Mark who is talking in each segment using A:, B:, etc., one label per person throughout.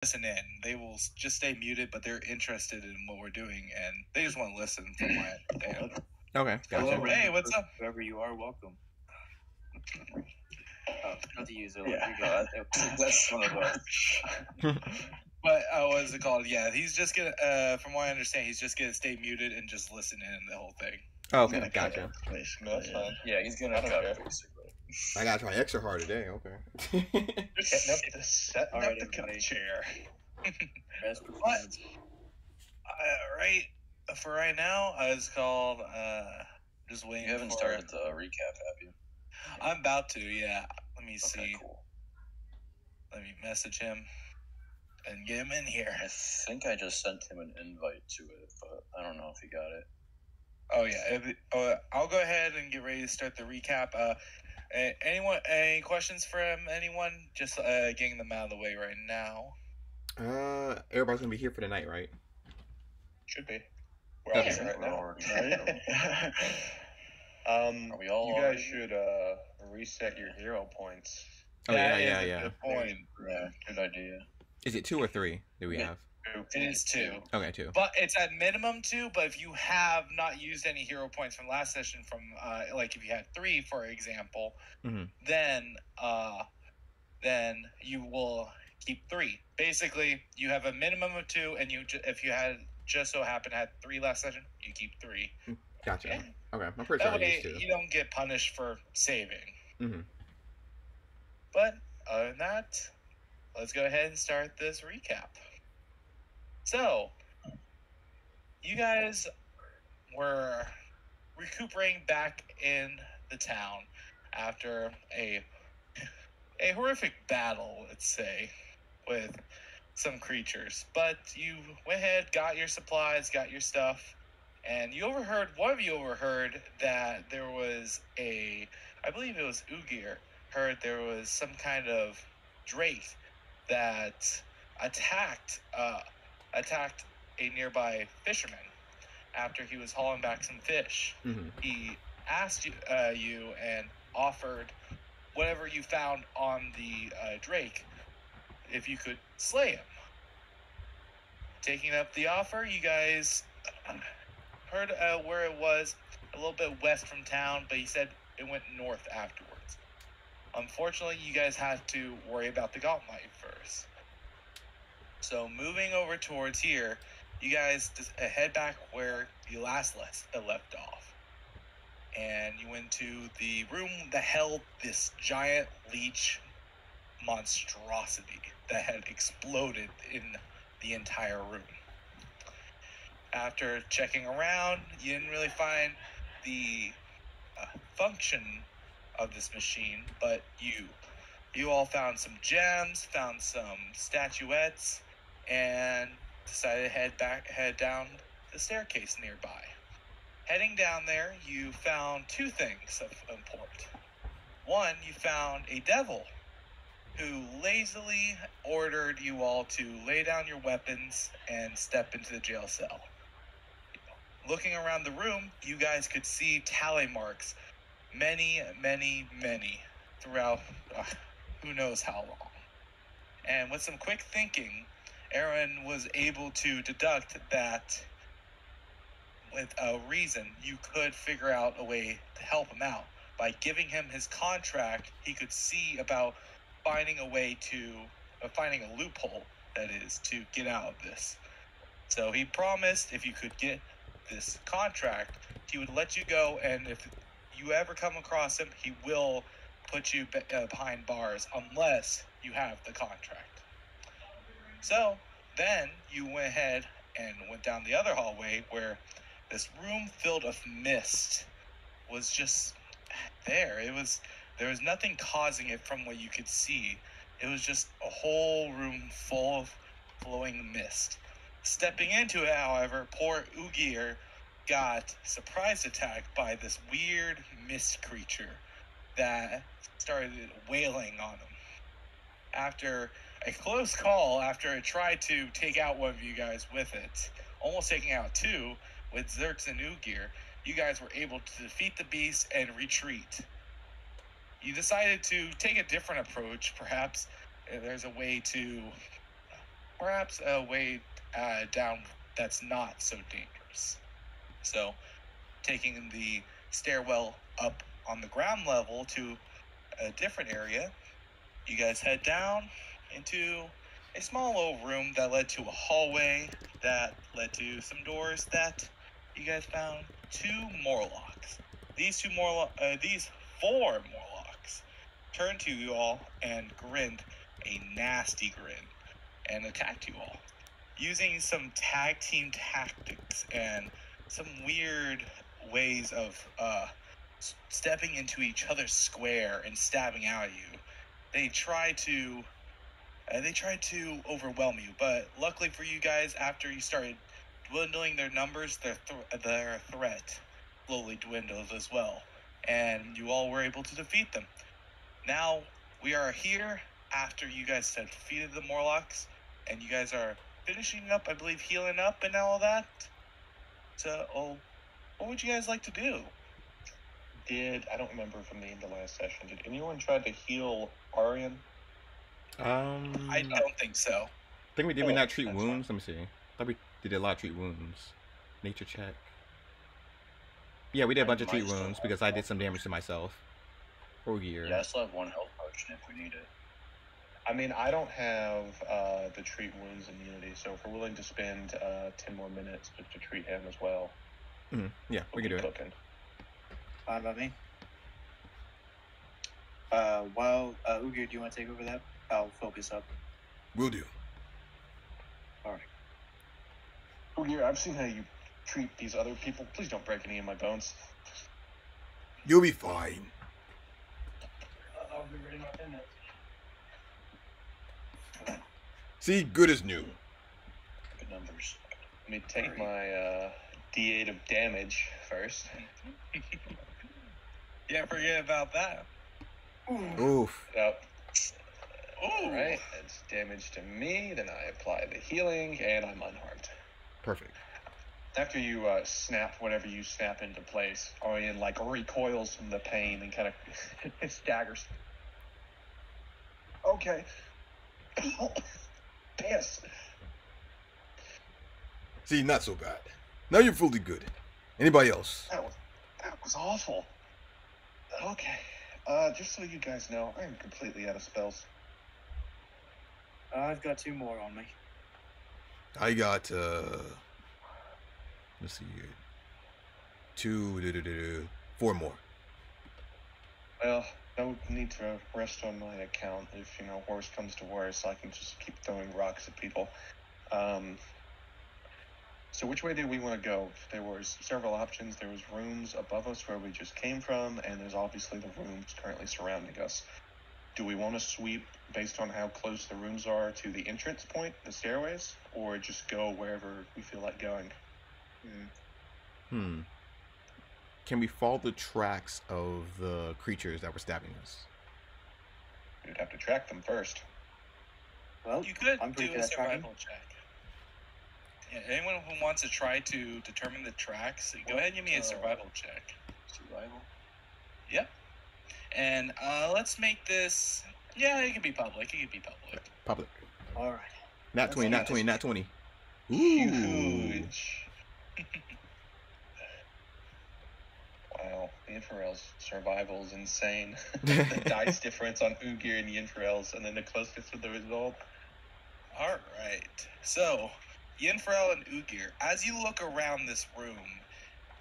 A: listen in. They will just stay muted, but they're interested in what we're doing, and they just want to listen from my end.
B: Okay, gotcha.
A: Hello, hey, what's up?
C: Whoever you are, welcome. Not the user.
A: Yeah.
C: That's one of those.
A: But what is it called? Yeah, he's just gonna. From what I understand, he's just gonna stay muted and just listen in the whole thing.
B: Okay, gotcha.
C: That's fine. Yeah, he's gonna cut basically.
B: I gotta try extra hard today. Okay.
A: Setting up the cut chair.
C: Best performance.
A: Right. For right now, it's called. Just waiting.
C: You haven't started the recap, have you?
A: I'm about to. Yeah. Let me see.
C: Okay, cool.
A: Let me message him and get him in here.
C: I think I just sent him an invite to it, but I don't know if he got it.
A: Oh yeah. I'll go ahead and get ready to start the recap. Any questions from anyone? Just getting them out of the way right now.
B: Everybody's gonna be here for the night, right?
A: Should be.
C: We're all here right now. Are we all?
D: You guys should reset your hero points.
B: Oh yeah.
A: Good point.
C: Yeah, good idea.
B: Is it 2 or 3 that we have?
A: It is 2.
B: Okay, 2.
A: But it's at minimum 2. But if you have not used any hero points from last session, from like if you had 3, for example, then you will keep 3. Basically, you have a minimum of 2, and if you had just so happened to have 3 last session, you keep 3.
B: Gotcha.
A: Yeah.
B: Okay, I'm pretty sure
A: That
B: I
A: way
B: used to.
A: you don't get punished for saving.
B: Mhm.
A: But other than that, let's go ahead and start this recap. So, you guys were recuperating back in the town after a horrific battle, let's say, with some creatures. But you went ahead, got your supplies, got your stuff, and one of you overheard that there was I believe it was Ugir, heard there was some kind of drake that attacked a nearby fisherman after he was hauling back some fish. He asked you and offered whatever you found on the drake if you could slay him. Taking up the offer, you guys heard where it was, a little bit west from town, but he said it went north afterwards. Unfortunately, you guys had to worry about the gauntlet first. So moving over towards here, you guys just head back where you last left off. And you went to the room that held this giant leech monstrosity that had exploded in the entire room. After checking around, you didn't really find the function of this machine, but you all found some gems, found some statuettes, and decided to head down the staircase nearby. Heading down there, you found 2 things of import. One, you found a devil who lazily ordered you all to lay down your weapons and step into the jail cell. Looking around the room, you guys could see tally marks, many throughout who knows how long. And with some quick thinking, Aaron was able to deduct that with a reason you could figure out a way to help him out. By giving him his contract, he could see about finding a loophole, that is, to get out of this. So he promised if you could get this contract, he would let you go, and if you ever come across him, he will put you behind bars unless you have the contract. So then you went ahead and went down the other hallway where this room filled with mist was just there. There was nothing causing it from what you could see. It was just a whole room full of flowing mist. Stepping into it, however, poor Ugir got surprise attacked by this weird mist creature that started wailing on him. After a close call, after it tried to take out one of you guys with it, almost taking out 2 with Zerx and Ugir, you guys were able to defeat the beast and retreat. You decided to take a different approach. Perhaps there's a way to perhaps a way down that's not so dangerous. So, taking the stairwell up on the ground level to a different area, you guys head down into a small little room that led to a hallway that led to some doors that you guys found 2 Morlocks. These four Morlocks turned to you all and grinned a nasty grin and attacked you all using some tag team tactics and some weird ways of stepping into each other's square and stabbing out at you. They tried to overwhelm you, but luckily for you guys, after you started dwindling their numbers, their threat slowly dwindled as well, and you all were able to defeat them. Now we are here after you guys had defeated the Morlocks, and you guys are finishing up, I believe, healing up and all that. So, what would you guys like to do?
D: I don't remember from the end of last session, did anyone try to heal Arian?
A: I don't think so.
B: I think we did. We not treat
D: that's
B: wounds. Let me see. I thought we did a lot of treat wounds. Nature check. Yeah, we did a bunch of treat wounds because I did some damage to myself. Oh, gear.
C: Yeah, I still have 1 health potion if we need it.
D: I mean, I don't have the treat wounds immunity, so if we're willing to spend 10 more minutes just to treat him as well,
B: Yeah, we can do it.
D: cooking.
E: Fine by me. Ugir, do you want to take over that? I'll focus up.
B: Will do.
E: Alright.
D: Ugir, I've seen how you treat these other people. Please don't break any of my bones.
B: You'll be fine.
E: I'll be ready in 10 minutes.
B: See, good as new.
C: Good numbers.
D: Let me take my D8 of damage first.
A: Yeah, forget about that.
B: Oof.
D: Yep.
A: Ooh.
D: Alright, it's damage to me, then I apply the healing, and I'm unharmed.
B: Perfect.
D: After you snap whatever you snap into place, Arian recoils from the pain and kind of staggers. Okay. Piss.
B: See, not so bad. Now you're fully good. Anybody else?
D: That was awful. Okay. Just so you guys know, I am completely out of spells.
E: I've got 2 more on me.
B: I got, let's see here. 4 more.
D: Well, no need to rest on my account if, worst comes to worst. I can just keep throwing rocks at people. So which way do we want to go? There was several options. There was rooms above us where we just came from, and there's obviously the rooms currently surrounding us. Do we want to sweep based on how close the rooms are to the entrance point, the stairways, or just go wherever we feel like going?
B: Can we follow the tracks of the creatures that were stabbing us?
D: We'd have to track them first.
E: Well,
A: You could
E: I'm
A: do
E: pretty
A: a
E: good at tracking.
A: survival check. Yeah, anyone who wants to try to determine the tracks, go ahead and give me a survival check.
C: Survival?
A: Yep. And let's make this. Yeah, it can be public. It can be public.
B: Public.
E: Alright.
B: Nat 20, nat 20, nat 20. Ooh.
D: Huge. Wow, the Infrared's survival is insane. The dice difference on Ugir and the Infrared's, and then the closeness of the result.
A: All right. So, Yinfrel and Ugir, as you look around this room,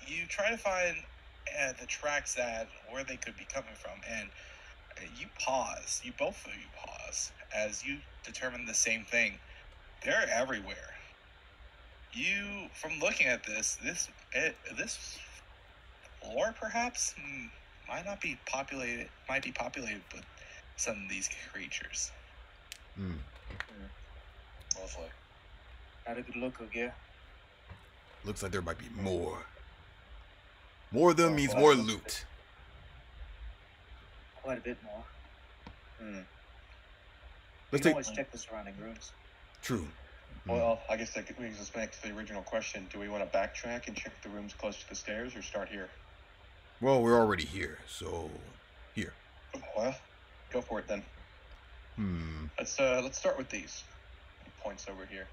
A: you try to find the tracks where they could be coming from, and you pause. Both of you pause as you determine the same thing. They're everywhere. From looking at this floor perhaps might be populated with some of these creatures.
C: Lovely.
E: Had a good look, Ugir.
B: Looks like there might be more. More of them means more loot.
E: Quite a bit more.
B: Let's
E: We can
B: take.
E: always check the surrounding rooms.
B: True.
D: Well, I guess that brings us back to the original question. Do we want to backtrack and check the rooms close to the stairs, or start here?
B: Well, we're already here, so here.
D: Well, go for it then. Let's start with these. points over here.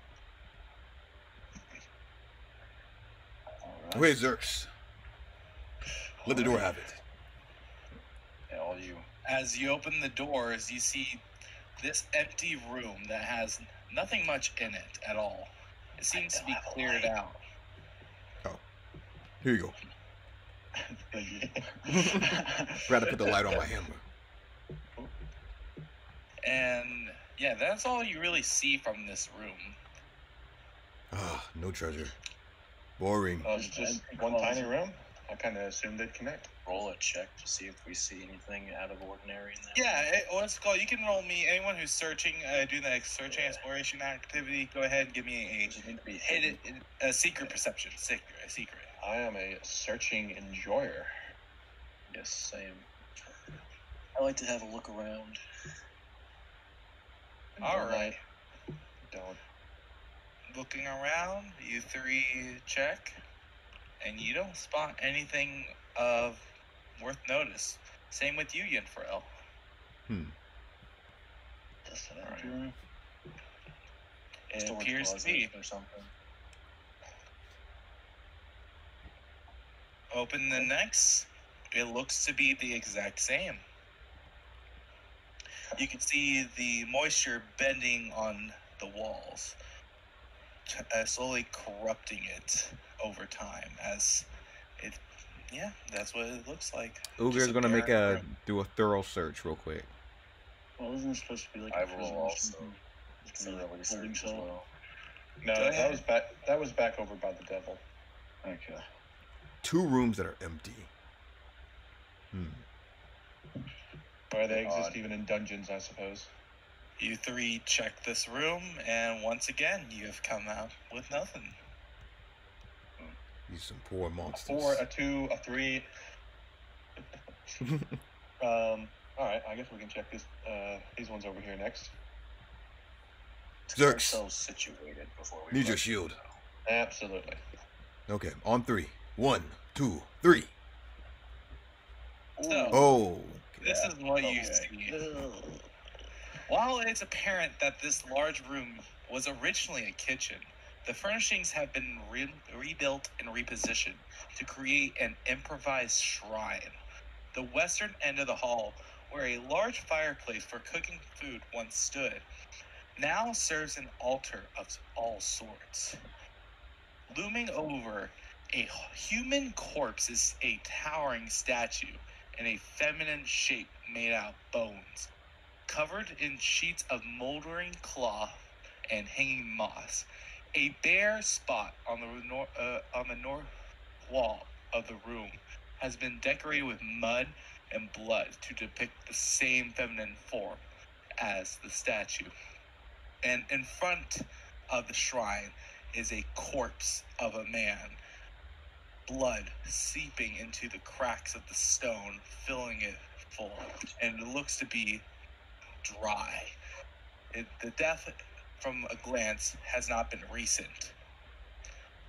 C: Alright.
B: Where's Zerks? Let the door have it.
C: Yeah, all you.
A: As you open the doors, you see this empty room that has nothing much in it at all. It seems to be cleared out.
B: Here you go.
D: Thank you.
B: Rather put the light on my hammer.
A: And yeah, that's all you really see from this room.
B: Ah, no treasure. Boring.
D: It's just one tiny room. I kind of assumed they'd connect.
C: Roll a check to see if we see anything out of ordinary in there.
A: Yeah, what's it called? You can roll me. Anyone who's searching, do the searching exploration activity. Go ahead and give me
C: Does it need to be
A: a secret perception. Secret.
D: I am a searching enjoyer.
C: Yes, same. I like to have a look around.
A: All right.
D: Don't.
A: Looking around, you three check, and you don't spot anything of worth notice. Same with you, Yinfrel.
C: Just an
A: Alright.
C: empty room.
A: It
C: Storage
A: appears to
C: closet
A: be.
C: or something.
A: Open the next. It looks to be the exact same. You can see the moisture bending on the walls, slowly corrupting it over time as it. Yeah, that's what it looks like.
B: Uger's
A: Just
B: gonna make
A: barren room.
B: do a thorough search real quick.
E: Well, isn't it supposed to be like
C: I
E: a
C: will
E: prison or
C: also
E: something?
C: thoroughly
E: Holding
C: search as
E: cell?
C: well.
D: No,
A: Go
D: that
A: ahead.
D: was back. That was back over by the devil.
C: Okay.
B: 2 rooms that are empty.
D: Or they exist
C: Odd.
D: even in dungeons, I suppose.
A: You three check this room, and once again, you have come out with nothing.
B: These some poor
D: A
B: monsters.
D: 4, a 2, a 3. All right, I guess we can check these ones over here next.
C: To get
B: Zerks.
C: ourselves situated before we
B: Need your
C: rush
B: shield.
C: in.
D: Absolutely.
B: Okay, on 3. 1, 2, 3.
A: So,
B: Oh.
A: this is what you
C: Okay.
A: see. While it's apparent that this large room was originally a kitchen, the furnishings have been rebuilt and repositioned to create an improvised shrine. The western end of the hall, where a large fireplace for cooking food once stood, now serves an altar of all sorts. Looming over a human corpse is a towering statue in a feminine shape made out of bones, covered in sheets of moldering cloth and hanging moss. A bare spot on the north wall of the room has been decorated with mud and blood to depict the same feminine form as the statue. And in front of the shrine is a corpse of a man, blood seeping into the cracks of the stone, filling it full, and it looks to be dry. The death, from a glance, has not been recent,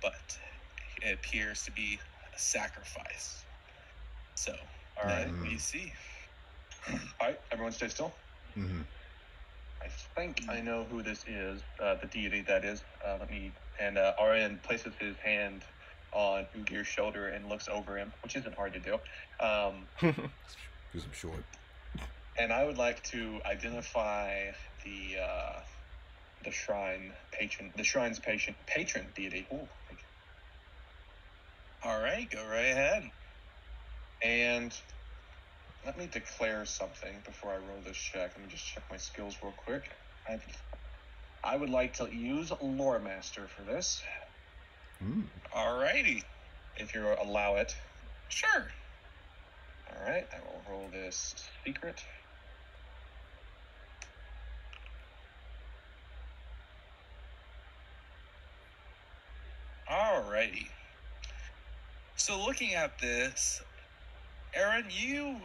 A: but it appears to be a sacrifice. So,
D: All right.
A: what do you see?
D: All right, everyone stay still.
B: Mm-hmm.
D: I think I know who this is, the deity that is. And Arian places his hand on Ugir's shoulder and looks over him, which isn't hard to do.
B: Because I'm short.
D: And I would like to identify the shrine's patron deity. Ooh.
A: All right, go right ahead.
D: And let me declare something before I roll this check. Let me just check my skills real quick. I would like to use Lore Master for this,
A: All righty.
D: if you allow it.
A: Sure.
D: All right, I will roll this secret.
A: Alrighty. So looking at this, Aaron, you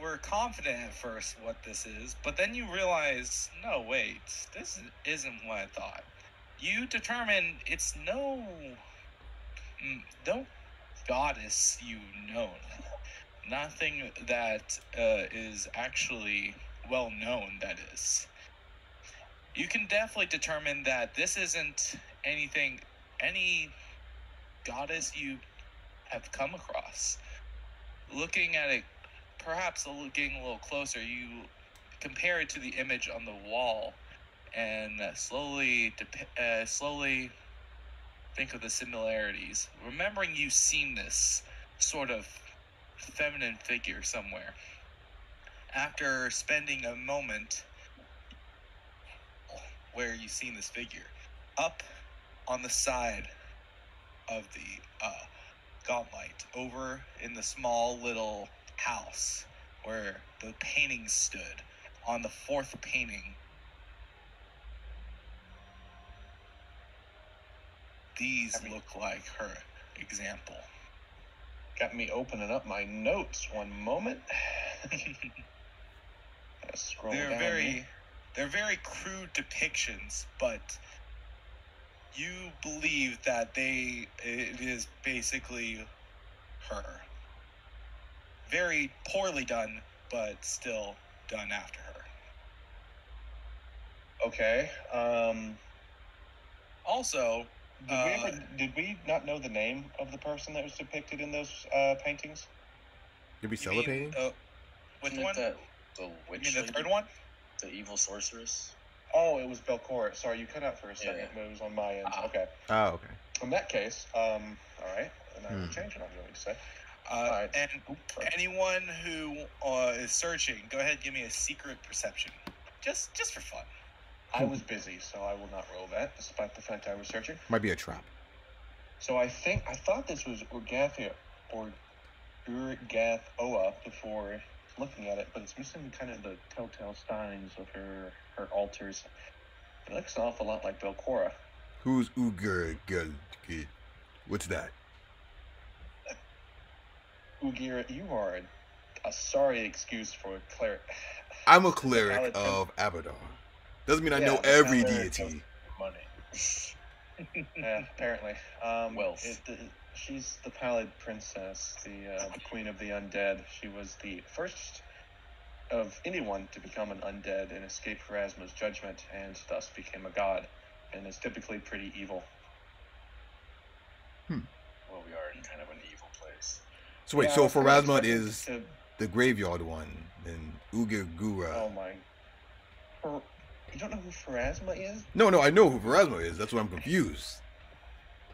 A: were confident at first what this is, but then you realize, no, wait, this isn't what I thought. You determine it's no goddess you know. Nothing that is actually well known, that is. you can definitely determine that this isn't any goddess you have come across. Looking at it, perhaps looking a little closer, you compare it to the image on the wall, and slowly think of the similarities, remembering you've seen this sort of feminine figure somewhere. After spending a moment where you've seen this figure, up on the side of the gauntlet, over in the small little house where the paintings stood, on the fourth painting, these look like her example.
D: Got me opening up my notes. One moment. Scroll
A: They're
D: down here.
A: very crude depictions, but you believe that it is basically her. Very poorly done, but still done after her.
D: Okay.
A: Also,
D: Did we not know the name of the person that was depicted in those paintings?
B: Did we
A: you
B: sell a
A: mean,
B: painting?
A: which
C: Isn't
A: one?
C: it the
A: You
C: witch
A: mean the
C: lady?
A: third one?
C: The evil sorceress?
D: Oh, it was Belcora. Sorry, you cut out for a second.
C: Yeah.
D: But it was on my end.
A: Ah.
D: Okay.
B: Oh, okay.
D: In that case, all right. And I will change what I'm going to say. Alright.
A: And
D: Sorry.
A: anyone who is searching, go ahead and give me a secret perception, just for fun.
D: I was busy, so I will not roll that, despite the fact I was searching.
B: Might be a trap.
D: So I thought this was Urgathia or Urgathoa before looking at it, but it's missing kind of the telltale signs of her altars. It looks an awful lot like Belcora.
B: Who's Ugur? What's that?
D: Ugira, you are a sorry excuse for a cleric.
B: I'm a cleric of Abaddon. Doesn't mean I know every deity.
C: Money.
D: Yeah, apparently.
C: Wealth.
D: She's the Pallid Princess, the Queen of the Undead. She was the first of anyone to become an undead and escape Pharasma's judgment, and thus became a god, and is typically pretty evil.
C: Well, we are in kind of an evil place.
B: So wait,
D: Yeah,
B: so
D: I was kinda
B: Pharasma
D: expecting
B: is the graveyard one, and Ugagura.
D: Oh my. You don't know who Pharasma is?
B: No, I know who Pharasma is. That's why I'm confused.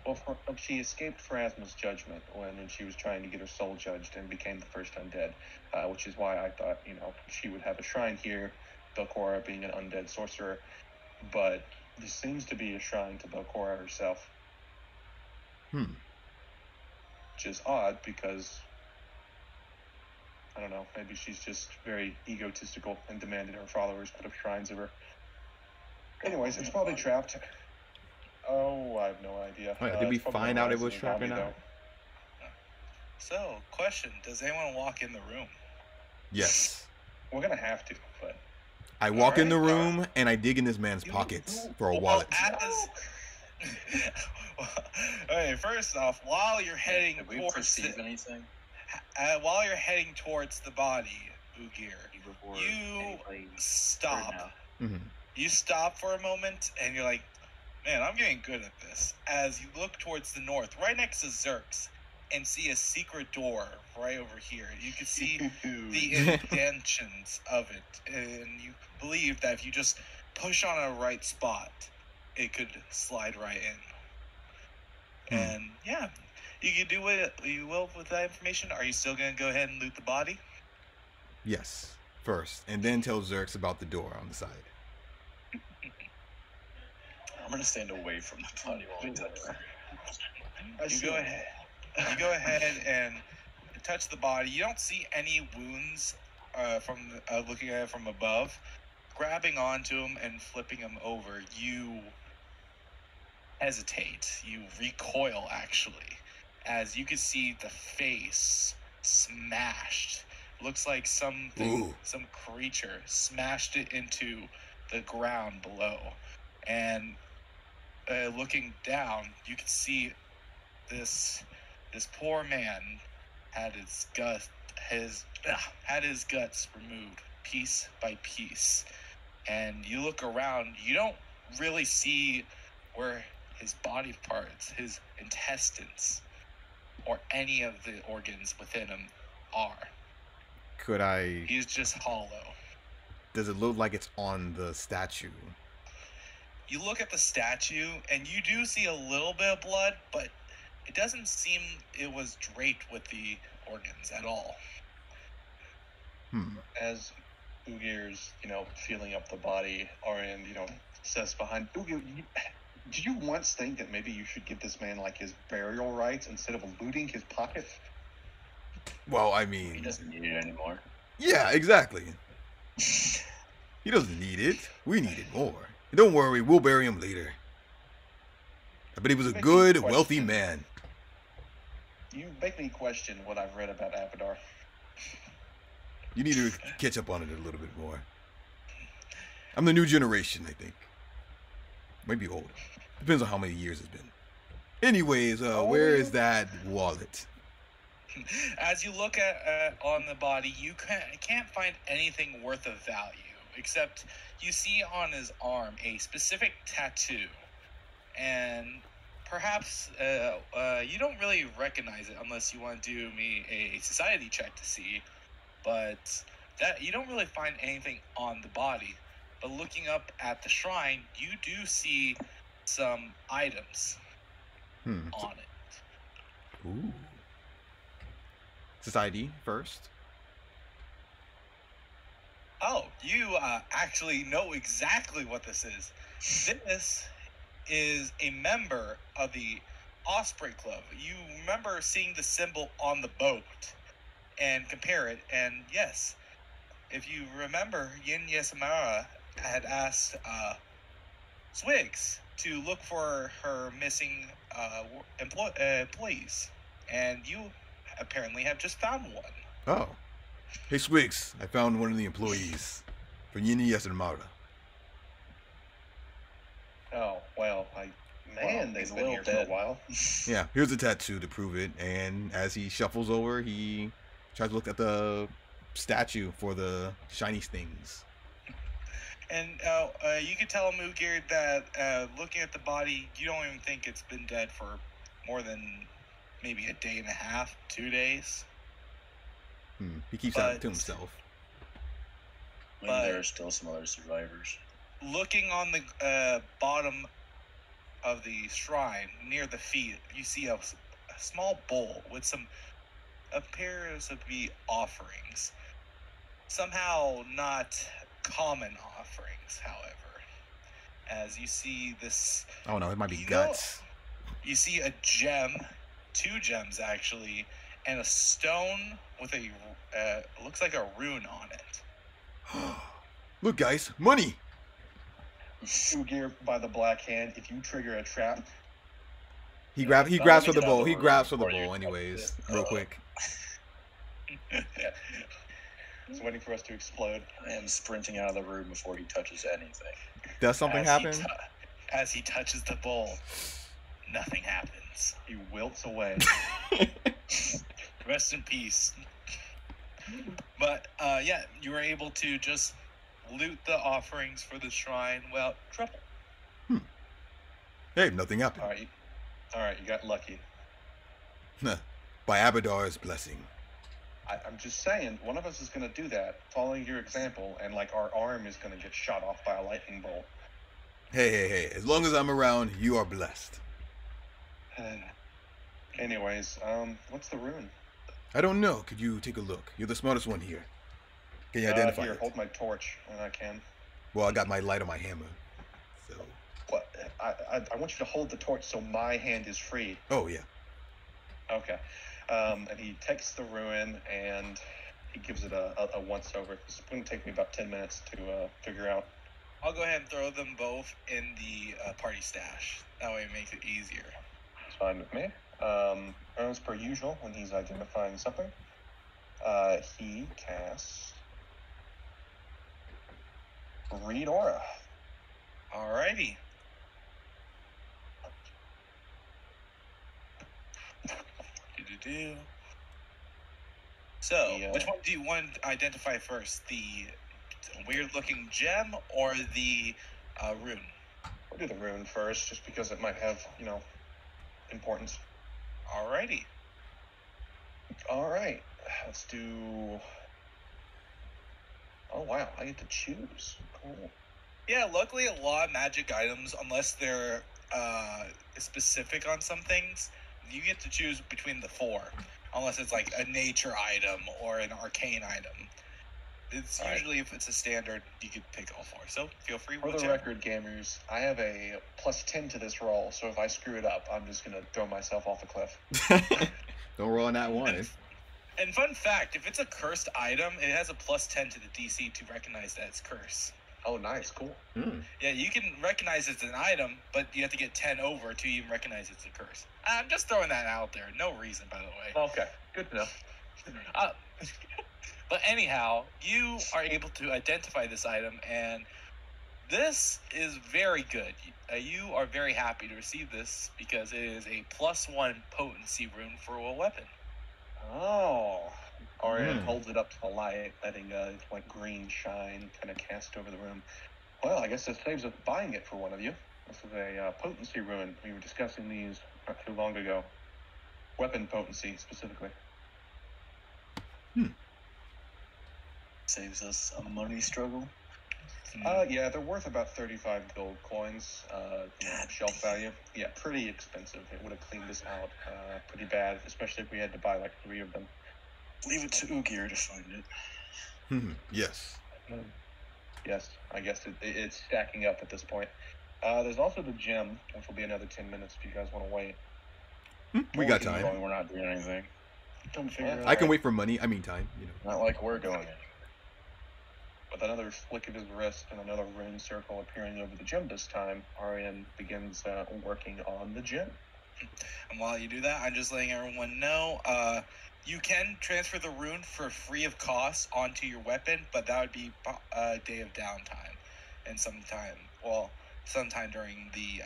D: Well, she escaped Pharasma's judgment when she was trying to get her soul judged and became the first undead, which is why I thought, she would have a shrine here, Belcora being an undead sorcerer, but this seems to be a shrine to Belcora herself. Which is odd because, I don't know, maybe she's just very egotistical and demanded her followers put up shrines of her. Anyways, it's probably trapped. Oh, I have no idea.
B: Oh, yeah, did we
D: It's probably
B: find
D: gonna
B: out it
D: rise
B: was
D: as a
B: trapped or
D: zombie,
B: not?
A: So, question: does anyone walk in the room?
B: Yes.
D: though. We're gonna have to, but
B: I walk in the
A: Alright,
B: room and I dig in this man's pockets for a wallet.
A: Okay, first off, while you're heading
C: Did we
A: towards
C: perceive anything?
A: while you're heading towards the body, Ugir,
C: Before
A: you
C: anybody
A: stop.
C: heard now?
B: Mm-hmm.
A: You stop for a moment, and you're like, "Man, I'm getting good at this." As you look towards the north, right next to Zerk's, and see a secret door right over here. You can see the indentions of it, and you believe that if you just push on a right spot, it could slide right in. And yeah, you can do what you will with that information. Are you still going to go ahead and loot the body?
B: Yes, first, and then tell Zerx about the door on the side.
C: I'm gonna stand away from the body while we touch it.
A: You go ahead and touch the body. You don't see any wounds from looking at it from above. Grabbing onto him and flipping him over, you hesitate. You recoil, actually, as you can see the face smashed. Looks like some creature smashed it into the ground below. And looking down, you can see this poor man had his guts removed piece by piece, and you look around, you don't really see where his body parts, his intestines, or any of the organs within him are.
B: Could I?
A: He's just hollow.
B: Does it look like it's on the statue?
A: You look at the statue, and you do see a little bit of blood, but it doesn't seem it was draped with the organs at all.
D: As Ugir's, feeling up the body, Arian, says behind Ugir, did you once think that maybe you should give this man like his burial rites instead of looting his pocket?
B: Well, I
E: He
B: mean,
E: doesn't need it anymore.
B: yeah, exactly. He doesn't need it. We need it more. Don't worry, we'll bury him later. But he was a
D: Make me
B: good,
D: question.
B: wealthy man.
D: You make me question what I've read about Abadar.
B: You need to catch up on it a little bit more. I'm the new generation, I think. Might be old. Depends on how many years it's been. Anyways, where is that wallet?
A: As you look at on the body, you can't find anything worth of value, except you see on his arm a specific tattoo, and perhaps you don't really recognize it unless you want to do me a society check to see, but that you don't really find anything on the body. But looking up at the shrine, you do see some items on it.
B: Ooh. Society first.
A: Oh, you actually know exactly what this is. This is a member of the Osprey Club. You remember seeing the symbol on the boat and compare it, and yes, if you remember, Yin Yasamara had asked Swigs to look for her missing employees, and you apparently have just found one.
B: Oh. Hey, Swigs, I found one of the employees for Yini Yasamara.
D: Oh, well, they've been here
E: dead.
D: for a while.
B: Yeah, here's a tattoo to prove it. And as he shuffles over, he tries to look at the statue for the shiny things.
A: And you can tell Mugir that looking at the body, you don't even think it's been dead for more than maybe a day and a half, 2 days.
B: He keeps that to himself.
E: Maybe there are still some other survivors.
A: Looking on the bottom of the shrine near the feet, you see a small bowl with some appears to be offerings. Somehow not common offerings, however. As you see this...
B: Oh no, it might be guts.
A: You see a gem, 2 gems actually, and a stone with a... looks like a rune on it.
B: Look, guys, money!
D: Ugir by the black hand, if you trigger a trap...
B: He grabs for the bowl. He grabs for the bowl anyways, real quick.
D: He's waiting for us to explode.
E: I am sprinting out of the room before he touches anything.
B: Does something happen?
A: As he touches the bowl, nothing happens.
D: He wilts away.
A: Rest in peace. But yeah, you were able to just loot the offerings for the shrine without trouble.
B: Hey, nothing happened.
D: All right, you got lucky.
B: By Abadar's blessing.
D: I'm just saying, one of us is going to do that, following your example, and our arm is going to get shot off by a lightning bolt.
B: Hey, as long as I'm around, you are blessed.
D: Anyways, what's the rune?
B: I don't know. Could you take a look? You're the smartest one here. Can you identify
D: here,
B: it?
D: hold my torch, and I can.
B: Well, I got my light on my hammer, so...
D: What? I want you to hold the torch so my hand is free.
B: Oh, yeah.
D: Okay. And he takes the ruin and he gives it a once over. It's going to take me about 10 minutes to figure out.
A: I'll go ahead and throw them both in the party stash. That way it makes it easier.
D: It's fine with me. As per usual, when he's identifying something, he casts Read Aura.
A: Alrighty. So, which one do you want to identify first? The weird-looking gem or the rune?
D: We'll do the rune first, just because it might have, importance.
A: Alrighty.
D: All right, let's do. Oh wow, I get to choose. Cool.
A: Yeah, luckily a lot of magic items, unless they're specific on some things, you get to choose between the 4. Unless it's like a nature item or an arcane item. It's usually, if it's a standard, you could pick all 4. So feel free.
D: For the record, gamers, I have a +10 to this roll, so if I screw it up, I'm just gonna throw myself off a cliff.
B: Don't roll on that one.
A: And fun fact, if it's a cursed item, it has a +10 to the DC to recognize that it's cursed.
D: Oh, nice, cool.
A: Yeah, you can recognize it's an item, but you have to get 10 over to even recognize it's a curse. I'm just throwing that out there. No reason, by the way.
D: Okay, good to know.
A: But anyhow, you are able to identify this item, and this is very good. You are very happy to receive this because it is a +1 potency rune for a weapon.
D: Oh. Orion holds it up to the light, letting like green shine kind of cast over the room. Well, I guess it saves us buying it for one of you. This is a potency rune. We were discussing these not too long ago. Weapon potency, specifically.
C: Saves us a money struggle.
D: Yeah, they're worth about 35 gold coins, shelf value. Yeah, pretty expensive. It would have cleaned us out pretty bad, especially if we had to buy like 3 of them.
C: Leave it to Ugir to find it.
B: Yes.
D: Yes, I guess it's stacking up at this point. There's also the gem, which will be another 10 minutes if you guys want to wait.
B: We got time.
C: We're not doing anything. Don't figure it out.
B: I can wait for money. I mean time.
C: Not like we're doing it.
D: With another flick of his wrist and another rune circle appearing over the gem this time, Arian begins working on the gem.
A: And while you do that, I'm just letting everyone know, you can transfer the rune for free of cost onto your weapon, but that would be a day of downtime. And sometime during the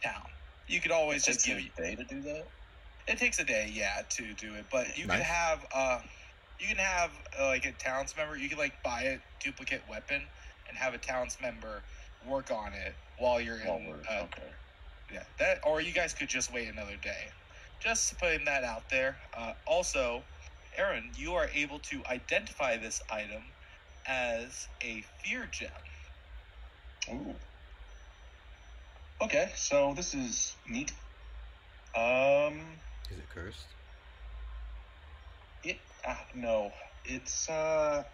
A: town. You could always just give
C: a day to do that?
A: It takes a day, yeah, to do it. But you can have like a towns member. You can like buy a duplicate weapon and have a towns member work on it while you're in.
C: Okay.
A: Yeah, that, or you guys could just wait another day. Just putting that out there. Also, Aaron, you are able to identify this item as a fear gem.
D: Ooh. Okay, so this is neat.
B: Is it cursed?
D: No. It's a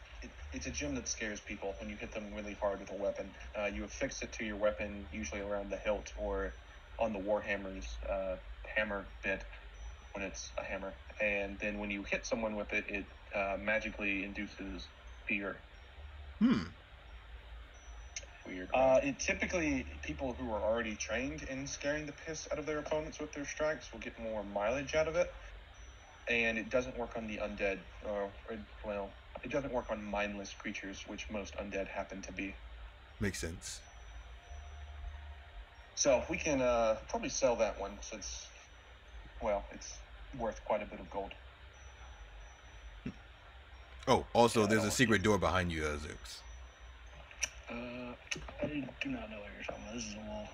D: gem that scares people when you hit them really hard with a weapon. You affix it to your weapon, usually around the hilt or on the warhammer's hammer bit when it's a hammer. And then when you hit someone with it, it magically induces fear. Weird. It typically, people who are already trained in scaring the piss out of their opponents with their strikes will get more mileage out of it. And it doesn't work on the undead, it doesn't work on mindless creatures, which most undead happen to be.
B: Makes sense.
D: So we can probably sell that one since, it's worth quite a bit of gold.
B: Oh, also, there's a secret door behind you, Zix.
C: I do not know what you're talking about. This is a wall.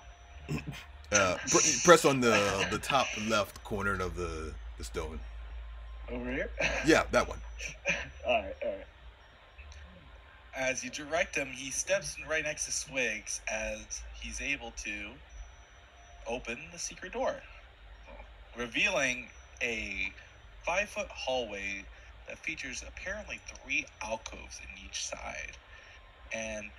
B: Press on the top left corner of the stone.
C: Over here?
B: Yeah, that one.
C: All right.
A: As you direct him, he steps right next to Swigs as he's able to open the secret door, revealing a 5-foot hallway that features apparently 3 alcoves in each side. And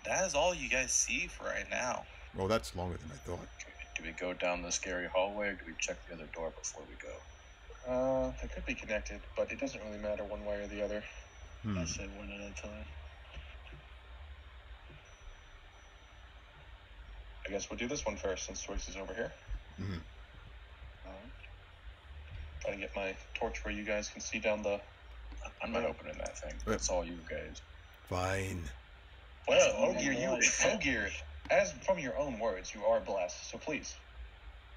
A: that is all you guys see for right now.
B: Well, that's longer than I thought.
C: Do we go down the scary hallway, or do we check the other door before we go?
D: They could be connected, but it doesn't really matter one way or the other.
C: I say one at a time.
D: I guess we'll do this one first, since Joyce is over here. Try to get my torch where you guys can see down the...
C: I'm not opening that thing. It's all you guys.
B: Fine.
D: Well, Ogir, as from your own words, you are blessed, so please.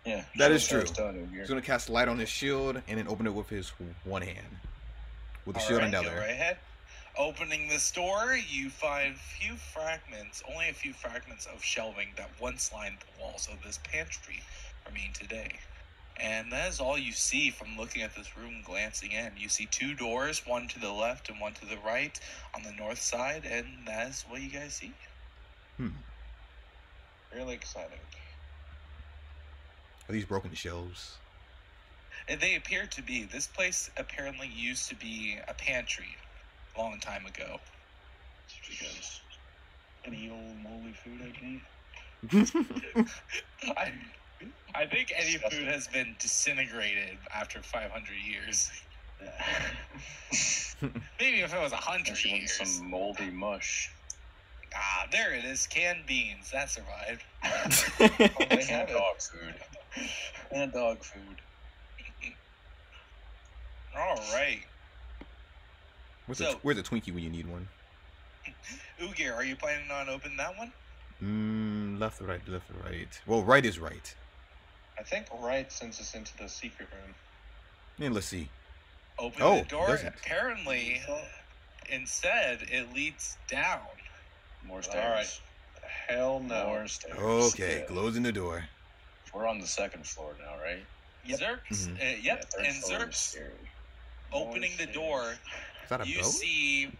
C: Yeah.
B: That is true. He's going to cast light on his shield and then open it with his one hand. With the shield and down there.
A: Right ahead. Opening this door, you find only a few fragments of shelving that once lined the walls of this pantry remain today. And that is all you see from looking at this room, glancing in. You see two doors, one to the left and one to the right on the north side, and that is what you guys see.
D: Really exciting.
B: Are these broken shelves?
A: And they appear to be. This place apparently used to be a pantry a long time ago.
C: Because any old moldy food I can eat.
A: I think any food has been disintegrated after 500 years. Maybe if it was 100
C: Unless you want
A: years.
C: some moldy mush.
A: Ah, there it is. Canned beans. That survived.
D: They have it.
C: Dog food. And dog food.
A: All right.
B: Where's
A: So-
B: a Twinkie when you need one?
A: Ugir, are you planning on opening that one?
B: Left or right, left or right. Well, right is right.
D: I think right sends us into the secret room.
B: And let's see.
A: Open
B: Oh,
A: the door.
B: doesn't.
A: Apparently, instead, it leads down.
C: More
D: All
C: stairs.
D: right. Hell no.
C: More stairs.
B: Okay,
C: Yeah.
B: closing the door.
C: We're on the second floor now, right?
A: Yep. Zerks,
B: Mhm.
A: yep,
C: Yeah, third
A: and
C: floor is
A: Zerks
C: scary.
A: opening the
D: More
A: door.
B: Is that a
A: You
B: boat?
A: see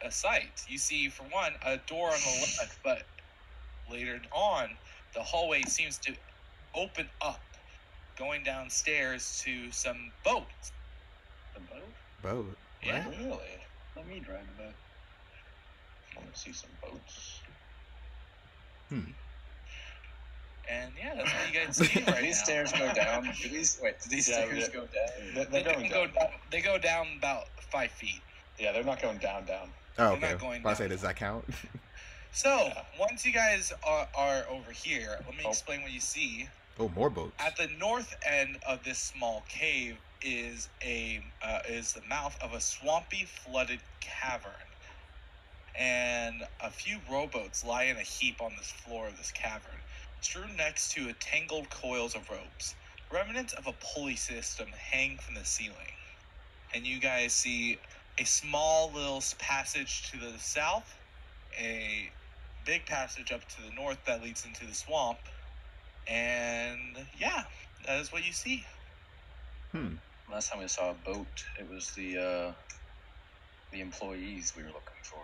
A: a sight. You see, for one, a door on the left, but later on, the hallway seems to open up, going downstairs to some boats.
C: The boat?
B: Boat.
A: Yeah.
D: Really?
C: Let me drive the boat.
D: I want to see some boats.
A: And yeah, that's what you guys see right
C: Do these
A: now.
C: stairs go down? Do these
D: Yeah,
C: stairs
D: yeah.
C: go down?
D: They're going down.
A: They go down about 5 feet.
D: Yeah, they're not going down.
B: Oh,
A: They're
B: okay.
A: not going
B: I say,
A: down.
B: does that count?
A: So,
D: Yeah.
A: once you guys are over here, let me
D: Oh.
A: explain what you see.
B: Oh, more boats.
A: At the north end of this small cave is the mouth of a swampy, flooded cavern, and a few rowboats lie in a heap on this floor of this cavern, strewn next to a tangled coils of ropes. Remnants of a pulley system hang from the ceiling, and you guys see a small little passage to the south, a big passage up to the north that leads into the swamp, and yeah, that is what you see.
C: Last time we saw a boat, it was the employees we were looking for.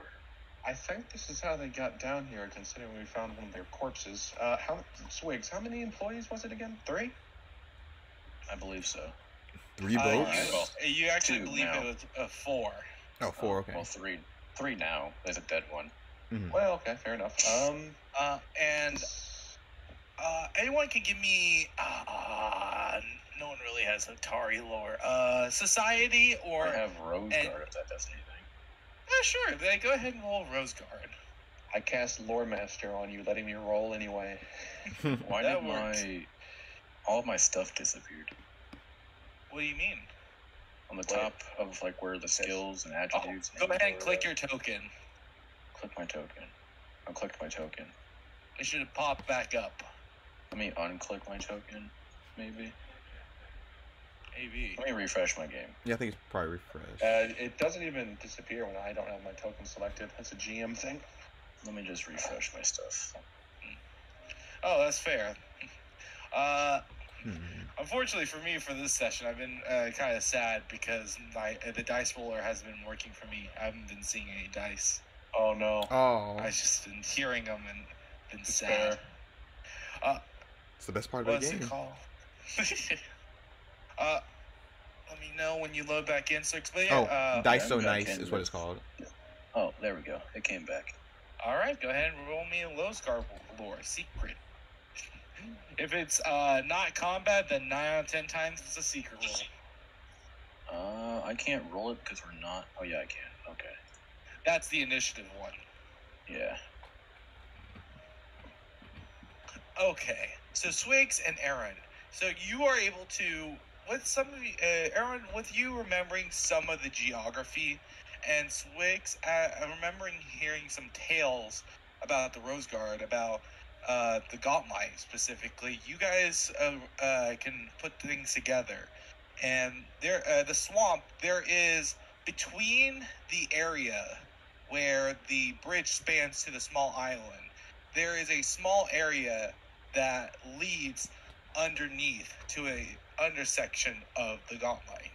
D: I think this is how they got down here, considering we found one of their corpses. Swigs, how many employees was it again? 3?
C: I believe so.
B: 3 boats?
C: Well,
A: You actually
C: two
A: believe
C: now.
A: it was 4.
B: Oh, 4, okay.
C: Well, three now. There's a dead one.
B: Mhm.
D: Well, okay, fair enough.
A: And anyone can give me. No one really has Atari lore. Society or.
C: I have Rose
A: and-
C: Guard if that does anything.
A: Sure. Then go ahead and roll Rose Guard.
D: I cast Lore Master on you, letting me roll anyway.
C: Why
A: That
C: did
A: works.
C: all of my stuff disappeared?
A: What do you mean?
C: On the top of like where the skills and attributes.
A: Go ahead and
C: were,
A: click your token.
C: Click my token. I clicked my token.
A: It should pop back up.
C: Let me unclick my token, maybe.
A: Maybe.
C: Let me refresh my game.
B: Yeah, I think it's probably refreshed.
D: It doesn't even disappear when I don't have my token selected. That's a GM thing.
C: Let me just refresh my stuff.
A: Oh, that's fair.
B: Hmm.
A: Unfortunately for me, for this session, I've been kind of sad because the dice roller hasn't been working for me. I haven't been seeing any dice.
D: Oh no.
B: Oh,
A: I've just been hearing them and been
D: Despair.
A: sad.
B: it's the best part of
A: What's
B: the
A: it
B: game.
A: called? Let me know when you load back in, Six. But
B: Oh,
A: yeah,
B: Dice
C: yeah,
B: So
C: I'm back
B: Nice
C: in
B: is what
C: with-
B: it's called.
C: Oh, there we go. It came back.
A: all right, go ahead and roll me a low scar lore secret. If it's not combat, then 9 out of 10 times it's a secret roll.
C: I can't roll it because we're not. Oh yeah, I can. Okay.
A: That's the initiative one.
C: Yeah.
A: Okay, so Swigs and Aaron. So you are able to, with some of Aaron, with you remembering some of the geography, and Swigs remembering hearing some tales about the Rose Guard, about the Gauntlet specifically. You guys can put things together, and there, the swamp. There is between the area where the bridge spans to the small island, there is a small area that leads underneath to a undersection of the gauntlet.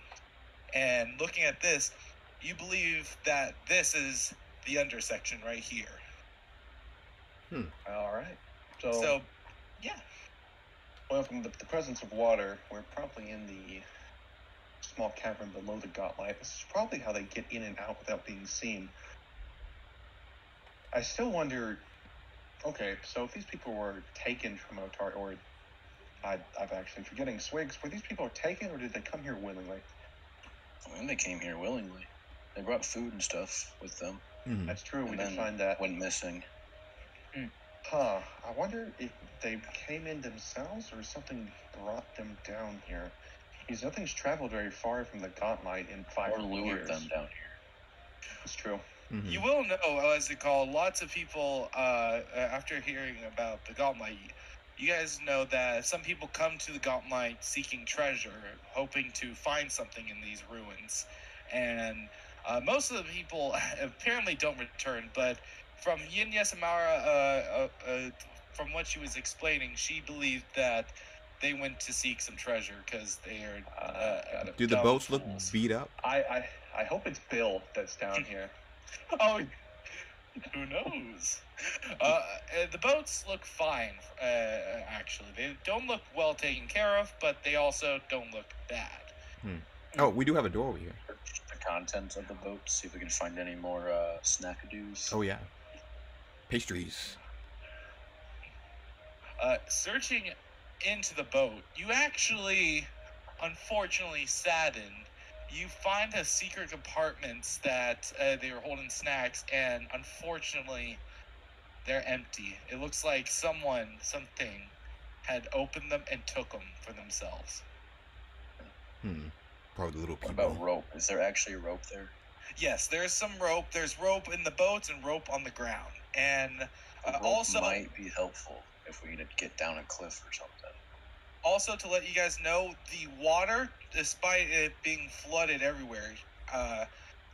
A: And looking at this, you believe that this is the undersection right here.
D: All right.
A: So, yeah.
D: Well, from the presence of water, we're probably in the small cavern below the gauntlet. This is probably how they get in and out without being seen. I still wonder, okay, so if these people were taken from Otar, or I'm actually forgetting, Swigs, were these people taken or did they come here willingly?
C: I mean, they came here willingly. They brought food and stuff with them.
D: That's true, we
C: And
D: did
C: then
D: find that.
C: went missing.
D: I wonder if they came in themselves or something brought them down here. Because nothing's traveled very far from the gauntlet in 5
C: Or lured
D: years.
C: them down here.
D: It's true.
A: You will know, as they call, lots of people, after hearing about the gauntlet, you guys know that some people come to the gauntlet seeking treasure, hoping to find something in these ruins. And most of the people apparently don't return, but from Yin Yasamara, from what she was explaining, she believed that they went to seek some treasure because they are
B: Do the boats look
A: fools.
B: beat up?
D: I hope it's Bill that's down here.
A: Oh, who knows? The boats look fine, actually. They don't look well taken care of, but they also don't look bad.
B: Oh, we do have a door over here.
C: Search the contents of the boat, see if we can find any more snackadoos.
B: Oh, yeah. Pastries.
A: Searching into the boat, you actually, unfortunately, saddened. You find the secret compartments that they were holding snacks, and unfortunately, they're empty. It looks like something, had opened them and took them for themselves.
B: Probably the little
C: What
B: people.
C: about rope? Is there actually rope there?
A: Yes, there's some rope. There's rope in the boats and rope on the ground. And
C: Rope
A: also,
C: might be helpful if we need to get down a cliff or something.
A: also to let you guys know, the water, despite it being flooded everywhere,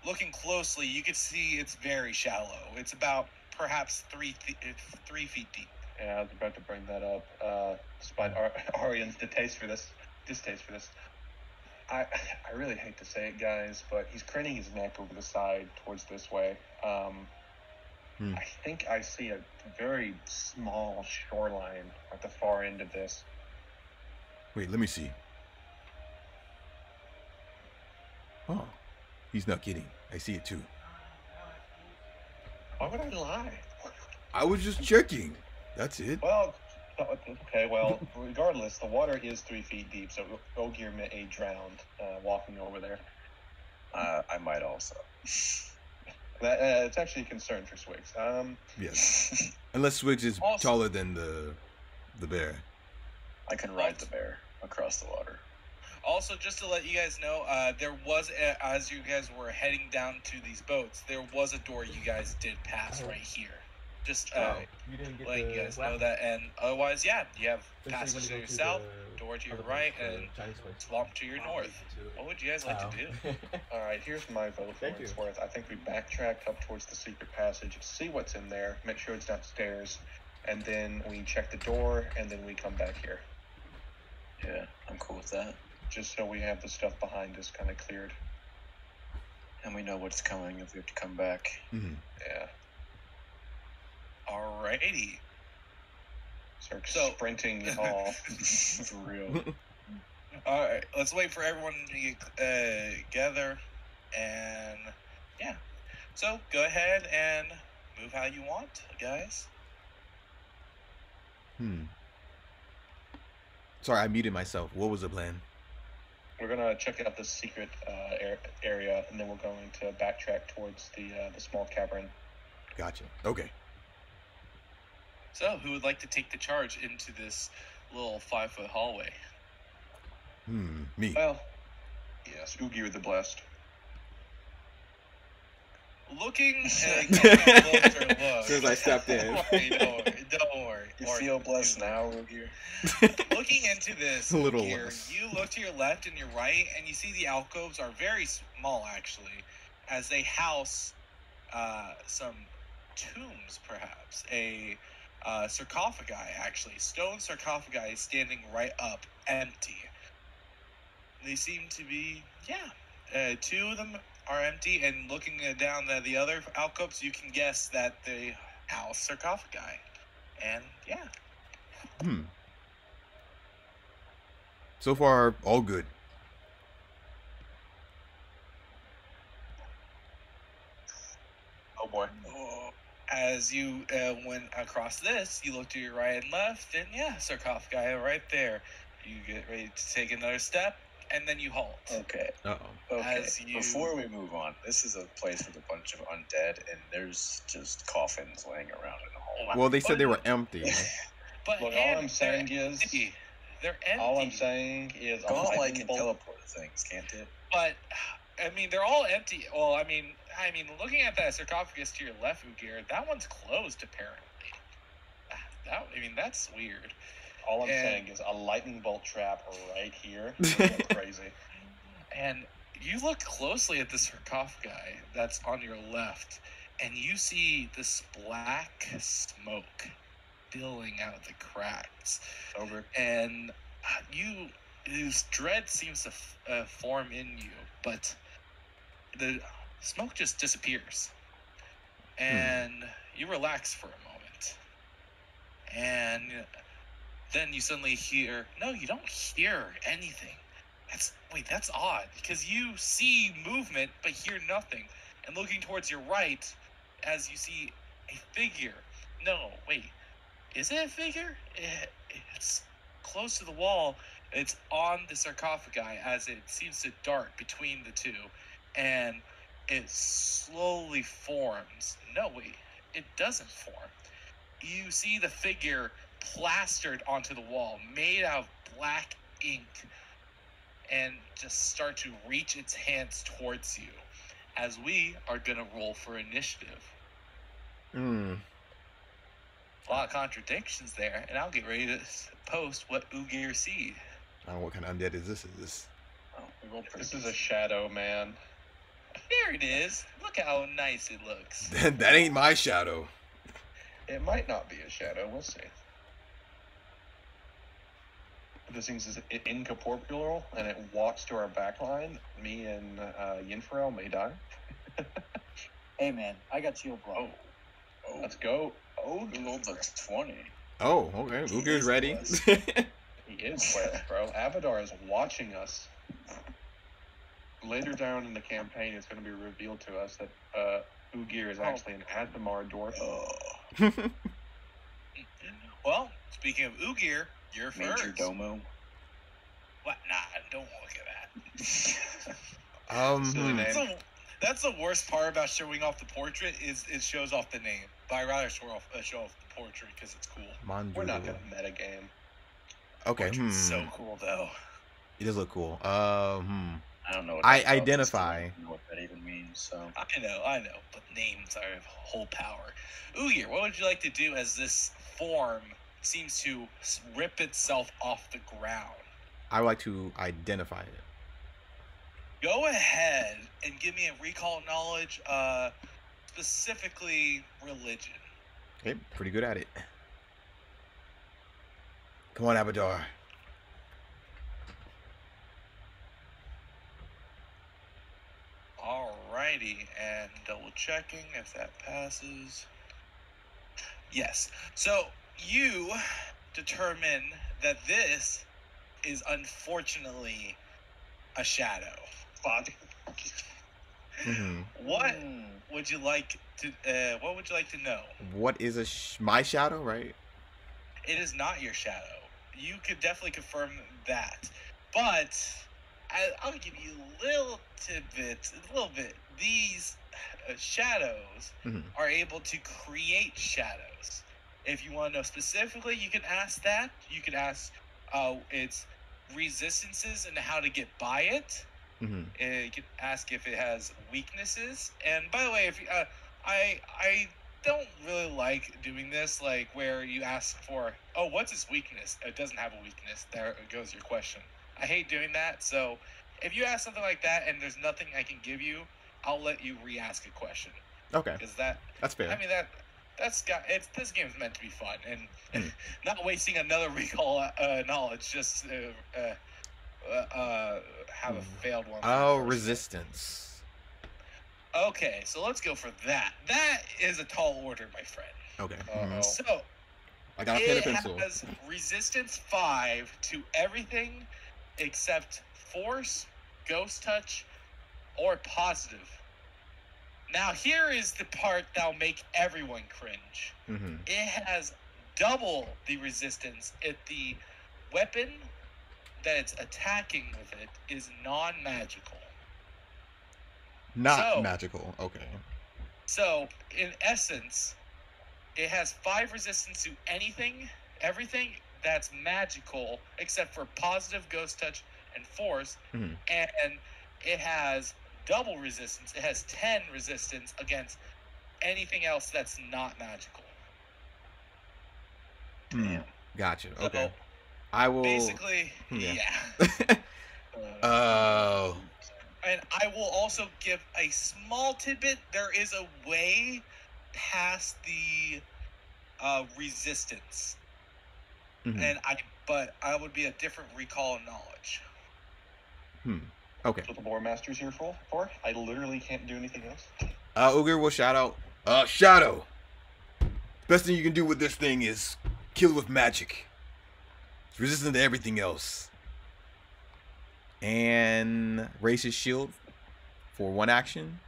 A: looking closely, you can see it's very shallow. It's about perhaps 3 feet deep.
D: Yeah, I was about to bring that up. Despite Arian's distaste for this, I really hate to say it, guys, but he's craning his neck over the side towards this way. I think I see a very small shoreline at the far end of this.
B: Wait, let me see. Oh, he's not kidding. I see it too.
D: Why would I lie?
B: I was just checking. That's it.
D: Well, okay, well, regardless, the water is 3 feet deep, so Ogier may drowned walking over there.
C: I might also.
D: It's actually a concern for Swigs.
B: Yes. Unless Swigs is
A: Also-
B: taller than the bear.
C: I can ride the bear across the water.
A: Also, just to let you guys know, there was, as you guys were heading down to these boats, there was a door you guys did pass right here. Just
F: You didn't get
A: letting
F: the
A: you guys know
F: weapon.
A: that. And otherwise, yeah, you have
F: So you're
A: passage to
F: gonna
A: your
F: go
A: south,
F: the
A: door to your
F: other
A: right,
F: place, the
A: and
F: Chinese place.
A: swamp to your north. What would you guys like to do?
D: All right, here's my vote for
F: Thank
D: what it's
F: you.
D: worth. I think we backtrack up towards the secret passage, see what's in there, make sure it's not stairs, and then we check the door, and then we come back here.
C: Yeah, I'm cool with that.
D: Just so we have the stuff behind us kind of cleared.
C: And we know what's coming if we have to come back.
D: Yeah.
A: Alrighty.
D: Start
A: So-
D: sprinting off.
C: For real.
A: Alright, let's wait for everyone to get together. And, yeah. So, go ahead and move how you want, guys.
B: Sorry, I muted myself. What was the plan?
D: We're gonna check out the secret area, and then we're going to backtrack towards the small cavern.
B: Gotcha. Okay.
A: So, who would like to take the charge into this little 5-foot hallway?
B: Me.
D: Well, yes, Ugir the Blessed.
A: Looking at a closer look.
B: Since I stepped in.
A: Don't worry.
C: You feel blessed now, Rogier?
A: Looking into this
B: A little
A: here,
B: less.
A: you look to your left and your right, and you see the alcoves are very small, actually, as they house some tombs, perhaps a sarcophagi, actually stone sarcophagi standing right up, empty. They seem to be, two of them are empty, and looking down at the other alcoves, you can guess that they house sarcophagi. And
B: So far, all good.
C: Oh boy.
A: As you went across this, you look to your right and left, and sarcophagi right there. You get ready to take another step, and then you halt.
C: Okay.
B: Uh-oh.
C: Okay.
A: As you-
C: Before we move on, this is a place with a bunch of undead, and there's just coffins laying around in the hall.
B: Well, they said they were empty.
A: But
D: Look,
A: Andy,
D: all I'm saying is,
A: they're empty.
D: all I'm saying is, a
C: Gauntlet
D: lightning
C: can
D: bolt.
C: teleport things, can't it?
A: But I mean, they're all empty. Well, I mean, looking at that sarcophagus to your left, Ugir, that one's closed apparently. That's weird.
D: All I'm saying is a lightning bolt trap right here. Go crazy.
A: And you look closely at the sarcophagi that's on your left, and you see this black smoke billowing out of the cracks.
C: Over.
A: And this dread seems to form in you, but the smoke just disappears. And you relax for a moment. And then you suddenly hear, no, you don't hear anything. That's odd, because you see movement but hear nothing. And looking towards your right, as you see a figure. No, wait, is it a figure? It's close to the wall. It's on the sarcophagi as it seems to dart between the two, and it slowly forms. No, wait, it doesn't form. You see the figure plastered onto the wall, made out of black ink, and just start to reach its hands towards you, as we are going to roll for initiative. A lot of contradictions there, and I'll get ready to post what Ugir sees.
B: I don't know what kind of undead is this.
D: This is a shadow, man.
A: There it is. Look how nice it looks.
B: That ain't my shadow.
D: It might not be a shadow. We'll see. This thing is incorporeal, and it walks to our back line. Me and Yinfarel may die.
E: Hey man, I got shield block.
C: Oh.
D: Let's go.
C: Oh, you rolled a 20.
B: Oh, okay. Ugir's ready.
D: He is blessed, bro. Avadar is watching us. Later down in the campaign, it's going to be revealed to us that Ugir is actually an Asimar dwarf.
A: Well, speaking of Ugir, you're
C: Major
A: first.
C: Domo.
A: What? Nah, don't look at that.
D: Silly name.
A: That's the worst part about showing off the portrait is it shows off the name. But I'd rather show off the portrait because it's cool.
D: We're not going to metagame.
B: Okay.
A: Portrait's so cool though.
B: It does look cool.
C: I don't know. What
B: I
C: that is.
B: identify.
C: I don't know what that even means. So
A: I know. But names are of whole power. Ugir, what would you like to do as this form seems to rip itself off the ground?
B: I would like to identify it.
A: Go ahead and give me a recall knowledge, specifically religion.
B: Okay, pretty good at it. Come on, Abadar.
A: Alrighty, and double checking if that passes. Yes. So you determine that this is unfortunately a shadow. What would you like to? What would you like to know?
B: What is my shadow? Right.
A: It is not your shadow. You could definitely confirm that, but I'll give you a little tidbit. These shadows are able to create shadows. If you want to know specifically, you can ask that. You can ask its resistances and how to get by it. You can ask if it has weaknesses. And by the way, if I don't really like doing this, like where you ask for, oh, what's its weakness? It doesn't have a weakness. There goes your question. I hate doing that. So if you ask something like that and there's nothing I can give you, I'll let you re-ask a question.
B: Okay,
A: Because
B: that's fair.
A: I mean this game's meant to be fun and not wasting another recall knowledge just to have a failed one.
B: Oh, resistance.
A: Okay, so let's go for that. That is a tall order, my friend.
B: Okay.
A: So
B: I got a pen and pencil.
A: It has resistance 5 to everything except force, ghost touch, or positive. Now here is the part that'll make everyone cringe. It has double the resistance if the weapon that it's attacking with it is non-magical.
B: Not magical. Okay.
A: So in essence, it has 5 resistance to everything that's magical except for positive, ghost touch, and force. And it has double resistance. It has 10 resistance against anything else that's not magical.
C: Damn.
B: Gotcha.
A: So,
B: okay. I will.
A: Basically, yeah.
B: Oh.
A: And I will also give a small tidbit. There is a way past the resistance, but I would be a different recall of knowledge.
B: Okay.
D: That's what the Lore Master's here for. I literally can't do anything else.
B: Uger will shout out. Shadow. Best thing you can do with this thing is kill it with magic. It's resistant to everything else. And raise his shield for 1 action.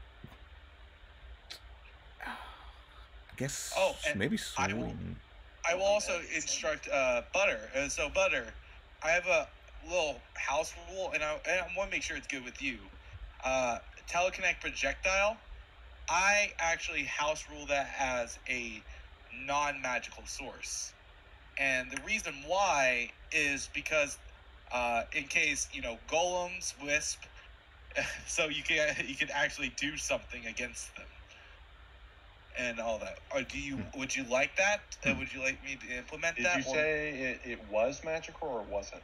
B: I guess. Maybe swing.
A: I will also instruct Butter. So Butter, I have a little house rule, and I want to make sure it's good with you. Teleconnect projectile. I actually house rule that as a non-magical source, and the reason why is because in case golems, wisp, so you can actually do something against them and all that. Would you like that? Would you like me to implement that?
D: Did you say it was magical or wasn't?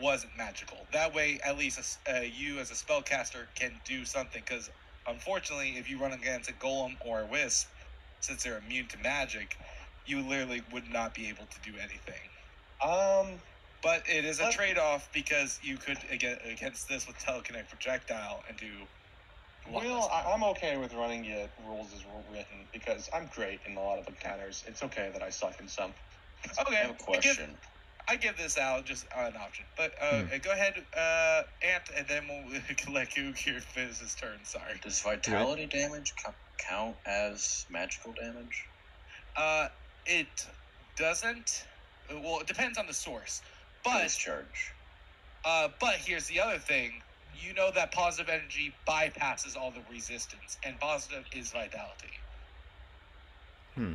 A: Wasn't magical. That way, at least you as a spellcaster can do something. Because unfortunately, if you run against a golem or a wisp, since they're immune to magic, you literally would not be able to do anything. But it is a trade-off because you could against this with teleconnect projectile and do.
D: Well, I'm okay with running it rules as written because I'm great in a lot of encounters. It's okay that I suck in some.
A: Okay.
C: I have a question.
A: I give this out just an option, but go ahead, Ant, and then we'll let Uger finish his turn. Sorry.
C: Does vitality damage count as magical damage?
A: It doesn't. Well, it depends on the source, but
C: discharge.
A: But here's the other thing. You know that positive energy bypasses all the resistance, and positive is vitality.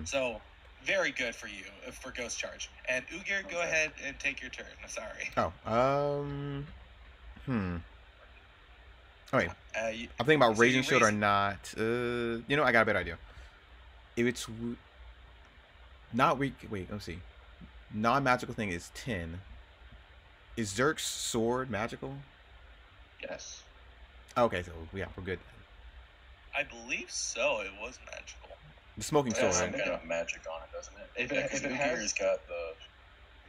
A: So, very good for you, for Ghost Charge. And Uger, go ahead and take your turn. I'm sorry.
B: Alright. I'm thinking about Raging Shield or not. I got a better idea. If it's not weak... Wait, let's see. Non-magical thing is 10. Is Zerk's sword magical?
D: Yes.
B: Okay, so yeah, we're good.
A: I believe so. It was magical.
B: The smoking sword.
C: Some kind of magic on it, doesn't it?
D: If it has
C: got the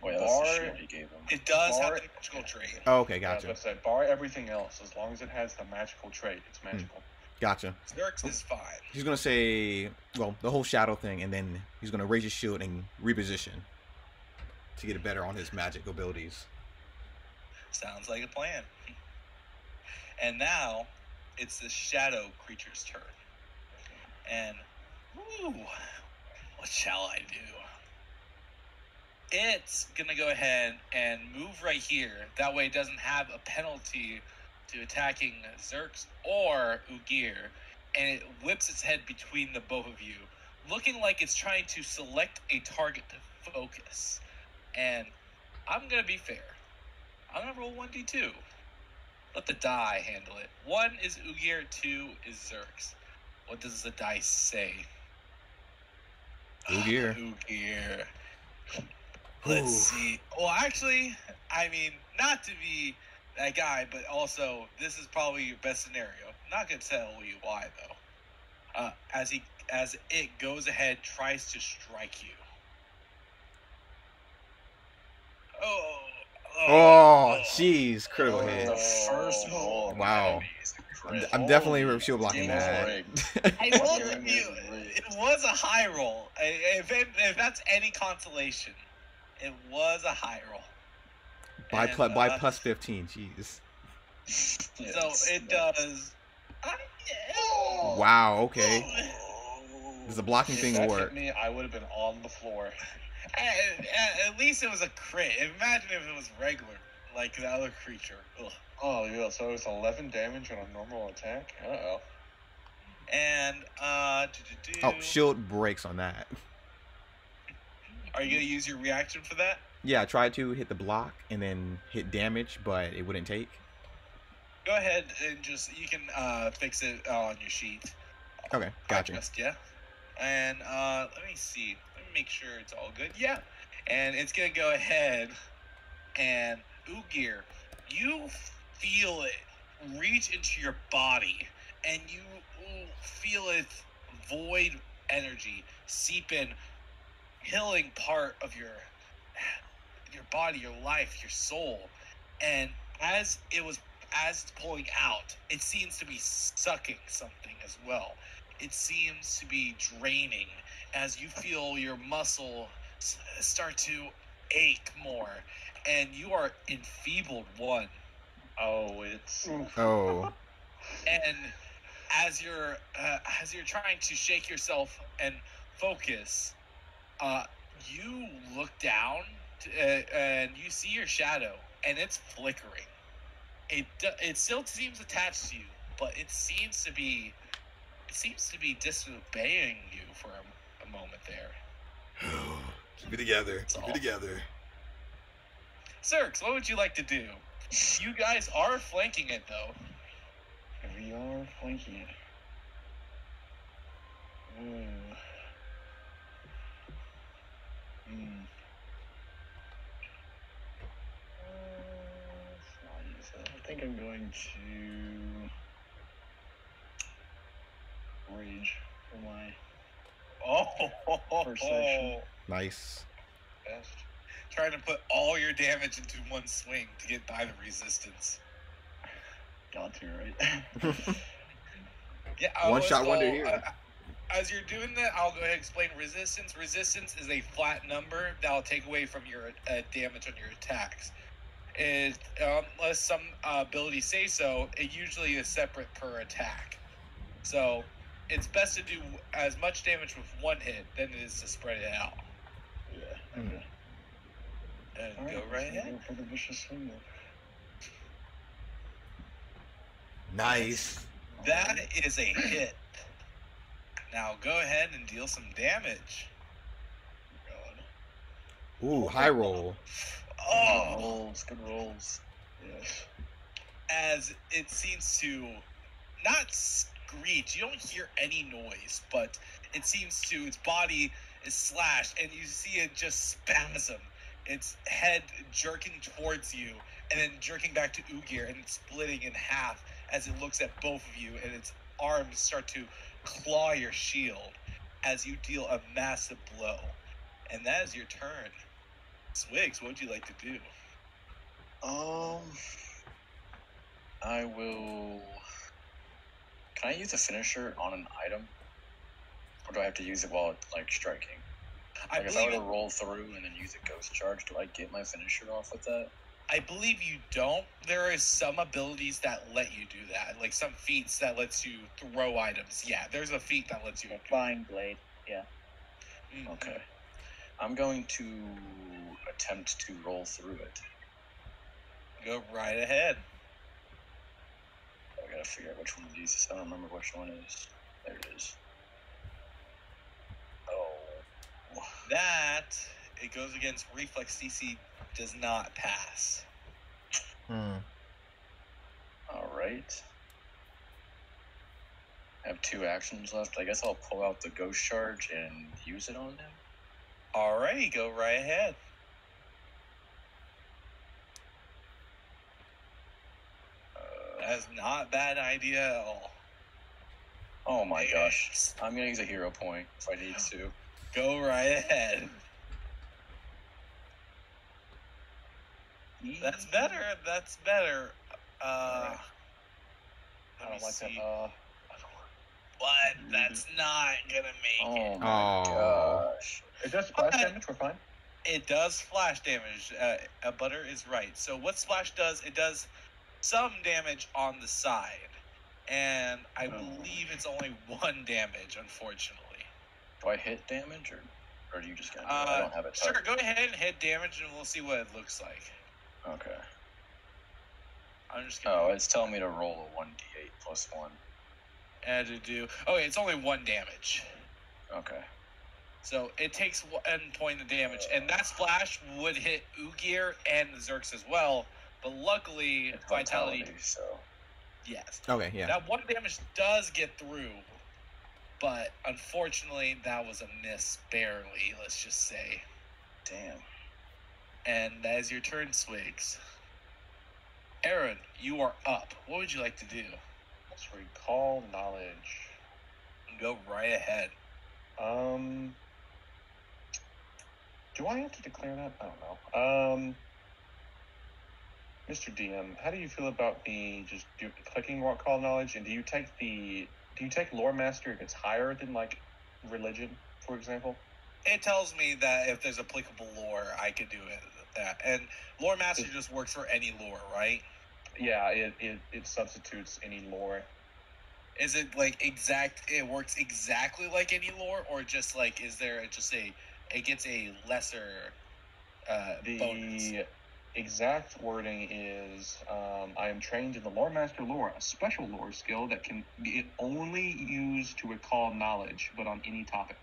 C: that's the shield he gave him.
A: It does have the magical trait.
B: Oh, okay, gotcha.
D: I was about to say, bar everything else, as long as it has the magical trait, it's magical.
B: Gotcha.
A: Zerk's is fine.
B: He's gonna say, well, the whole shadow thing, and then he's gonna raise his shield and reposition to get it better on his magic abilities.
A: Sounds like a plan. And now, it's the shadow creature's turn. And, what shall I do? It's gonna go ahead and move right here. That way it doesn't have a penalty to attacking Zerks or Ugir. And it whips its head between the both of you, looking like it's trying to select a target to focus. And I'm gonna be fair. I'm gonna roll 1d2. Let the die handle it. 1 is Ugir, 2 is Zerks. What does the dice say?
B: Ugir.
A: Ugir. Let's see. Well, actually, I mean, not to be that guy, but also, this is probably your best scenario. I'm not gonna tell you why, though. As as it goes ahead, tries to strike you.
B: Oh, jeez, critical
C: The
B: hit.
C: first roll.
B: Wow. I'm definitely shield blocking that.
A: I told you it was a high roll. If that's any consolation, it was a high roll.
B: By
A: And,
B: plus 15, jeez.
A: So it does.
B: Wow, okay. Does the blocking
D: If
B: thing
D: that
B: work?
D: hit me, I would have been on the floor.
A: At least it was a crit. Imagine if it was regular, like the other creature. Ugh.
D: Oh, yeah, so it's 11 damage on a normal attack? Uh-oh.
A: And,
B: Oh, shield breaks on that.
A: Are you going to use your reaction for that?
B: Yeah, I tried to hit the block and then hit damage, but it wouldn't take.
A: Go ahead and you can fix it on your sheet.
B: Okay, gotcha.
A: Yeah. And let me see. Let me make sure it's all good. Yeah. And it's going to go ahead and Ugir, you feel it reach into your body and you feel its void energy seep in, healing part of your body, your life, your soul. And as it's pulling out, it seems to be sucking something as well. It seems to be draining as you feel your muscle start to ache more, and you are enfeebled one.
D: Oh, it's...
B: Oh.
A: And as you're trying to shake yourself and focus, you look down and you see your shadow, and it's flickering. It still seems attached to you, but it seems to be disobeying you for a moment there.
B: Keep it together. Keep it together.
A: Sirx, what would you like to do? You guys are flanking it, though.
D: We are flanking it. I think I'm going to rage for my first session.
B: Nice.
D: Best.
A: Trying to put all your damage into one swing to get by the resistance.
D: Got to, right?
A: Yeah.
B: One shot wonder here.
A: As you're doing that, I'll go ahead and explain resistance. Resistance is a flat number that'll take away from your damage on your attacks. Unless some abilities say so, it usually is separate per attack. So it's best to do as much damage with one hit than it is to spread it out.
D: Yeah. Okay.
A: And go right ahead.
D: Go for the vicious swing.
B: Nice.
A: That is a hit. Now go ahead and deal some damage.
D: God.
B: Ooh, high roll.
A: Oh,
C: rolls, good rolls.
D: Yes.
A: As it seems to not screech, you don't hear any noise, but it seems to, its body is slashed, and you see it just spasm. Its head jerking towards you, and then jerking back to Ugir, and it's splitting in half as it looks at both of you, and its arms start to claw your shield as you deal a massive blow. And that is your turn. Swigs, what would you like to do?
C: I will... Can I use a finisher on an item? Or do I have to use it while like striking? Like if I were to roll through and then use a ghost charge, do I get my finisher off with that?
A: I believe you don't. There is some abilities that let you do that. Like some feats that lets you throw items. Yeah, there's a feat that lets you.
E: Flying blade. Yeah.
C: Okay. I'm going to attempt to roll through it.
A: Go right ahead.
C: I gotta figure out which one of these is. I don't remember which one is. There it is. Oh.
A: That, it goes against reflex DC, does not pass.
C: Alright. I have 2 actions left. I guess I'll pull out the ghost charge and use it on him.
A: Alrighty, go right ahead. That is not a bad idea at all.
C: Oh my gosh. I'm gonna use a hero point if I need to.
A: Go right ahead. That's better. That's better.
D: I
A: Let
D: don't
A: me
D: like
A: see.
D: that.
A: What? That's not gonna make
C: Oh
A: it.
C: my gosh.
D: It does splash
A: Okay.
D: damage. We're fine.
A: It does splash damage. Butter is right. So what splash does? It does some damage on the side, and I believe it's only 1 damage, unfortunately.
C: Do I hit damage or do you just gonna do it? I don't have it.
A: Sure, go ahead and hit damage, and we'll see what it looks like.
C: Okay.
A: I'm just gonna.
C: Oh, it's telling me to roll a 1d8 plus 1.
A: And to do. Okay, it's only 1 damage.
C: Okay.
A: So it takes 1 point of damage, and that splash would hit Ugir and Zerx as well. But luckily,
C: It's
A: Vitality.
C: so.
A: Yes.
B: Okay, yeah.
A: That 1 damage does get through, but unfortunately, that was a miss barely. Let's just say.
C: Damn.
A: And that is your turn, Swigs. Aaron, you are up. What would you like to do?
D: Let's recall knowledge.
A: Go right ahead.
D: Do I have to declare that? I don't know. Mr. DM, how do you feel about me just clicking recall knowledge? And do you take lore master if it's higher than like religion, for example?
A: It tells me that if there's applicable lore, I could do it. That and lore master just works for any lore, right?
D: Yeah, it substitutes any lore.
A: Is it like exact? It works exactly like any lore, or just like is there just a? It gets a lesser bonus.
D: The exact wording is, I am trained in the lore master lore, a special lore skill that can be only used to recall knowledge, but on any topic.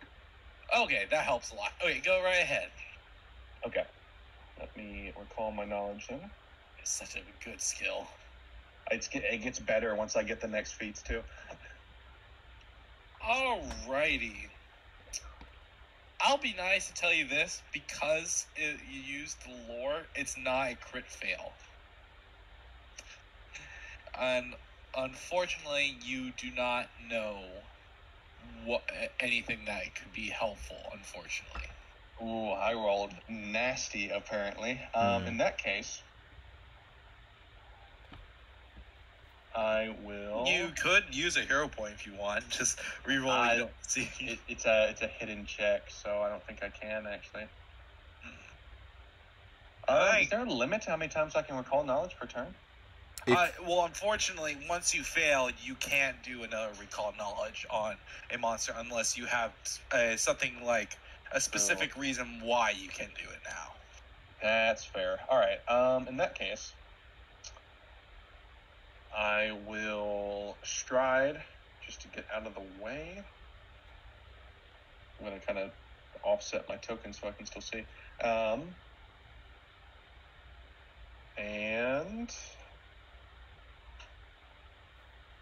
A: Okay, that helps a lot. Okay, go right ahead.
D: Okay, let me recall my knowledge then.
A: It's such a good skill.
D: It gets better once I get the next feats too.
A: Alrighty. I'll be nice to tell you this, because you used the lore, it's not a crit fail. And unfortunately, you do not know anything that could be helpful, unfortunately.
D: Ooh, I rolled nasty, apparently. In that case, I will...
A: You could use a hero point if you want. Just reroll. You don't see.
D: It's a hidden check, so I don't think I can, actually. Is there a limit to how many times I can recall knowledge per turn?
A: Well, unfortunately, once you fail, you can't do another recall knowledge on a monster unless you have something like a specific reason why you can do it now.
D: That's fair. All right. In that case, I will stride just to get out of the way. I'm going to kind of offset my token so I can still see. And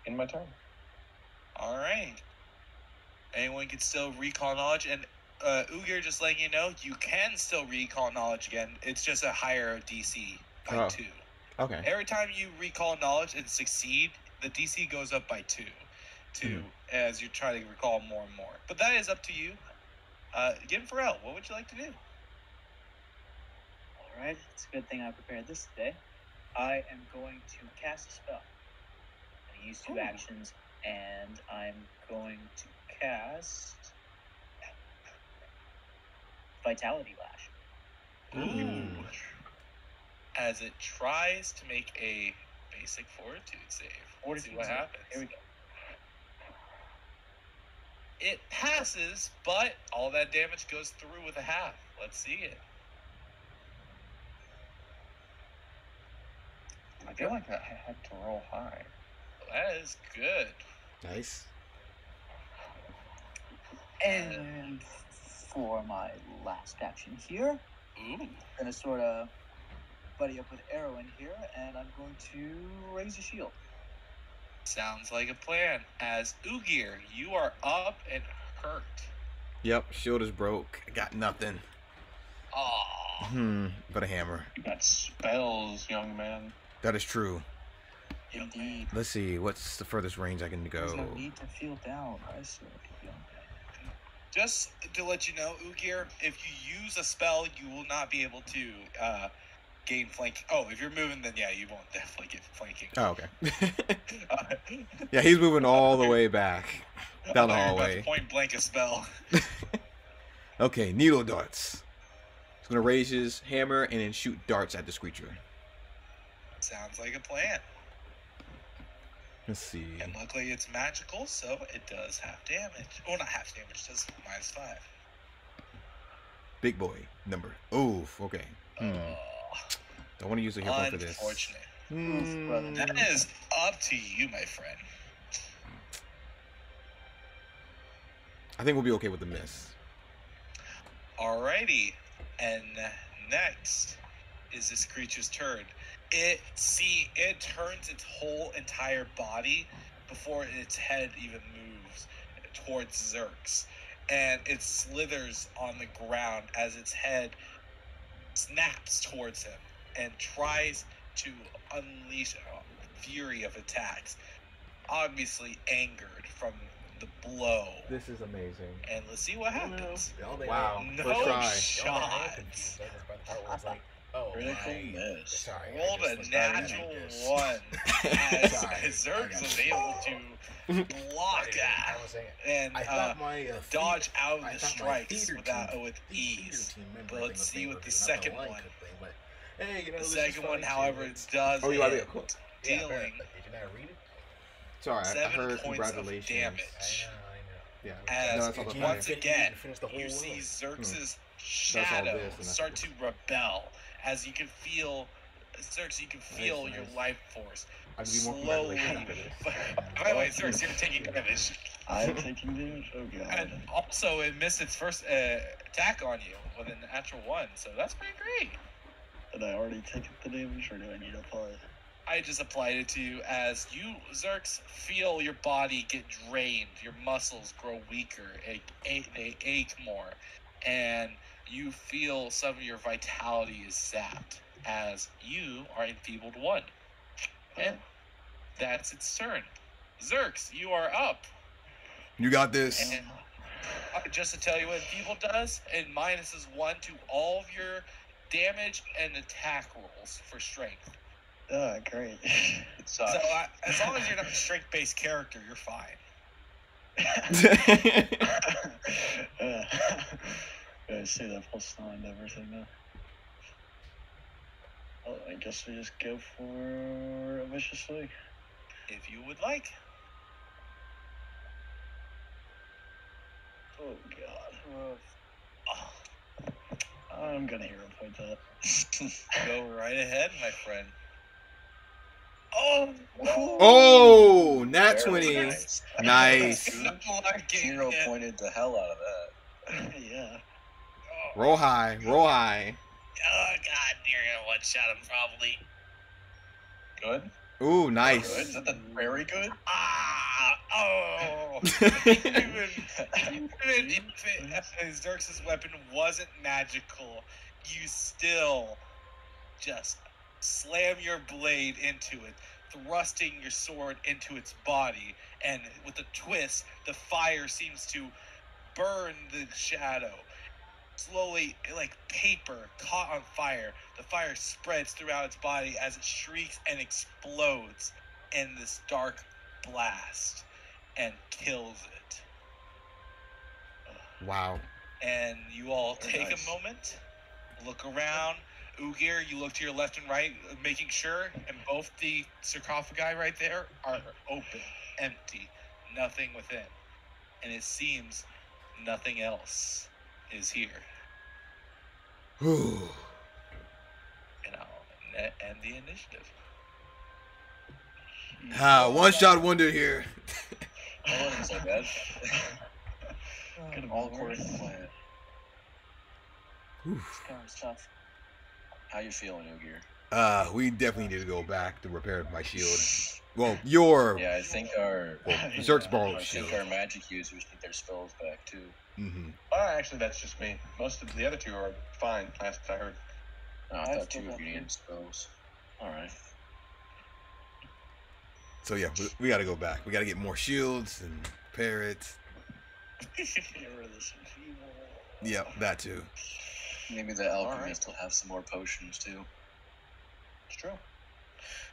D: in my turn.
A: All right. Anyone can still recall knowledge, and Ugir, just letting you know, you can still recall knowledge again. It's just a higher DC by 2.
B: Okay.
A: Every time you recall knowledge and succeed, the DC goes up by 2 as you try to recall more and more. But that is up to you. Again, Pharrell, what would you like to do?
E: Alright, it's a good thing I prepared this today. I am going to cast a spell. I'm going to use 2 actions, and I'm going to cast Vitality Lash.
A: Ooh. As it tries to make a basic fortitude save. Let's see what happens.
E: Here we go.
A: It passes, but all that damage goes through with a half. Let's see it.
D: I feel like I had to roll high.
A: Well, that is good.
B: Nice.
E: And for my last action here, I'm going to sort of buddy up with Arrow in here, and I'm going to raise a shield.
A: Sounds like a plan. As Ugir, you are up and hurt.
B: Yep, shield is broke. I got nothing.
A: Aww.
B: But a hammer.
D: You got spells, young man.
B: That is true.
E: Indeed.
B: Let's see. What's the furthest range I can
E: There's no
B: go?
E: need to feel down. I still keep feeling down.
A: Just to let you know, Ugir, if you use a spell, you will not be able to gain flank. Oh, if you're moving, then yeah, you won't definitely get flanking.
B: Oh, okay. Yeah, he's moving all the way back down the
A: You're about
B: hallway.
A: to point blank a spell.
B: Okay, needle darts. He's gonna raise his hammer and then shoot darts at this creature.
A: Sounds like a plan.
B: Let's see.
A: And luckily it's magical, so it does half damage. Well, not half damage, it does -5.
B: Big boy number. Oof. Okay. Don't want to use a hero point for this.
A: Unfortunate.
B: Hmm.
A: That is up to you, my friend.
B: I think we'll be okay with the miss.
A: Alrighty. And next is this creature's turn. It turns its whole entire body before its head even moves towards Zerx. And it slithers on the ground as its head snaps towards him and tries to unleash a fury of attacks. Obviously angered from the blow.
B: This is amazing.
A: And let's see what happens.
B: Wow.
A: No
B: First try.
A: shots.
C: Critical miss.
F: Sorry.
A: Rolled a natural 1 as Zerx was able to block that and dodge out of the strikes with ease. But let's see what the second one. The second one, however, does
B: Oh, you are
A: hit,
B: there.
A: dealing
F: Did you not read it?
B: Sorry, I
A: 7
B: heard
A: points of
B: congratulations.
A: damage.
B: Yeah.
A: As
B: No, that's all the
A: once
B: fire.
A: again,
F: Finish the whole
A: you
F: world.
A: see Zerx's
B: That's all
A: shadow
B: this, and that's
A: start to rebel as you can feel, Zerx, you can feel your
B: nice.
A: life force
B: I'd be more
A: slowly.
B: congratulations for this.
A: By the way, Zerx, you're taking damage.
C: I'm taking damage? Oh god.
A: And also, it missed its first attack on you with a natural 1, so that's pretty great.
C: Did I already take the damage or do I need to apply it?
A: I just applied it to you as you, Zerx, feel your body get drained, your muscles grow weaker, they ache more, and you feel some of your vitality is zapped as you are enfeebled 1. And that's its turn. Zerx, you are up.
B: You got this.
A: And just to tell you what enfeebled does, it minuses 1 to all of your damage and attack rolls for strength.
C: Oh, great. It sucks.
A: So as long as you're not a strength-based character, you're fine.
C: I see that +9 to everything now. Oh, I guess we just go for a vicious swing.
A: If you would like.
C: Oh god.
A: Oh,
C: I'm gonna hero point that.
A: go right ahead, my friend. Oh!
B: Oh, nat
C: Very
B: 20.
C: nice.
B: Nice.
C: Hero pointed the hell out of that. Yeah.
B: Roll high. Roll high.
A: Oh, God, you're gonna one-shot him, probably.
C: Good?
B: Ooh,
C: Good?
B: nice.
C: Is that the very good?
A: Even if Zerx's weapon wasn't magical, you still just slam your blade into it, thrusting your sword into its body, and with a twist, the fire seems to burn the shadow. Slowly, like paper caught on fire, the fire spreads throughout its body as it shrieks and explodes in this dark blast and kills it.
B: Wow.
A: And you all
C: Very
A: take
C: nice.
A: a moment, look around. Ugir, you look to your left and right, making sure, and both the sarcophagi right there are open, empty, nothing within. And it seems nothing else is here.
B: Whew.
A: And I'll end the initiative.
B: One shot wonder here.
C: That wasn't so bad. Get them all according to plan.
E: It's tough.
C: How you feeling, Ugir?
B: We definitely need to go back to repair my shield. Well, your
C: Yeah, I think our
B: Zerx borrowed
C: I
B: shield.
C: think our magic users need their spells back too.
B: Mm-hmm.
D: Actually, that's just me. Most of the other two are fine, last I heard.
C: Oh, I
E: I
C: thought
E: still
C: two of
E: got
C: you
E: two.
C: needed spells. Alright.
B: So yeah, we got to go back. We got to get more shields and parrots.
E: Get rid of this evil.
B: Yep, that too.
C: Maybe the alchemist will have some more potions too.
D: It's true.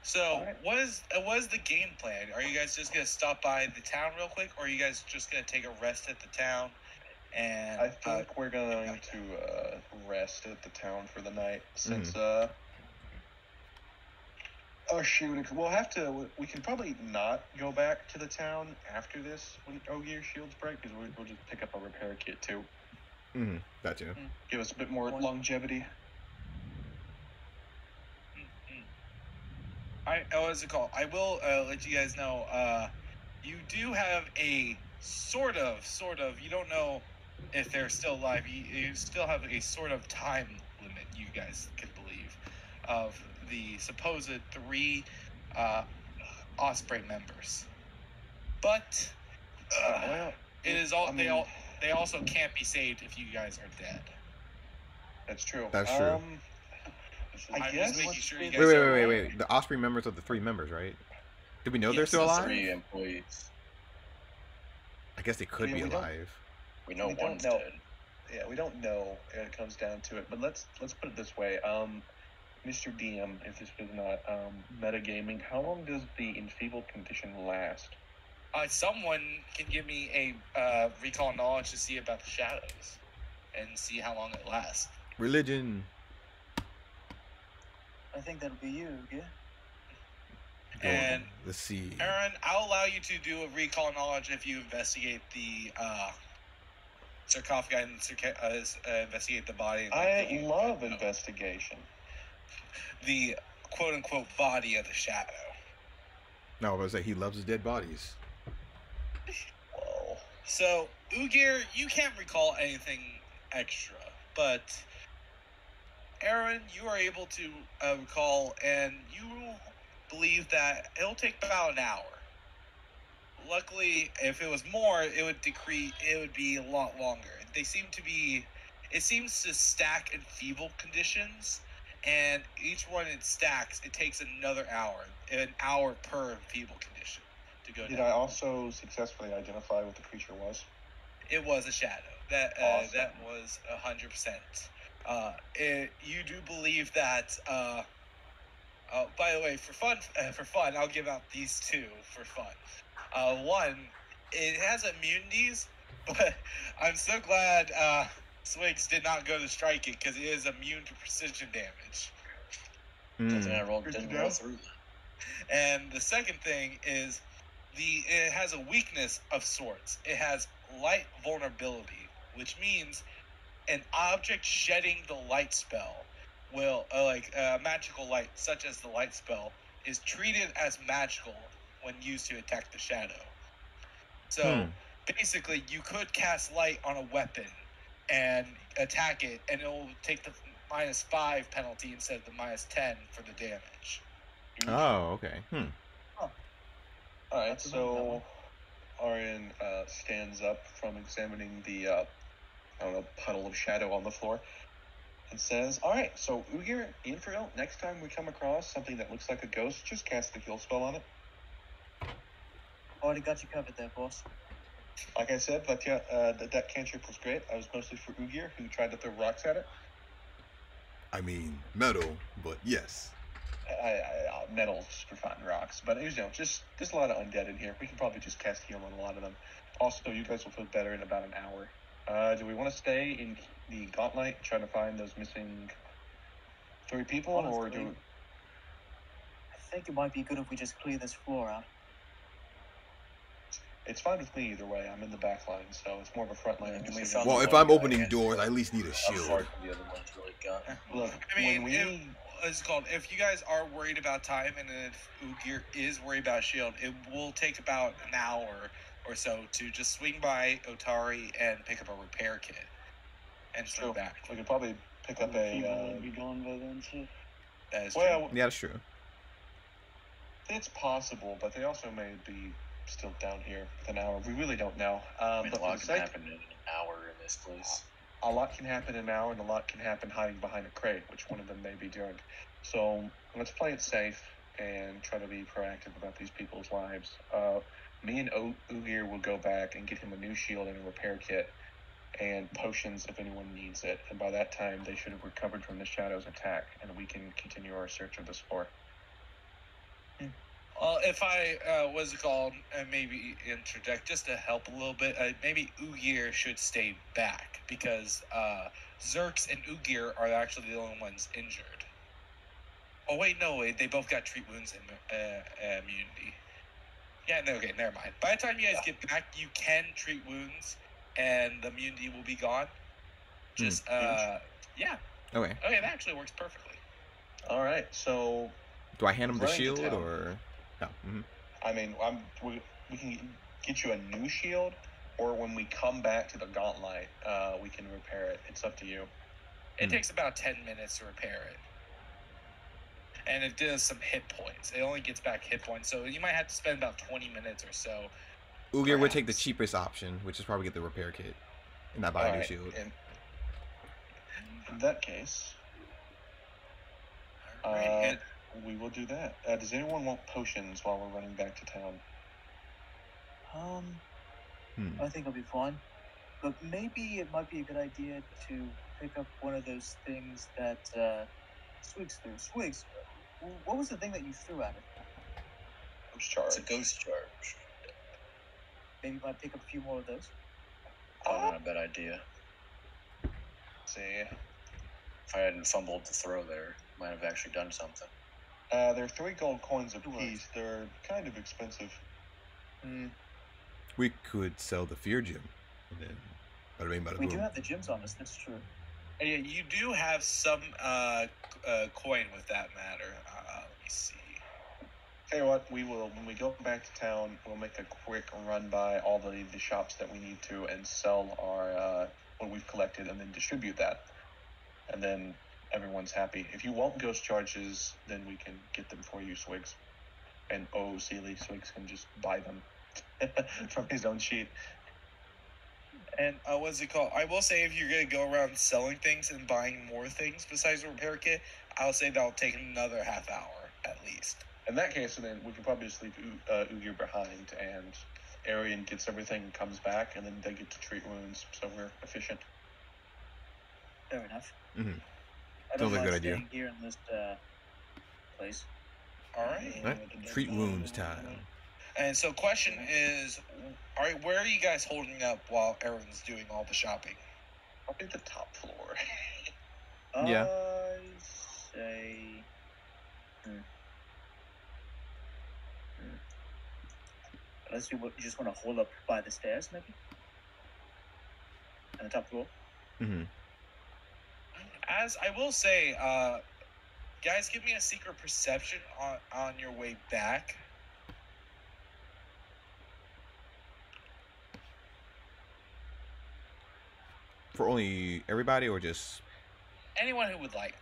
A: So, what is the game plan? Are you guys just gonna stop by the town real quick, or are you guys just gonna take a rest at the town? And
D: I think we're going to rest at the town for the night since oh shoot, we'll have to. We can probably not go back to the town after this when Ogier shields break because we'll just pick up a repair kit too.
B: That too.
D: Give us a bit more longevity.
A: What's it called? I will let you guys know. You do have a sort of. You don't know if they're still alive. You still have a sort of time limit. You guys can believe of the supposed 3 Osprey members, but it is all. They also can't be saved if you guys are dead.
D: That's true.
B: That's true.
A: I'm just making sure you guys
B: wait. The Osprey members are the 3 members, right? Do we know they're still alive?
C: 3 employees.
B: I guess they could be alive.
C: We know one's dead.
D: Yeah, we don't know. It comes down to it. But let's put it this way. Mr. DM, if this was not metagaming, how long does the enfeebled condition last?
A: Someone can give me a recall knowledge to see about the shadows and see how long it lasts.
B: Religion.
E: I think that'll be you, yeah?
A: And
B: let's see.
A: Aaron, I'll allow you to do a recall knowledge if you investigate the sarcophagi and investigate the body.
D: I love investigation.
A: The quote-unquote body of the shadow.
B: No, I was say he loves his dead bodies.
D: Whoa.
A: So, Ugir, you can't recall anything extra, but Aaron, you are able to recall, and you believe that it'll take about an hour. Luckily, if it was more, it would be a lot longer. It seems to stack in feeble conditions, and each one it stacks, it takes an hour per feeble condition to go down.
D: Did I also successfully identify what the creature was?
A: It was a shadow.
D: Awesome.
A: That was 100%. You do believe that. By the way, for fun, I'll give out these 2 for fun. One, it has immunities, but I'm so glad Swigs did not go to striking because it is immune to precision damage.
C: Didn't roll through.
A: And the second thing is it has a weakness of sorts. It has light vulnerability, which means an object shedding the light spell will, magical light, such as the light spell, is treated as magical when used to attack the shadow. So, basically, you could cast light on a weapon and attack it, and it will take the -5 penalty instead of the -10 for the damage.
B: Oh, okay.
D: Alright, so Arian stands up from examining the, puddle of shadow on the floor and says, alright, so Ugir, Infrail, next time we come across something that looks like a ghost, just cast the heal spell on it.
E: Already got you covered there, boss.
D: Like I said, but yeah, that cantrip was great. I was mostly for Ugir, who tried to throw rocks at it.
B: I mean, metal, but yes.
D: Metal's for fighting rocks, but just a lot of undead in here. We can probably just cast heal on a lot of them. Also, you guys will feel better in about an hour. Do we want to stay in the gauntlet, trying to find those missing 3 people, or do?
E: I think it might be good if we just clear this floor out.
D: It's fine with me either way. I'm in the back line, so it's more of a front line.
B: Well, if I'm opening doors, I at least need a shield.
C: The other one's really got.
D: Look,
A: I mean, if you guys are worried about time, and if Ugir is worried about shield, it will take about an hour or so to just swing by Otari and pick up a repair kit and swing back.
D: We could probably pick up a.
E: Be gone by then too.
A: That is true.
B: Yeah, that's true.
D: It's possible, but they also may be still down here with an hour. We really don't know.
C: A lot can happen in an hour in this place.
D: A lot can happen in an hour, and a lot can happen hiding behind a crate, which one of them may be doing. So let's play it safe. and try to be proactive about these people's lives. Me and Ugir will go back and get him a new shield and a repair kit and potions if anyone needs it. And by that time, they should have recovered from the Shadow's attack, and we can continue our search of the spore.
A: Well, if I was called and maybe interject just to help a little bit, maybe Ugir should stay back because Zerx and Ugir are actually the only ones injured. Oh wait, no, wait, they both got treat wounds and immunity. Yeah, no, okay, never mind. By the time you guys get back, you can treat wounds, and the immunity will be gone. Just yeah.
B: Okay.
A: Okay, that actually works perfectly.
D: All right, so
B: do I hand him the
D: running to
B: shield
D: town.
B: or no?
D: I mean, we can get you a new shield, or when we come back to the gauntlet, we can repair it. It's up to you.
A: It takes about 10 minutes to repair it. And it does some hit points. It only gets back hit points, so you might have to spend about 20 minutes or so.
B: Ugir would take the cheapest option, which is probably get the repair kit and not buy a new shield.
D: In that case, we will do that. Does anyone want potions while we're running back to town?
E: I think I'll be fine. But maybe it might be a good idea to pick up one of those things that Swigs threw. Swigs, what was the thing that you threw at it?
C: Ghost charge. It's a ghost charge.
E: Maybe you might pick up a few more of those.
C: Probably not a bad idea.
D: See,
C: if I hadn't fumbled the throw there, might have actually done something.
D: They're 3 gold coins a piece. They're kind of expensive.
B: We could sell the fear gem, and then
E: we do have the gems on us. That's true.
A: Yeah, you do have some coin with that matter. Let me see.
D: Tell you what, we will, when we go back to town, we'll make a quick run by all the shops that we need to and sell our what we've collected and then distribute that. And then everyone's happy. If you want ghost charges, then we can get them for you, Swigs. And Sealy, Swigs can just buy them from his own sheet.
A: And what's it called? I will say if you're going to go around selling things and buying more things besides the repair kit, I'll say that'll take another half hour at least.
D: In that case, then we can probably just leave Ugir behind, and Arian gets everything and comes back, and then they get to treat wounds, so we're efficient.
E: Fair enough.
B: I don't like a good idea.
E: Here in this place.
A: All right.
B: Treat wounds time.
A: And so, question is, where are you guys holding up while Aaron's doing all the shopping?
D: Probably the top floor.
B: Yeah.
E: I say. Unless you just want to hold up by the stairs, maybe? On the top floor?
A: As I will say, guys, give me a secret perception on your way back.
B: For only everybody or just...
A: Anyone who would like.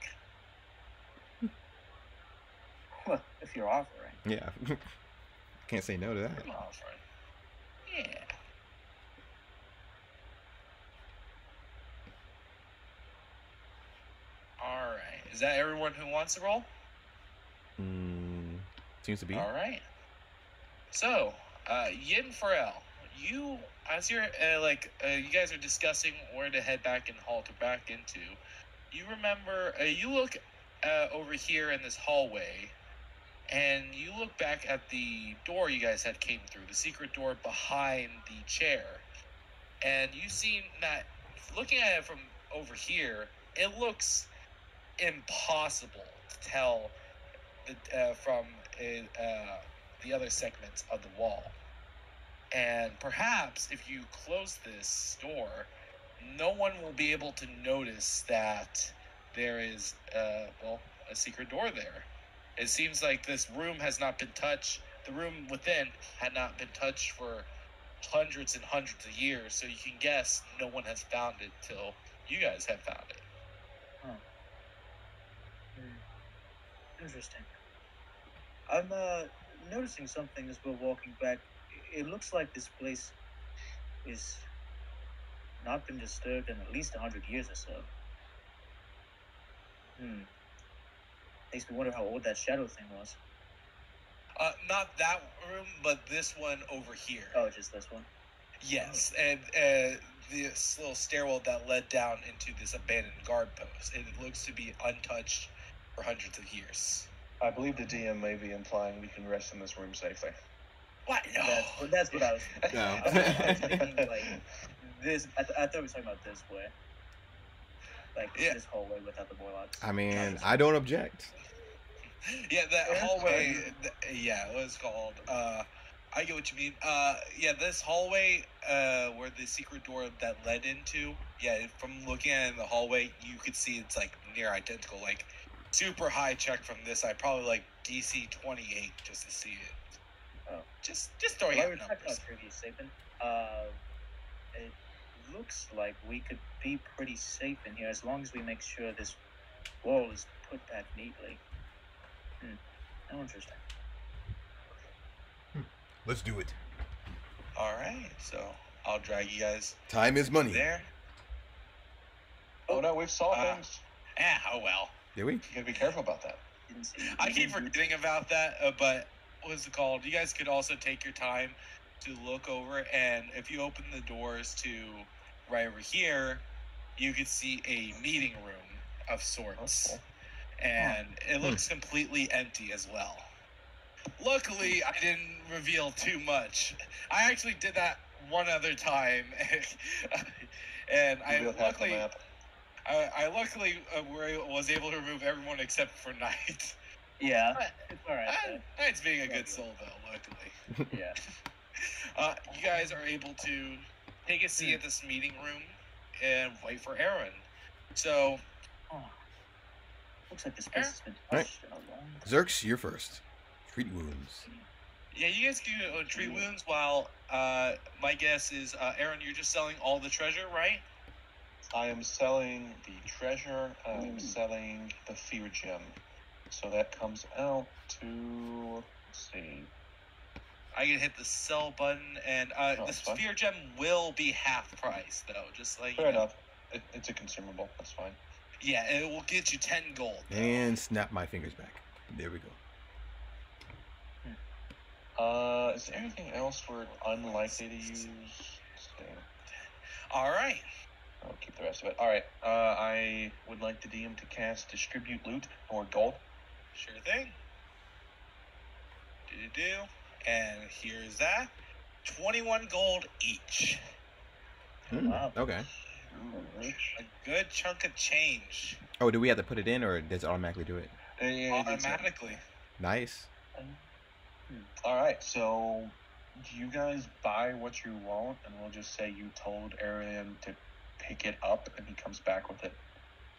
E: Well, if you're offering.
B: Yeah. Can't say no to that.
A: I'm offering. Yeah. All right. Is that everyone who wants to roll?
B: Seems to be.
A: All right. So, Yin Pharrell, you, as you're, you guys are discussing where to head back and halter back into, you remember, you look over here in this hallway, and you look back at the door you guys had came through, the secret door behind the chair, and you see that, looking at it from over here, it looks impossible to tell from the other segments of the wall. And perhaps if you close this door, no one will be able to notice that there is a secret door there. It seems like this room has not been touched. The room within had not been touched for hundreds and hundreds of years, so you can guess no one has found it till you guys have found it.
E: Interesting. I'm noticing something as we're walking back. It looks like this place is not been disturbed in at least 100 years or so. Makes me wonder how old that shadow thing was.
A: Not that room, but this one over here.
E: Oh, just this one.
A: Yes, and this little stairwell that led down into this abandoned guard post. It looks to be untouched for hundreds of years.
D: I believe the DM may be implying we can rest in this room safely.
A: What? No.
E: That's what I was.
B: No.
E: I was thinking like this. I thought we were talking about this way, like this hallway without the warlocks.
B: I mean, I don't object.
A: Yeah, that hallway. Yeah, what it's called. I get what you mean. Yeah, this hallway, where the secret door that led into. Yeah, from looking at it in the hallway, you could see it's like near identical. Like super high check from this. I probably like DC 28 just to see it.
E: Oh.
A: Just throwing out numbers.
E: About previous saving. It looks like we could be pretty safe in here as long as we make sure this wall is put back neatly. Oh, interesting.
B: Let's do it.
A: All right, so I'll drag you guys.
B: Time is money.
A: There.
D: Oh no, we've saw things.
A: Oh well.
B: Did we?
D: You gotta be careful about that.
A: I keep forgetting about that, but what's it called? You guys could also take your time to look over, and if you open the doors to right over here, you could see a meeting room of sorts.
D: Oh, cool.
A: And it looks completely empty as well. Luckily, I didn't reveal too much. I actually did that one other time, and I luckily was able to remove everyone except for Knight.
E: Yeah, it's all right.
A: Knight's being a good soul, though. Luckily.
E: Yeah.
A: You guys are able to take a seat at this meeting room and wait for Aaron. So.
E: Looks like this place has been touched in a long time.
B: Zerks, you're first. Treat wounds.
A: Yeah, you guys can treat wounds while my guess is, Aaron, you're just selling all the treasure, right?
D: I am selling the treasure. I am selling the fear gem. So that comes out to, let's see.
A: I can hit the sell button, and the fear gem will be half price, though. Just like
D: fair enough. It's a consumable. That's fine.
A: Yeah, it will get you 10 gold. Though.
B: And snap my fingers back. There we go.
D: Is there anything else we're unlikely to use?
A: All right.
D: I'll keep the rest of it. All right. I would like the DM to cast Distribute Loot or Gold.
A: Sure thing. Do. And here's that. 21 gold each.
E: Wow.
B: Okay.
A: A good chunk of change.
B: Oh, do we have to put it in, or does it automatically do it?
A: Automatically.
B: Nice.
D: All right, so do you guys buy what you want, and we'll just say you told Aaron to pick it up, and he comes back with it.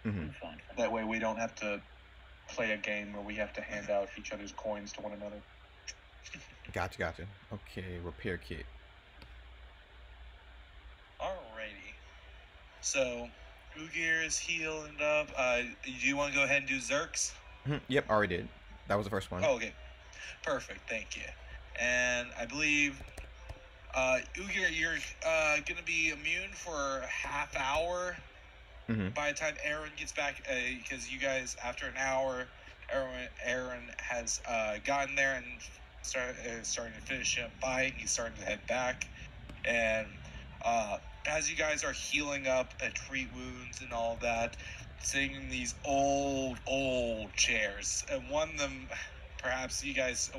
B: Mm-hmm.
D: That way we don't have to play a game where we have to hand out each other's coins to one another.
B: Gotcha. Okay, repair kit.
A: Alrighty. So, Ugir is healing up. Do you want to go ahead and do Zerks?
B: Yep, already did. That was the first one.
A: Oh, okay. Perfect, thank you. And I believe, Ugir, you're going to be immune for a half hour by the time Aaron gets back, because you guys, after an hour, Aaron has gotten there and starting to finish up buying. He's starting to head back. And as you guys are healing up and treat wounds and all that, sitting in these old chairs, and one of them, perhaps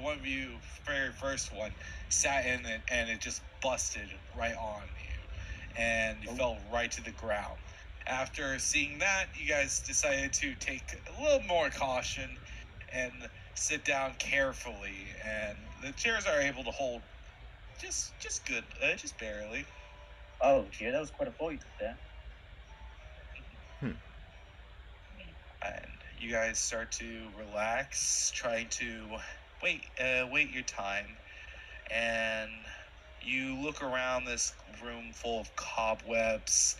A: one of you, very first one, sat in it and it just busted right on you, and you fell right to the ground. After seeing that, you guys decided to take a little more caution and sit down carefully, and the chairs are able to hold just good, just barely.
E: Oh, gee, that was quite a fall you took there.
A: And you guys start to relax, trying to wait your time, and you look around this room full of cobwebs,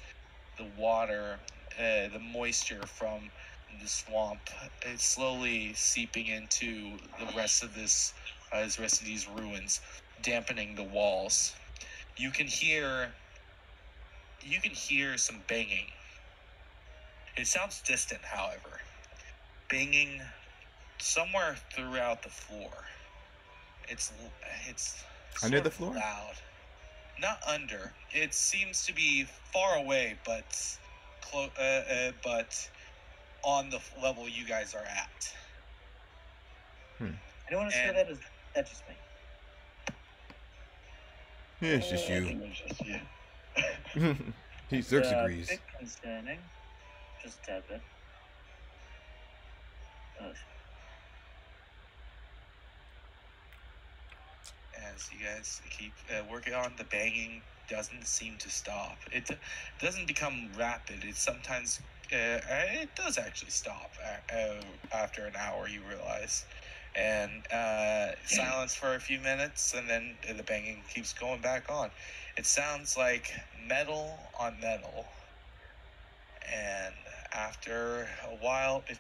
A: the water, the moisture from the swamp, it's slowly seeping into the rest of these ruins, dampening the walls. You can hear some banging. It sounds distant, however. Banging somewhere throughout the floor. It's
B: Under
A: sort
B: the
A: of
B: floor?
A: loud. Not under. It seems to be far away, but but on the level you guys are at.
E: Anyone else hear
A: And-
E: that? Is that just me?
B: Yeah, it's just
D: I
B: you.
D: think it's just you.
B: He Zerx
E: A
B: agrees.
E: bit concerning. Just a tad bit. Ugh.
A: As you guys keep working on, the banging doesn't seem to stop. It doesn't become rapid. It sometimes it does actually stop after an hour, you realize, and silence for a few minutes, and then the banging keeps going back on. It sounds like metal on metal, and after a while, it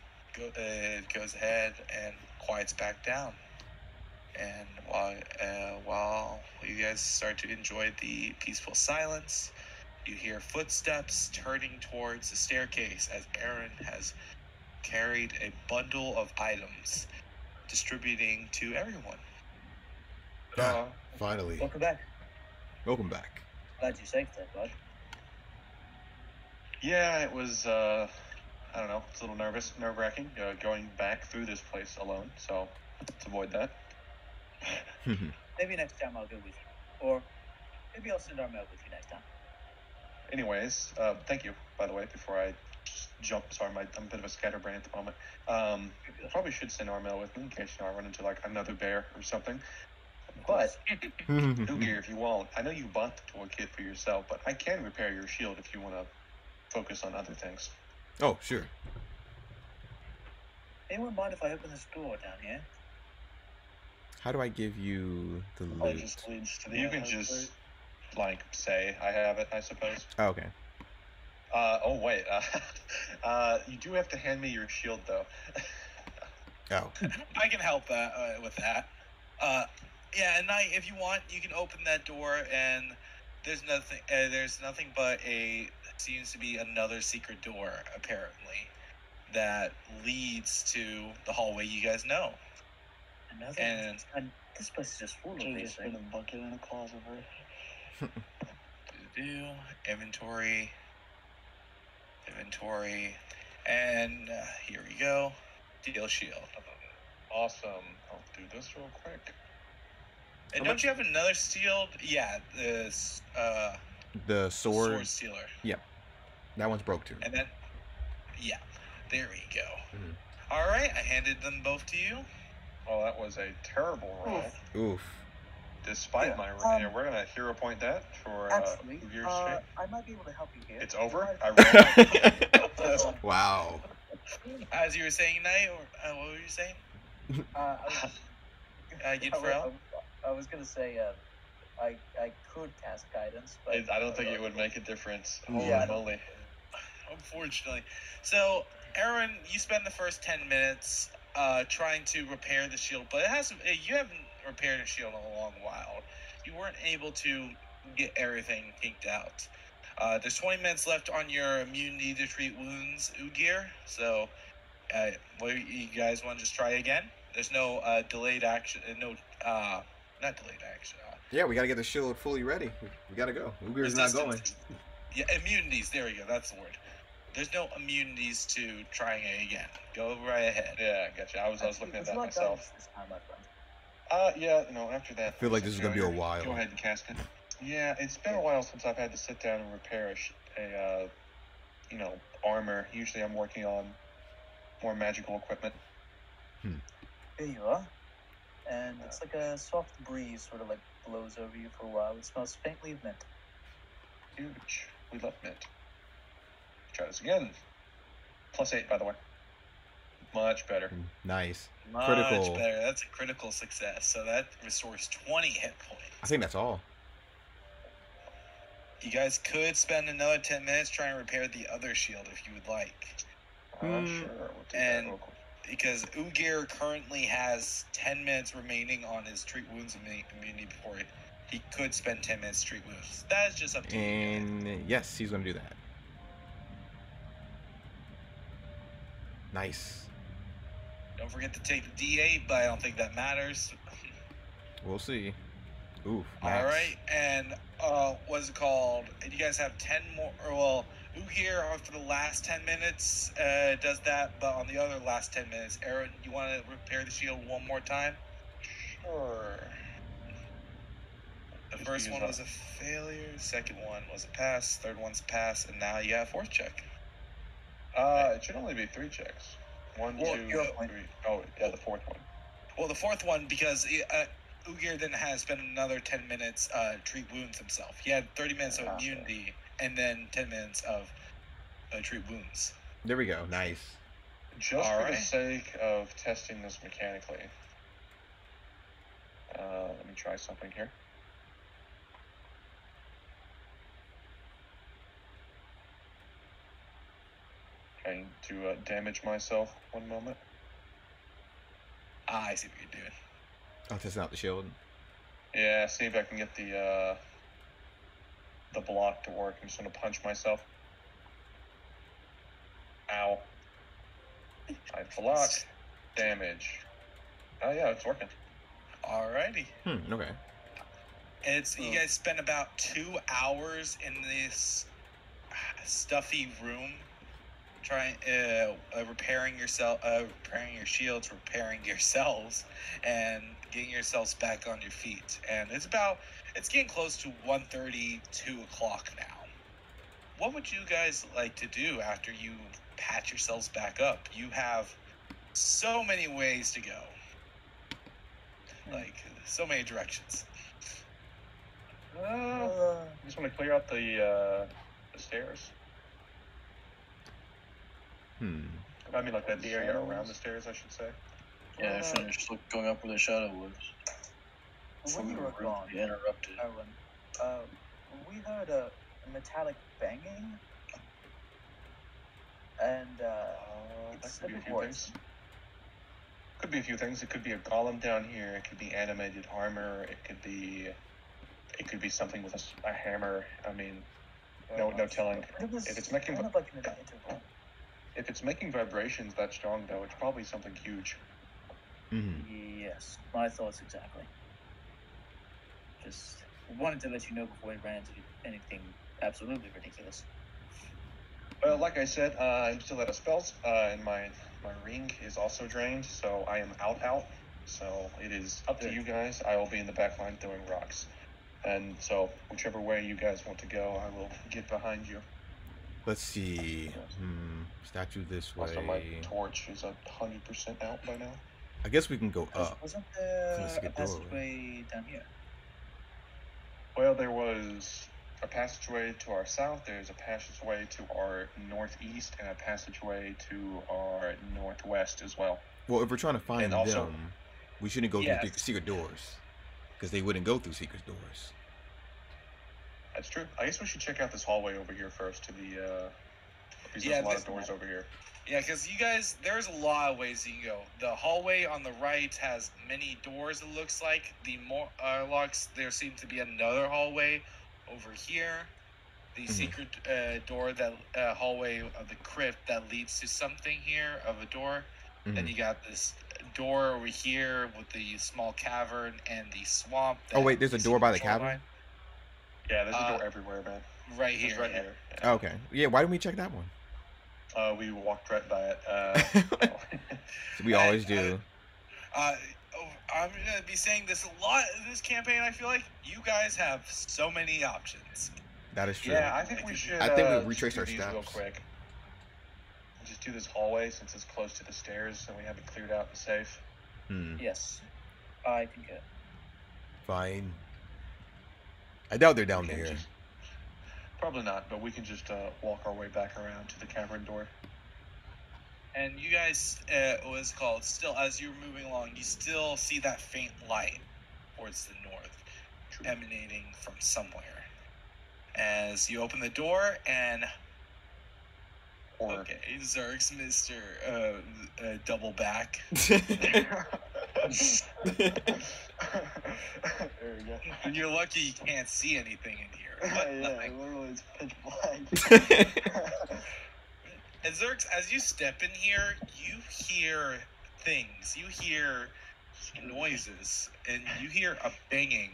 A: goes ahead and quiets back down. And while you guys start to enjoy the peaceful silence, you hear footsteps turning towards the staircase as Aaron has carried a bundle of items, distributing to everyone.
B: Finally.
E: Welcome back.
B: Welcome back.
E: Glad you're safe there, bud.
D: Yeah, it was, I don't know, it's a little nerve-wracking going back through this place alone, so let's avoid that.
E: Maybe next time I'll go with you. Or maybe I'll send our mail with you next time.
D: Anyways, thank you, by the way, before I jump. Sorry, I'm a bit of a scatterbrain at the moment. Probably should send Armel with me in case I run into like another bear or something. But Ugear, if you won't, I know you bought the toolkit for yourself, but I can repair your shield if you want to focus on other things.
B: Oh, sure.
E: Anyone mind if I open this door down here?
B: How do I give you the
C: Oh, it
B: loot?
C: just leads to the
D: You can
C: outhouse,
D: just like say I have it, I suppose.
B: Oh, okay.
D: Oh wait, you do have to hand me your shield though.
B: Oh.
A: I can help with that. Yeah, and if you want, you can open that door, and there's nothing. There's nothing but seems to be another secret door, apparently, that leads to the hallway you guys know.
E: And this place is just full of
C: Should've
E: these
C: just been
E: things.
C: a bucket in a closet, right?
A: Inventory, and here we go. Deal shield.
D: Awesome. I'll do this real quick.
A: And don't you have another shield? Yeah, this
B: The sword.
A: sword stealer.
B: Yep. That one's broke too.
A: And then, yeah, there we go.
B: Mhm.
A: All right, I handed them both to you.
D: Oh, that was a terrible roll.
B: Oof.
D: Despite my rating, we're gonna hero point that for
E: Actually,
D: Ugear's strength.
E: I might be able to help you here.
D: It's over. I
E: Right.
D: rolled.
B: Wow.
A: As you were saying, Knight, or what were you saying?
E: I was gonna say, I could cast guidance, but
D: I don't think it would make a difference. Holy
E: Yeah.
D: moly.
A: Unfortunately. So, Aaron, you spend the first 10 minutes trying to repair the shield, but you haven't repaired a shield in a long while. You weren't able to get everything kinked out. There's 20 minutes left on your immunity to treat wounds, Ugear. So, you guys want to just try again? There's no delayed action. Not delayed action.
B: Yeah, we gotta get the shield fully ready. We gotta go. Ugear's not going.
A: Yeah, immunities. There we go. That's the word. There's no immunities to trying it again. Go right ahead.
D: Yeah, gotcha. I was looking at that
E: Would you like
D: myself.
E: guidance this time, my friend?
D: Yeah, after that.
B: I feel like this is gonna be a while.
D: Go ahead and cast it. Yeah, it's been a while since I've had to sit down and repair armor. Usually I'm working on more magical equipment.
E: Here you are. And it's like a soft breeze sort of like blows over you for a while. It smells faintly of mint.
D: Huge. We love mint. Try this again. +8, by the way. Much better.
B: Nice.
A: Much
B: Critical.
A: better. That's a critical success. So that restores 20 hit points.
B: I think that's all.
A: You guys could spend another 10 minutes trying to repair the other shield if you would like.
D: Sure. We'll do that real quick.
A: Because Ugear currently has 10 minutes remaining on his treat wounds immunity before he could spend 10 minutes to treat wounds. That is just up to you.
B: And yes, he's gonna do that. Nice.
A: Don't forget to take the D8, but I don't think that matters.
B: We'll see. Oof.
A: All
B: Max.
A: right, and what's it called? You guys have 10 more. Well, here for the last 10 minutes does that, but on the other last 10 minutes, Aaron, you want to repair the shield one more time?
D: Sure.
A: The
D: Just
A: first
D: because
A: one was a failure. Second one was a pass. Third one's a pass, and now you got a fourth check.
D: It should only be 3 checks. One,
A: Well,
D: 2,
E: you're-
D: 3. Oh, yeah, the fourth one.
A: Well, the fourth one because Ugir then has spent another 10 minutes treat wounds himself. He had 30 minutes of
E: Gotcha.
A: immunity and then 10 minutes of treat wounds.
B: There we go. Nice.
D: Just
A: All
D: for the
A: right.
D: sake of testing this mechanically, let me try something here. Trying to damage myself. One moment.
A: I see what you're doing.
B: I'll test out the shield.
D: Yeah, see if I can get the block to work. I'm just gonna punch myself. Ow. I blocked. Damage. Oh yeah, it's working.
A: Alrighty.
B: Okay.
A: It's you guys spent about 2 hours in this stuffy room, trying repairing repairing your shields, repairing yourselves, and getting yourselves back on your feet. And it's getting close to 1:30, 2 o'clock now. What would you guys like to do after you patch yourselves back up? You have so many ways to go, like so many directions.
D: I just want to clear out the stairs. I mean, like the area around the stairs, I should say.
C: Yeah, I finished going up where the shadow was.
E: When you were gone,
C: Interrupted.
E: Aaron, we heard a metallic banging, and
D: That
E: it's
D: could be a
E: bit
D: few
E: worse.
D: things. Could be a few things. It could be a golem down here. It could be animated armor. It could be something with a hammer. I mean, no telling.
E: It was
D: If it's making
E: kind of like in an interval.
D: If it's making vibrations that strong, though, it's probably something huge.
E: Yes, my thoughts exactly. Just wanted to let you know before we ran into anything absolutely ridiculous.
D: Well, like I said, I'm still out of spells, and my ring is also drained, so I am out. So it is up to you guys. I will be in the back line throwing rocks. And so whichever way you guys want to go, I will get behind you.
B: Let's see. Statue this way.
D: Also, my torch is 100% out by now.
B: I guess we can go up.
E: Wasn't
B: From the
E: there a
B: second doorway.
E: passageway down here?
D: Well, there was a passageway to our south, there's a passageway to our northeast, and a passageway to our northwest as well.
B: Well, if we're trying to find
D: And also-
B: them, we shouldn't go
A: Yes.
B: through secret doors. Because they wouldn't go through secret doors.
D: That's true. I guess we should check out this hallway over here first to the, because
A: Yeah,
D: there's a lot
A: this-
D: of doors over here.
A: Yeah, because you guys, there's a lot of ways you can go. The hallway on the right has many doors, it looks like. The locks, there seems to be another hallway over here. The secret door, that hallway of the crypt that leads to something here of a door. Then you got this door over here with the small cavern and the swamp.
B: Oh, wait, there's a door by the
A: shoreline.
B: cavern?
D: Yeah, there's a door everywhere, man.
A: Right
D: It's
A: here.
D: right
A: yeah.
D: here.
B: Oh, okay. Yeah, why didn't we check that one?
D: We walked right by it.
B: We always do.
A: I'm gonna be saying this a lot in this campaign. I feel like you guys have so many options.
B: That is true.
D: Yeah, I think we should.
B: I think we
D: just
B: retrace
D: do
B: our
D: these real
B: steps.
D: quick. Just do this hallway since it's close to the stairs, and we have it cleared out and safe.
E: Yes, I concur.
B: Fine. I doubt they're down
D: We can
B: there.
D: just- Probably not, but we can just walk our way back around to the cavern door.
A: And you guys, what's it called? Still, as you're moving along, you still see that faint light towards the north, emanating from somewhere. As you open the door, and okay, Zerg's Mr. Double Back.
D: There we go.
A: And you're lucky you can't see anything in here. But nothing.
C: literally it's pitch black.
A: And Zerx, as you step in here, you hear things. You hear noises, and you hear a banging,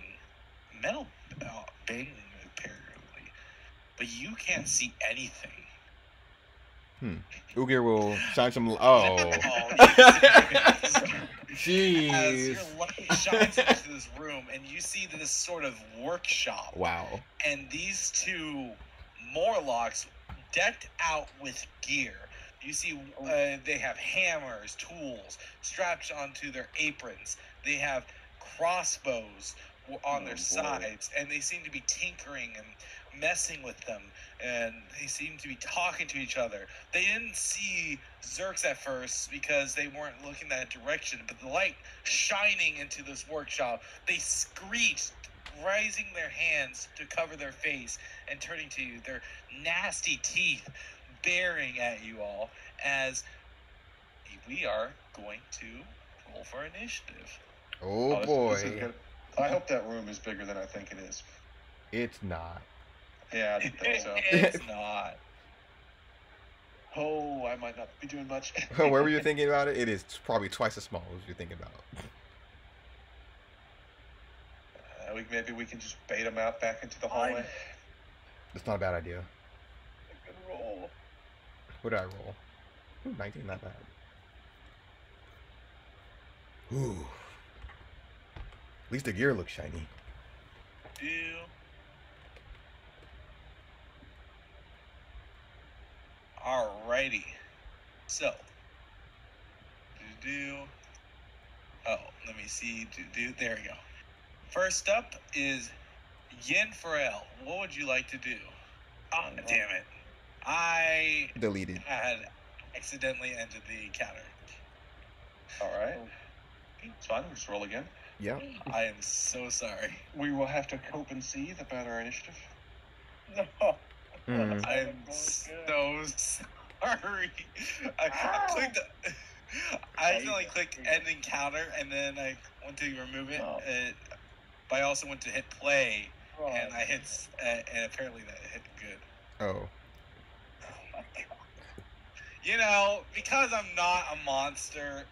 A: metal banging apparently, but you can't see anything.
B: Ugir will shine some. Oh. Jeez.
A: As your light shines into this room, and you see this sort of workshop.
B: Wow.
A: And these two Morlocks decked out with gear. You see, they have hammers, tools strapped onto their aprons. They have crossbows on their sides, and they seem to be tinkering and messing with them, and they seem to be talking to each other. They didn't see Zerks at first because they weren't looking that direction, but the light shining into this workshop, they screeched, raising their hands to cover their face and turning to you, their nasty teeth baring at you all, as we are going to roll for initiative.
B: Oh
D: this
B: boy.
D: is good. I hope that room is bigger than I think it is.
B: It's not.
D: Yeah, I didn't think so.
A: It's not.
D: Oh, I might not be doing much.
B: Wherever you're thinking about it, it is probably twice as small as you're thinking about.
D: Maybe we can just bait them out back into the hallway.
B: That's not a bad idea.
E: Good roll.
B: What did I roll? Ooh, 19, not bad. Ooh. At least the gear looks shiny.
A: Alrighty. So. Oh, let me see. There we go. First up is Yin Pharrell. What would you like to do? Oh, damn it. I
B: Deleted.
A: had accidentally ended the counter.
D: Alright. It's fine, we'll just roll again.
B: Yeah.
A: I am so sorry.
D: We will have to cope and seethe about our initiative.
E: No.
B: Mm.
A: I am so sorry. I clicked. I accidentally clicked end encounter, and then I went to remove it. But I also went to hit play, and I hit, and apparently that hit good.
B: Oh.
E: Oh my god.
A: You know, because I'm not a monster,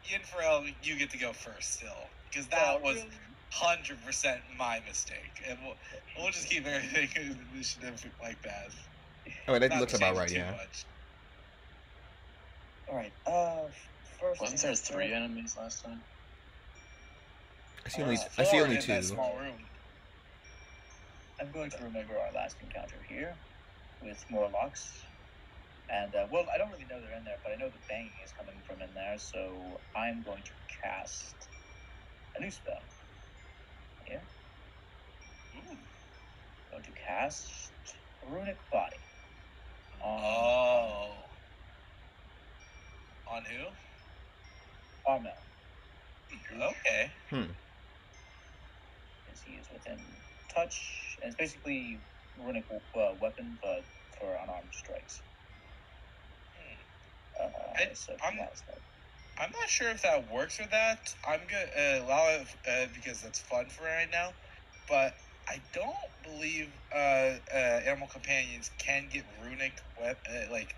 A: Yin Pharrell, you get to go first still, because that was 100% my mistake, and we'll just keep everything initiative like that.
B: Oh, that
A: Not
B: looks
A: to
B: about
A: change
B: right,
A: too
B: yeah.
A: much.
E: Alright, first.
C: Wasn't there 3 enemies last time?
B: I see only
A: Four in
B: 2.
A: that small room.
E: I'm going to remember our last encounter here with Morlocks. And, well, I don't really know they're in there, but I know the banging is coming from in there, so I'm going to cast a new spell. Here.
A: Ooh.
E: I'm going to cast Runic Body.
A: On who?
E: Armel.
A: Okay.
E: As he is within touch, and it's basically Runic weapon, but for unarmed strikes.
A: I'm not sure if that works or that. I'm gonna allow it because that's fun for right now. But I don't believe animal companions can get runic like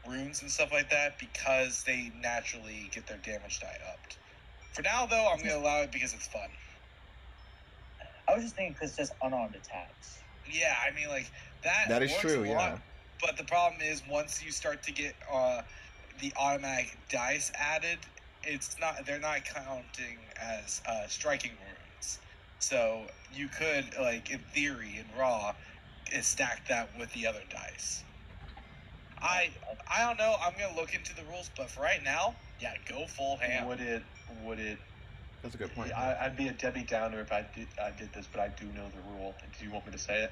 A: runes and stuff like that because they naturally get their damage die upped. For now, though, I'm gonna allow it because it's fun.
E: I was just thinking because it's just unarmed attacks.
A: Yeah, I mean, like
B: That is
A: works
B: true,
A: a
B: yeah.
A: lot, but the problem is once you start to get the automatic dice added, they're not counting as striking runes. So you could, like, in theory, in raw, stack that with the other dice. I don't know. I'm gonna look into the rules, but for right now, yeah, go full ham.
D: Would it?
B: That's a good point.
D: I'd be a Debbie Downer if I did this, but I do know the rule. Do you want me to say it?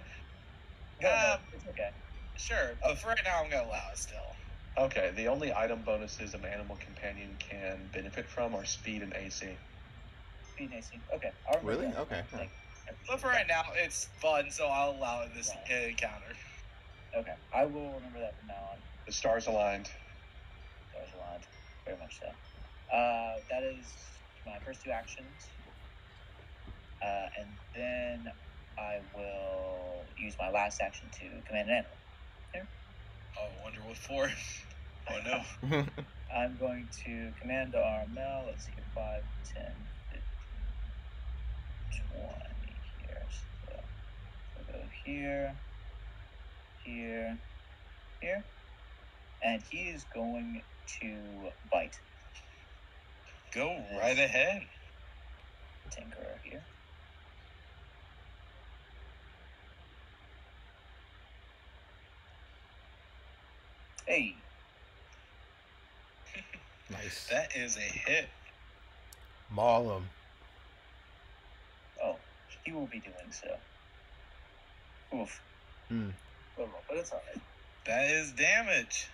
E: No, it's okay.
A: Sure, but for right now, I'm gonna allow it still.
D: Okay, the only item bonuses an animal companion can benefit from are speed and AC.
E: Speed and AC. Okay. I'll remember
B: Really?
E: that.
B: Okay. Huh.
A: But for right now, it's fun, so I'll allow it this encounter.
E: Okay. I will remember that from now on.
D: The stars aligned.
E: Stars aligned. Very much so. That is my first 2 actions. And then I will use my last action to command an animal. Here.
A: Oh, I wonder what for. Oh no.
E: I'm going to command Armel. Let's see, 5, 10, here, here, here. And he is going to bite.
A: Go right ahead.
E: Tinkerer here. Hey.
B: Nice.
A: That is a hit.
F: Maul him.
E: Oh, he will be doing so. Oof.
F: Hmm.
E: But it's alright.
A: That is damage.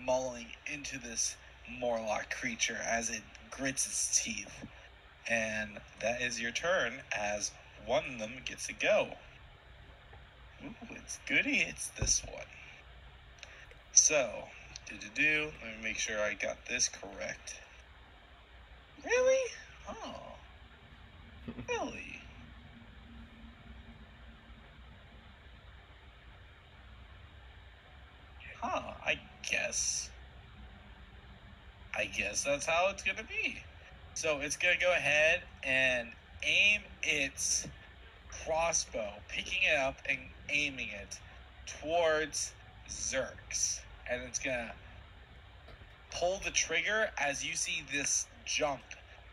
A: Mauling into this Morlock creature as it grits its teeth. And that is your turn as one of them gets to go. Ooh, it's goody. It's this one. So, let me make sure I got this correct. Really? Oh. Really? Huh, I guess that's how it's gonna be. So it's gonna go ahead and aim its crossbow, picking it up and aiming it towards Zerx. And it's gonna pull the trigger as you see this junk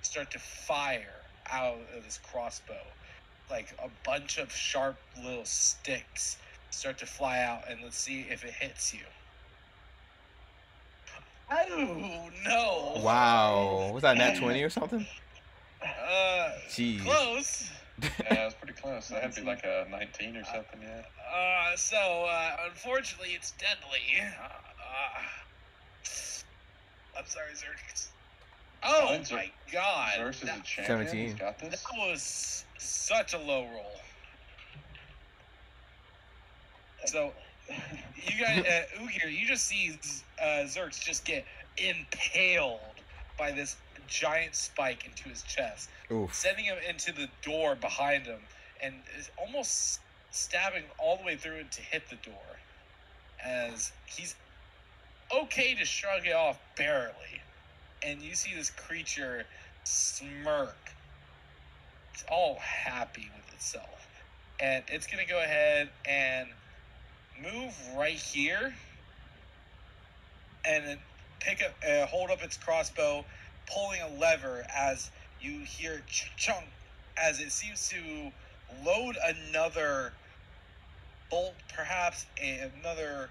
A: start to fire out of this crossbow. Like a bunch of sharp little sticks start to fly out, and let's see if it hits you. Oh, no.
F: Wow. Was that nat 20 or something? Jeez.
A: Close.
D: Yeah, it's pretty close. That had to be like a 19 or something, yeah.
A: Unfortunately, it's deadly. I'm sorry, Zerx. Oh, my God.
D: Zerx is a champion.
F: 17.
D: He's got this.
A: That was such a low roll. So, you guys, Ugir, you just see Zerx just get impaled by this giant spike into his chest,
F: Oof.
A: sending him into the door behind him, and is almost stabbing all the way through it to hit the door. As he's okay to shrug it off barely, and you see this creature smirk. It's all happy with itself, and it's gonna go ahead and move right here, and then hold up its crossbow, pulling a lever as you hear chunk as it seems to load another bolt, perhaps another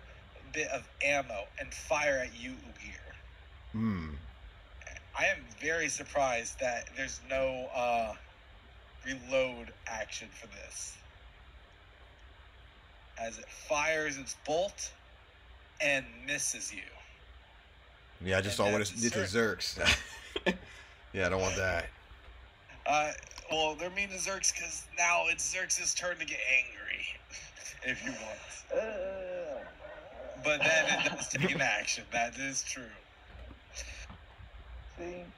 A: bit of ammo, and fire at you, Ugir.
F: Hmm.
A: I am very surprised that there's no reload action for this, as it fires its bolt and misses you.
B: Yeah, I just saw what it did to Zerx. Yeah, I don't want that.
A: Well, they're mean to Zerx because now it's Zerx's turn to get angry, if he wants. But then it does take an action. That is true.
C: Think.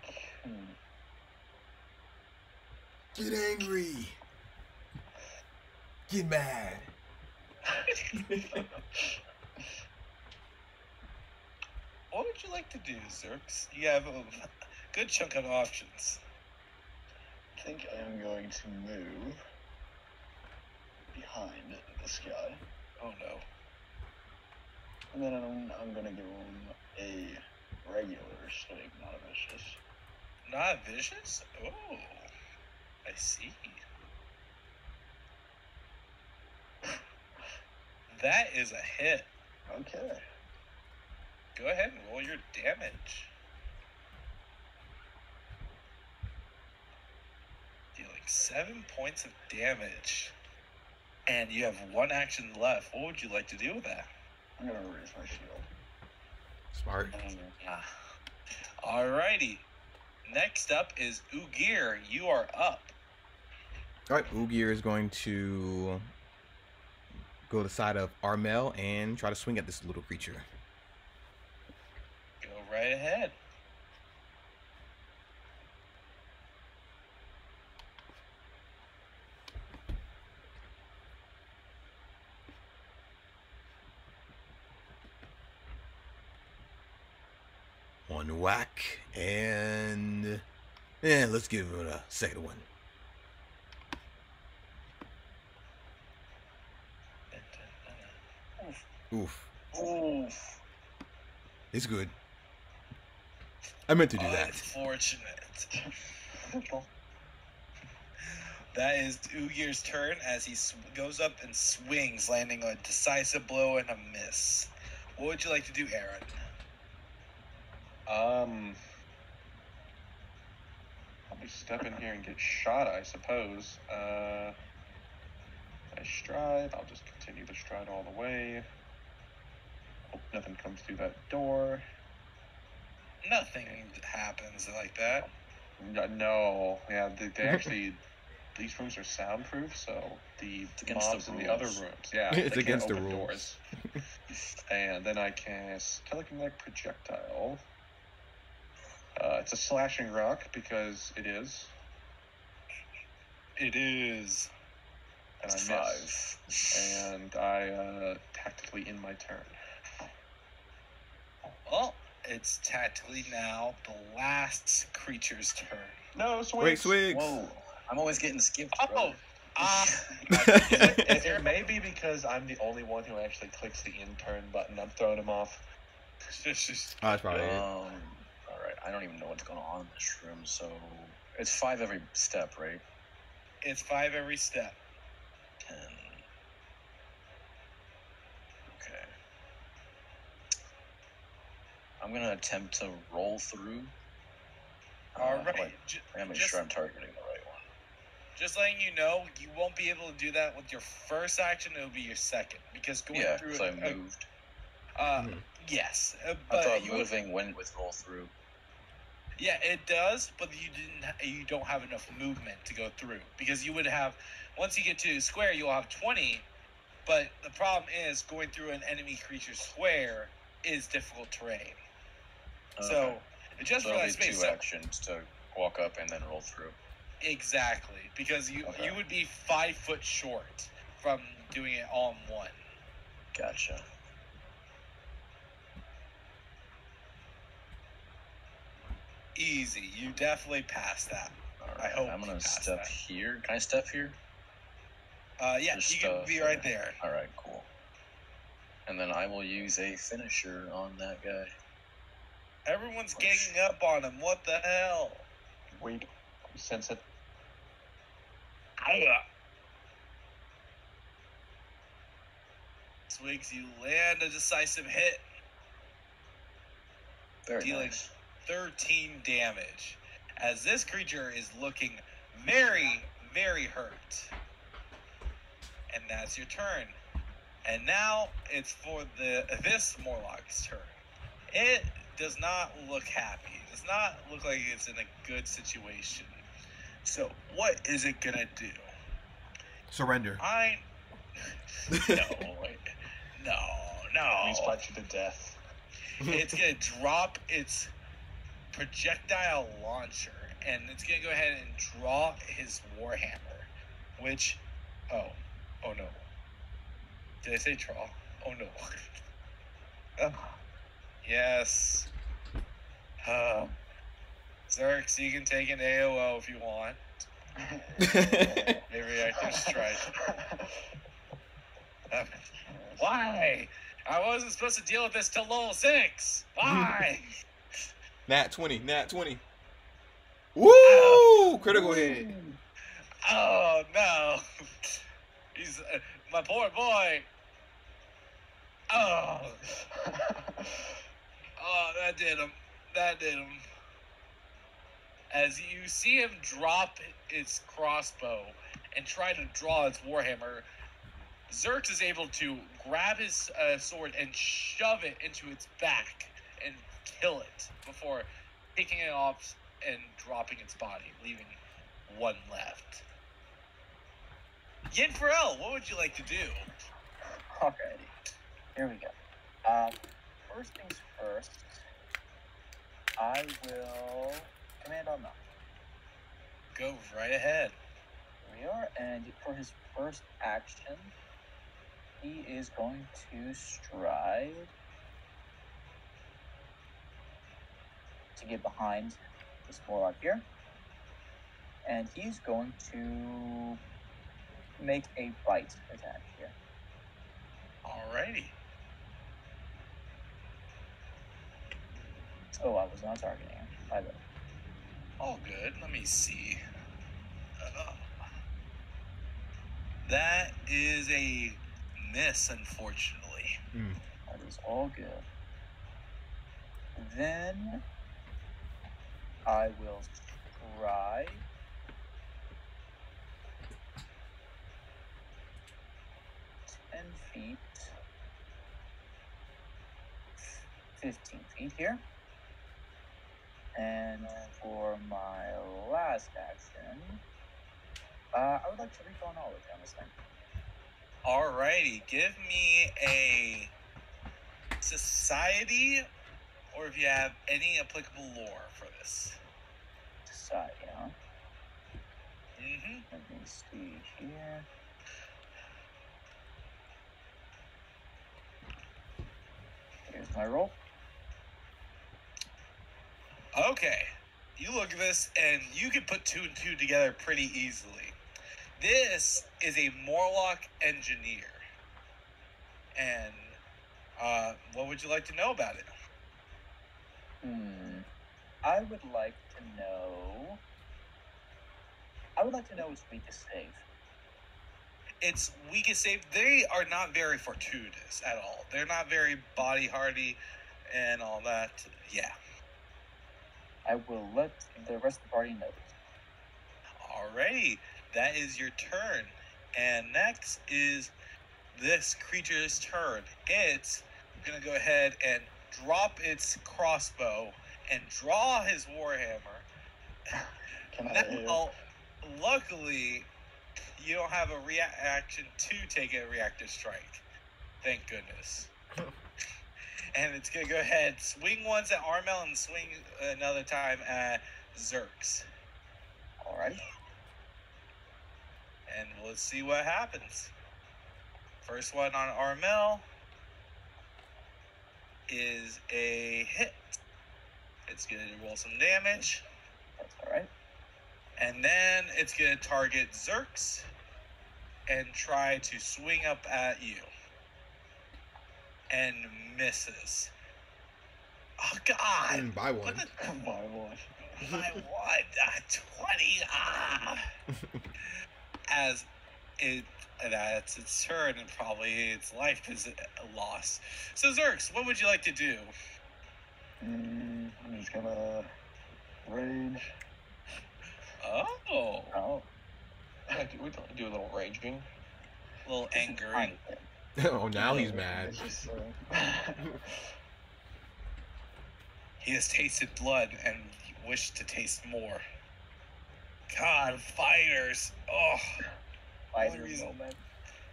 B: Get angry. Get mad.
A: What would you like to do, Zerx? You have a good chunk of options.
C: I think I am going to move behind this guy.
A: Oh no.
C: And then I'm going to give him a regular swing, not a vicious.
A: Not vicious? Oh, I see. That is a hit.
C: Okay.
A: Go ahead and roll your damage. Dealing 7 points of damage. And you have one action left. What would you like to do with that?
C: I'm going to raise my shield.
B: Smart.
A: Alrighty. Next up is Ugir. You are up.
B: All right, Ugir is going to go to the side of Armel and try to swing at this little creature.
A: Go right ahead.
B: One whack, and let's give it a second one. Oof.
C: Oof.
B: It's good. I meant to do that.
A: Unfortunate. That is Ugir's turn as he goes up and swings, landing a decisive blow and a miss. What would you like to do, Aaron?
D: Probably step in here and get shot, I suppose. I stride. I'll just continue the stride all the way. Hope nothing comes through that door.
A: Nothing happens like that.
D: No. Yeah, they actually... These rooms are soundproof, so the mobs in the other rooms... Yeah,
B: It's
D: they
B: against
D: can't
B: the
D: open
B: rules.
D: doors. And then I cast Telekinetic Projectile. It's a slashing rock, because it is.
A: It is.
D: And
C: It's
D: I miss. 5. And I tactically end my turn.
A: Well, it's tactically now the last creature's turn.
D: No, Swigs.
B: Wait, Swigs.
C: Whoa. I'm always getting skipped,
A: Oh!
D: It may be because I'm the only one who actually clicks the end turn button. I'm throwing him off.
B: Oh, that's probably it.
C: Alright, I don't even know what's going on in this room, so... It's 5 every step, right?
A: It's 5 every step.
C: 10. Okay. I'm gonna attempt to roll through.
A: Alright.
C: I gotta make sure I'm targeting the right one.
A: Just letting you know, you won't be able to do that with your first action. It'll be your second, because going through.
C: Yeah, because I moved.
A: Yes,
C: I
A: but
C: thought moving went with roll through.
A: Yeah, it does, but you don't have enough movement to go through, because you would have, once you get to square, you'll have 20. But the problem is going through an enemy creature's square is difficult terrain.
C: Okay.
A: So just
C: so
A: for that
C: be
A: space,
C: 2 actions to walk up and then roll through.
A: Exactly, because you would be 5 foot short from doing it all in one.
C: Gotcha.
A: Easy. You definitely passed that.
C: All
A: I hope
C: I'm gonna step
A: that.
C: here. Can I step here?
A: Yeah,
C: Just
A: you can be right there.
C: All right, cool. And then I will use a finisher on that guy.
A: Everyone's ganging up on him. What the hell?
D: Wait, sense it.
A: Swigs, you land a decisive hit, dealing 13 damage, as this creature is looking very, very hurt. And that's your turn. And now it's for this Morlock's turn. It does not look happy. It does not look like it's in a good situation. So what is it gonna do?
B: Surrender.
A: No.
D: He's punch you to death.
A: It's gonna drop its projectile launcher, and it's gonna go ahead and draw his warhammer, which, oh no. Did I say draw? Oh no. Yes. Zerx, you can take an AOO if you want. Maybe I can strike. Why? I wasn't supposed to deal with this till level 6. Why?
B: Nat 20. Woo! Critical hit.
A: Oh no. He's my poor boy. Oh. Oh, that did him. As you see him drop its crossbow and try to draw its warhammer, Zerx is able to grab his sword and shove it into its back and kill it before picking it off and dropping its body, leaving one left. Yinfarel, what would you like to do?
E: Alrighty. Here we go. First things first, I will command unknown.
A: Go right ahead.
E: Here we are, and for his first action, he is going to stride to get behind this Warlock here. And he's going to make a bite attack here.
A: Alrighty.
E: Oh, I was not targeting him. I bet.
A: All good. Let me see. That is a miss, unfortunately.
E: That is all good. Then I will stride. 10 feet. 15 feet here. And for my last action, I would like to recall knowledge on this thing.
A: Alrighty, give me a society, or if you have any applicable lore for this.
E: Society, huh?
A: Mm-hmm.
E: Let me see here. Here's my roll.
A: Okay, you look at this and you can put 2 and 2 together pretty easily. This is a Morlock engineer. And what would you like to know about it?
E: I would like to know its weakest save.
A: Its weakest save, they are not very fortuitous at all. They're not very body hardy and all that. Yeah.
E: I will let the rest of the party know.
A: Alrighty, that is your turn. And next is this creature's turn. It's gonna go ahead and drop its crossbow and draw his warhammer. Now, luckily, you don't have a reaction to take a reactive strike. Thank goodness. And it's gonna go ahead, swing once at Armel and swing another time at Zerx.
E: Alright.
A: And let's see what happens. First one on Armel is a hit. It's going to roll some damage.
E: That's alright.
A: And then it's going to target Zerx and try to swing up at you. And misses. Oh, God.
B: By one.
D: By one.
A: By one. 20. As that's its turn, and probably its life is lost. So, Zerx, what would you like to do?
D: I'm just gonna rage.
A: Oh.
D: We do a little raging.
A: A little angering.
F: Oh, now he's mad.
D: It's just,
A: He has tasted blood and wished to taste more. God, fighters. Oh.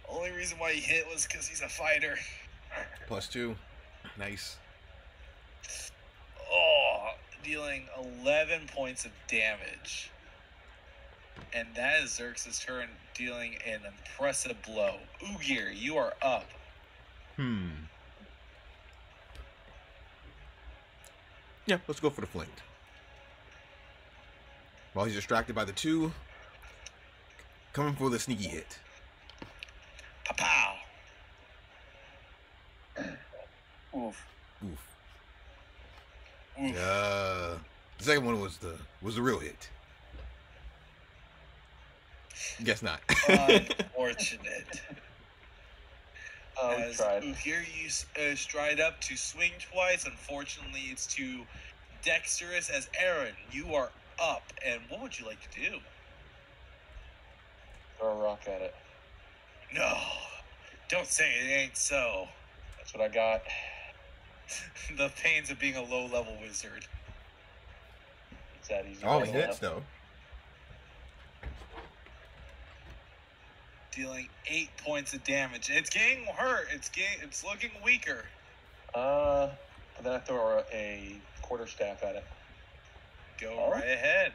A: Only reason why he hit was because he's a fighter.
F: +2. Nice.
A: Oh, dealing 11 points of damage. And that is Zerx's turn, dealing an impressive blow. Ugir, you are up.
B: Yeah, let's go for the flanked. While he's distracted by the 2, coming for the sneaky hit.
A: Pow!
E: Oof.
B: The second one was the real hit. Guess not.
A: Unfortunate.
D: we tried.
A: Here you stride up to swing twice. Unfortunately, it's too dexterous. As Aaron, you are up. And what would you like to do?
D: Throw a rock at it.
A: No. Don't say it ain't so.
D: That's what I got.
A: The pains of being a low-level wizard.
D: It's that easy.
B: All hits, though.
A: Dealing 8 points of damage. It's getting hurt. It's looking weaker.
D: Then I throw a quarterstaff at it.
A: Go right ahead.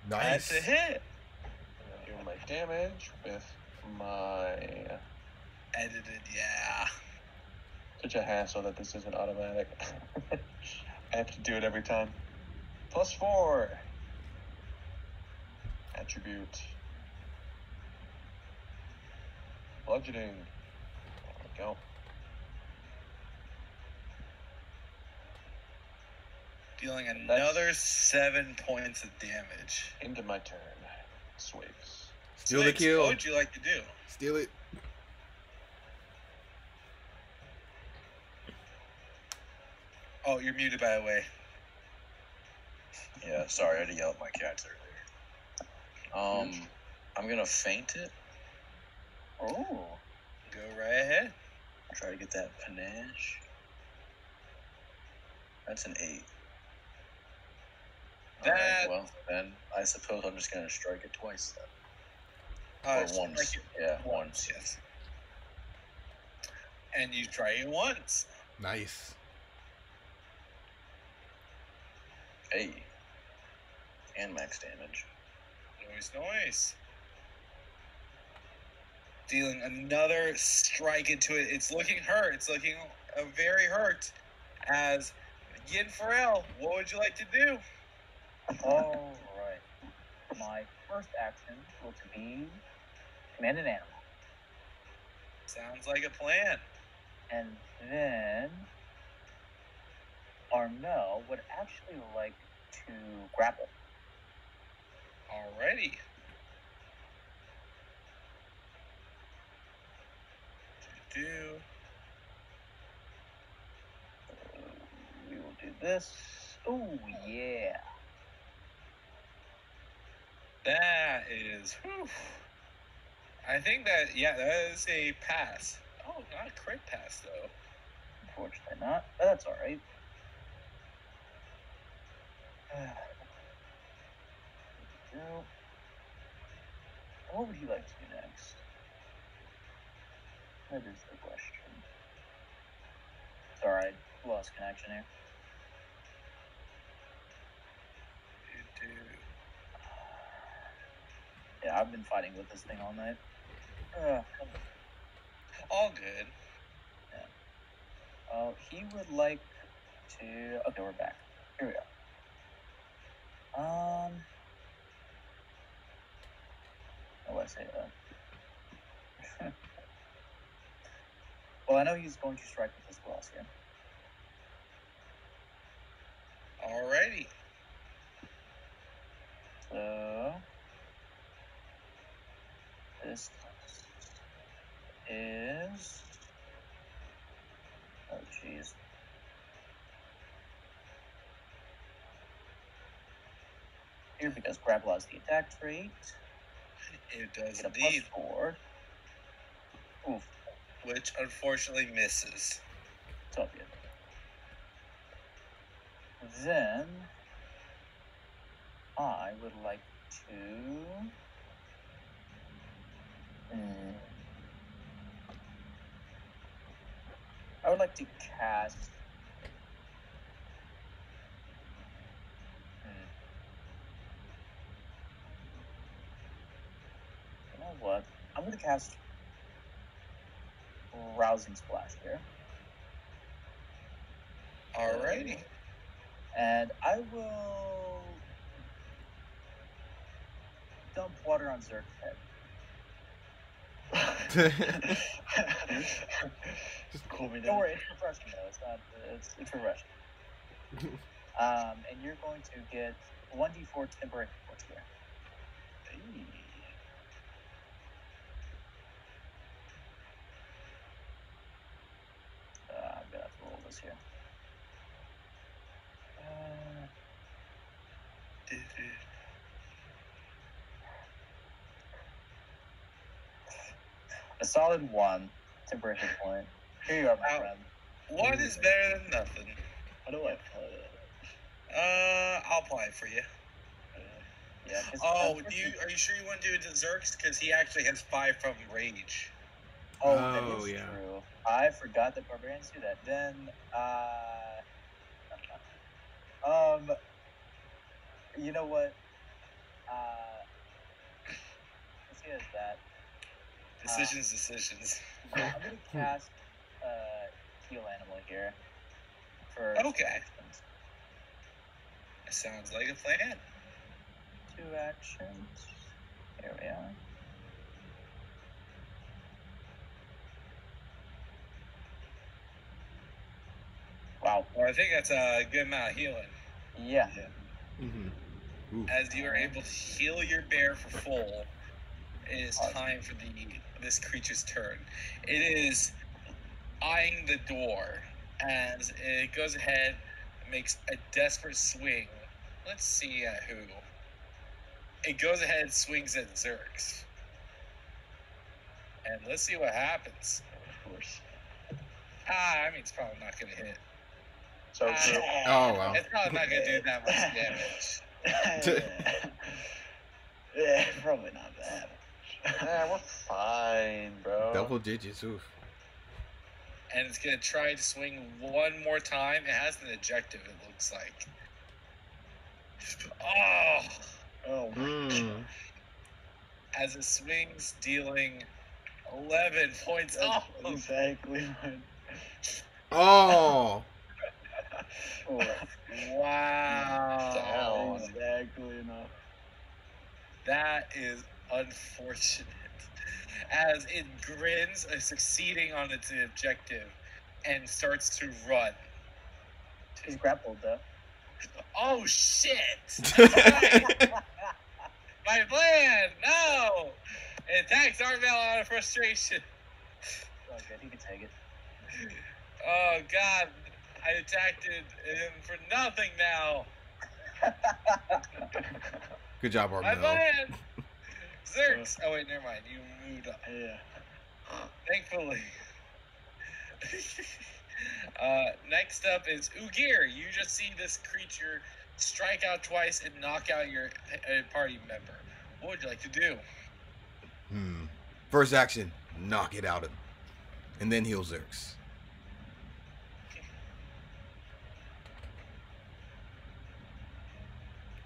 B: Nice.
A: That's a hit.
D: Do my damage with my
A: Edited, yeah.
D: such a hassle that this isn't automatic. I have to do it every time. +4. Attribute. Bludgeoning. There we go.
A: dealing another 7 points of damage.
D: Into my turn. Swigs.
F: Steal the
A: Swigs,
F: kill.
A: what would you like to do?
F: Steal it.
A: Oh, you're muted, by the way.
C: Yeah, sorry, I had to yell at my cats earlier. I'm gonna feint it.
E: Oh.
A: Go right ahead.
C: Try to get that panache. That's an 8. Alright, well, then I suppose I'm just gonna strike it twice then. Or once. Yeah, once.
A: Yes. And you try it once.
F: Nice.
C: Hey. And max damage.
A: Nice. Dealing another strike into it. It's looking hurt. It's looking very hurt. As Yin Pharrell, what would you like to do?
E: All right. My first action will be command an animal.
A: Sounds like a plan.
E: And then Armel would actually like to grapple.
A: Alrighty.
E: We will do this. Oh, yeah.
A: That is, whew. I think that, that is a pass. Oh, not a crit pass, though.
E: Unfortunately not, but that's all right. What would he like to do next? That is the question. Sorry, I lost connection here. Yeah, I've been fighting with this thing all night.
A: All good.
E: Yeah. He would like to... Okay, we're back. Here we go. How do I say that? Well, I know he's going to strike with his gloss here.
A: Alrighty.
E: So... This is... Oh, jeez. Here, because grapple has the attack trait.
A: It does
E: Get a
A: indeed.
E: +4. Oof.
A: Which unfortunately misses.
E: It's all good. Then I would like to... I would like to cast... You know what? I'm going to cast Rousing Splash here.
A: Alrighty.
E: And I will dump water on Zerk's head.
C: Just cool me down.
E: Don't worry, it's refreshing though. It's not. It's refreshing. And you're going to get 1d4 temporary hit points here. I'm gonna have to roll this here. A solid 1 temporary hit point. Here you are, my friend.
A: 1 is better than nothing.
C: How do I apply that?
A: I'll apply it for you.
E: Yeah.
A: Oh, are you sure you want to do it to Zerks? Because he actually has 5 from Rage.
E: Oh, that is true. I forgot that barbarians do that. Then, you know what? Let's see as that.
A: Decisions.
E: I'm gonna cast heal animal here.
A: Okay. That sounds like a plan.
E: 2 actions. Here we are. Wow.
A: Well, I think that's a good amount of healing.
E: Yeah.
B: Mm-hmm.
A: As you are able to heal your bear for full, it is time for this creature's turn. It is eyeing the door as it goes ahead and makes a desperate swing. Let's see at who. It goes ahead and swings at Zerx. And let's see what happens.
C: Of course.
A: I mean, it's probably not going to hit.
D: So
B: Oh, wow.
A: It's probably not going to do that much damage.
C: Yeah, probably not that.
D: yeah, we're fine, bro.
B: Double digits, oof.
A: And it's going to try to swing one more time. It has an objective, it looks like.
C: Oh my
A: As it swings, dealing 11 points off.
C: Exactly.
B: Oh!
A: Wow.
D: Down.
C: Exactly enough.
A: That is unfortunate. As it grins, succeeding on its objective, and starts to run.
E: He's grappled though.
A: Oh shit! Right. My plan! No! It attacks Arvel out of frustration.
E: Oh, good. He can take it.
A: Oh god, I attacked him for nothing now.
B: Good job,
A: My
B: Armel.
A: plan! Zerx! Oh wait, never mind. You moved up.
C: Yeah.
A: Thankfully. Next up is Ugir. You just see this creature strike out twice and knock out your party member. What would you like to do?
B: First action, knock it out of him. And then heal Zerx.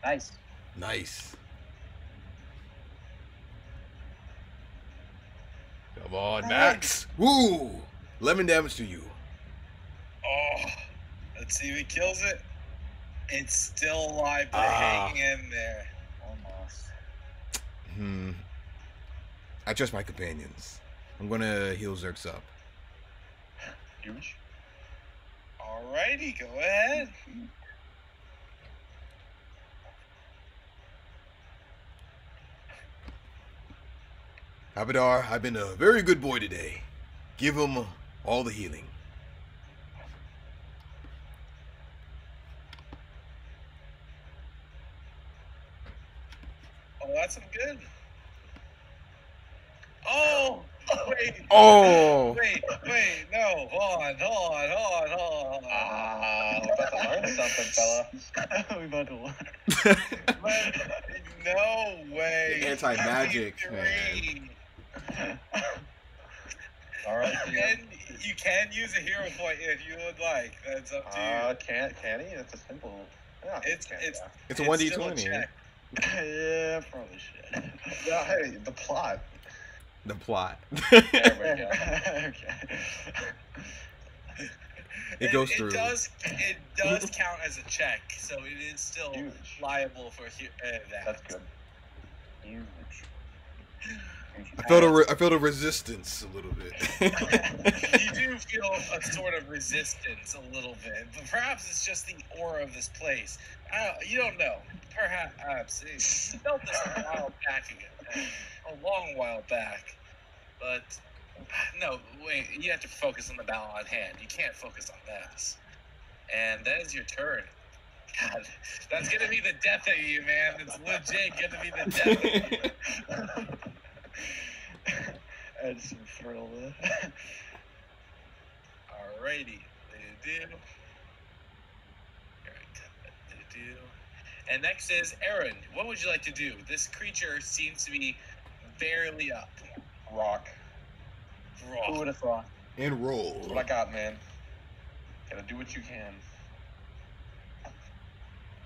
E: Nice.
B: Nice. Come on, Max. Woo! 11 damage to you.
A: Oh, let's see if he kills it. It's still alive, but hanging in there.
E: Almost.
B: I trust my companions. I'm gonna heal Zerx up.
D: Huge.
A: Alrighty, go ahead.
B: Abadar, I've been a very good boy today. Give him all the healing.
A: Oh, that's some good. Oh, wait.
B: Oh!
A: Wait, no. Hold on.
D: We're about to learn something, fella.
C: We're about to learn.
A: No way.
B: Anti-magic,
A: Three.
D: Alright.
A: You can use a hero point if you would like. That's up to you.
D: Can he? It's a simple. Yeah,
A: It's
B: a
A: still
B: 1d20.
A: check.
C: Yeah, probably should.
D: No, hey, the plot.
B: The plot.
D: There we go.
C: Okay.
B: It goes through.
A: It does count as a check, so it is still
D: Huge.
A: liable for that.
D: That's good.
E: Huge.
B: I felt a resistance a little bit.
A: You do feel a sort of resistance a little bit, but perhaps it's just the aura of this place. You don't know. Perhaps you felt this a while back again, a long while back. But no, wait. You have to focus on the battle at hand. You can't focus on this. And that is your turn. God, that's gonna be the death of you, man. It's legit gonna be the death of you.
C: Add some thrill there.
A: Alrighty. And next is Aaron. What would you like to do? This creature seems to be barely up.
D: Rock.
E: Who would have thought?
B: And
D: That's
B: roll.
D: what I got, man. Gotta do what you can.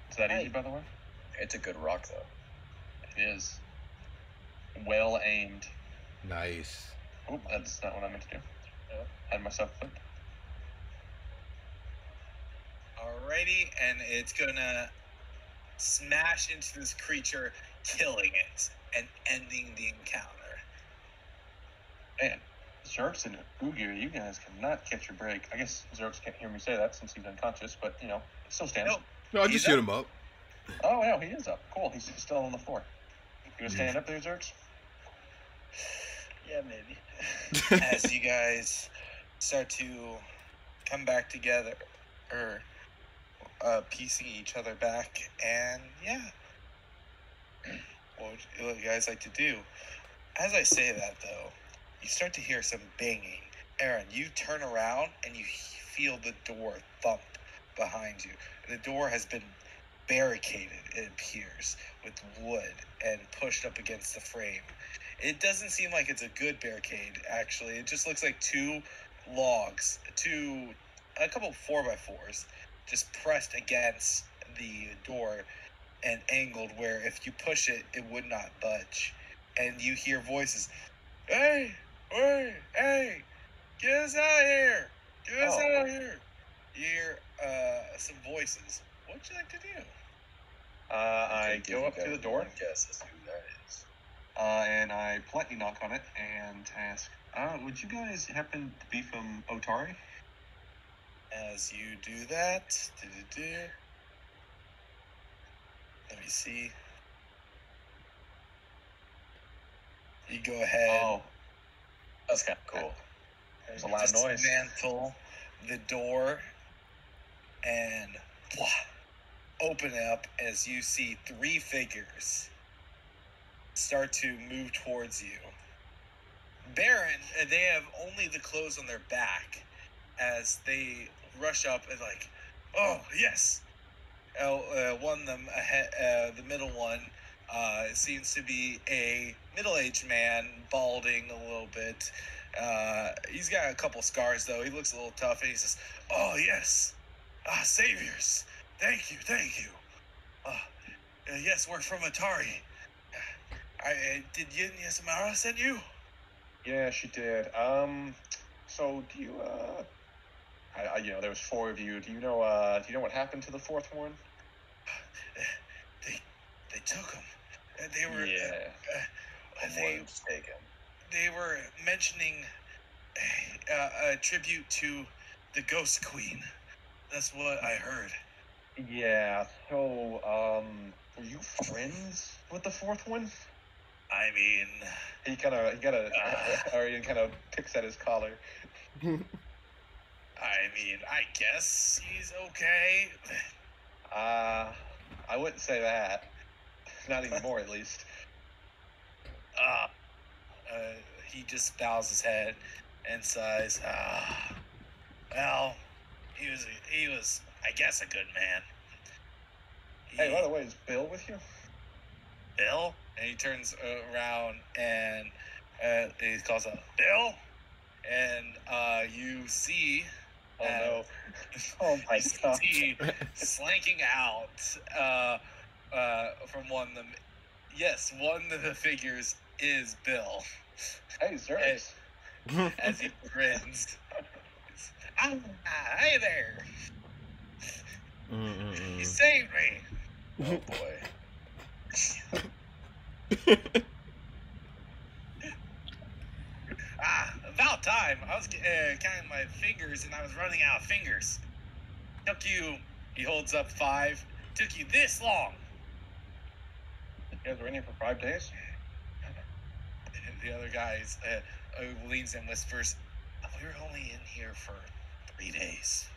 D: Is that easy, by the way?
C: It's a good rock, though.
D: It is. Well aimed.
B: Nice.
D: Oop, that's not what I meant to do.
E: Yeah.
D: Had myself flipped.
A: Alrighty, and it's gonna smash into this creature, killing it and ending the encounter.
D: Man, Zerx and Ugir, you guys cannot catch your break. I guess Zerx can't hear me say that since he's unconscious, but, you know, it still stands.
A: Nope.
B: No, I just hit him up.
D: Oh, no, he is up. Cool, he's still on the floor. You gonna stand up there, Zerks?
E: Yeah, maybe.
A: As you guys start to come back together, or piecing each other back, and yeah, what would you guys like to do? As I say that, though, you start to hear some banging. Aaron, you turn around and you feel the door thump behind you. The door has been barricaded, it appears, with wood and pushed up against the frame. It doesn't seem like it's a good barricade, actually. It just looks like two logs, a couple 4x4s, just pressed against the door and angled where if you push it, it would not budge. And you hear voices, "Hey, hey, get us out of here! Get us out of here!" You hear some voices. What would you like to do?
D: I go up to the door.
C: Guess as to who that is.
D: And I politely knock on it and ask, would you guys happen to be from Otari?
A: As you do that, let me see. You go ahead.
D: Oh,
C: That's kind of cool.
D: there's a loud noise.
A: Dismantle the door and open it up as you see three figures start to move towards you. Baron, they have only the clothes on their back as they rush up and like, "Oh, yes." One of them, the middle one, seems to be a middle-aged man, balding a little bit. He's got a couple scars, though. He looks a little tough, and he says, "Oh, yes. Saviors. Thank you. Yes, we're from Atari. Did Yunya Samara send you?"
D: Yeah, she did. So do you, there was four of you. Do you know what happened to the fourth one?
A: They took him. They were.
C: Yeah.
A: They were mentioning a tribute to the Ghost Queen. That's what I heard.
D: Yeah. So, were you friends with the fourth one?
A: I mean,
D: Arian kind of picks at his collar.
A: I guess he's okay.
D: I wouldn't say that. Not anymore, at least.
A: He just bows his head and sighs. Well, he was, I guess, a good man.
D: Hey, by the way, is Bill with you?
A: Bill? And he turns around and he calls out, "Bill?" And you see...
D: Oh, no. Oh, my God.
A: Slanking out from one of them. Yes, one of the figures is Bill.
D: Hey, Zerks.
A: As he grins. Hey there. You saved me.
C: Oh, boy.
A: About time. I was counting my fingers and I was running out of fingers. He holds up 5. Took you this long.
D: You guys were in here for 5 days?
A: The other guy leans and whispers, "We were only in here for 3 days."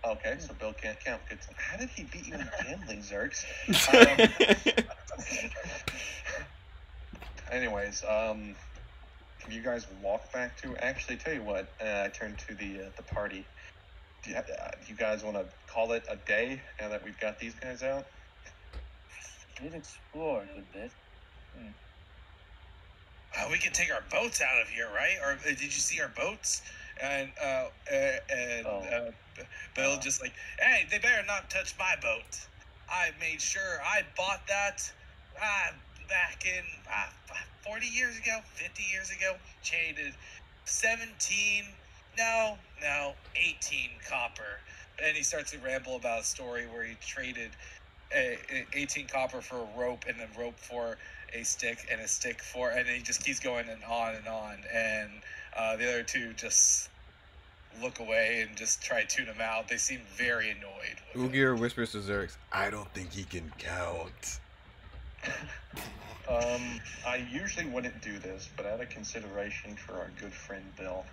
D: Okay, so Bill can't count. How did he beat you in gambling, Zerks? Anyways, can you guys walk back to... Actually, tell you what, I turn to the party. Do you guys want to call it a day now that we've got these guys out?
E: We'd explore a good bit.
A: We can take our boats out of here, right? Or did you see our boats? And Bill just like, "Hey, they better not touch my boat. I made sure I bought that back in 40 years ago, 50 years ago. Traded 18 copper." And he starts to ramble about a story where he traded 18 copper for a rope, and then rope for a stick, and a stick for, and he just keeps going and on. And the other two just look away and just try to tune them out. They seem very annoyed.
B: Ugir whispers to Zerix, I don't think he can count.
D: I usually wouldn't do this, but out of consideration for our good friend Bill,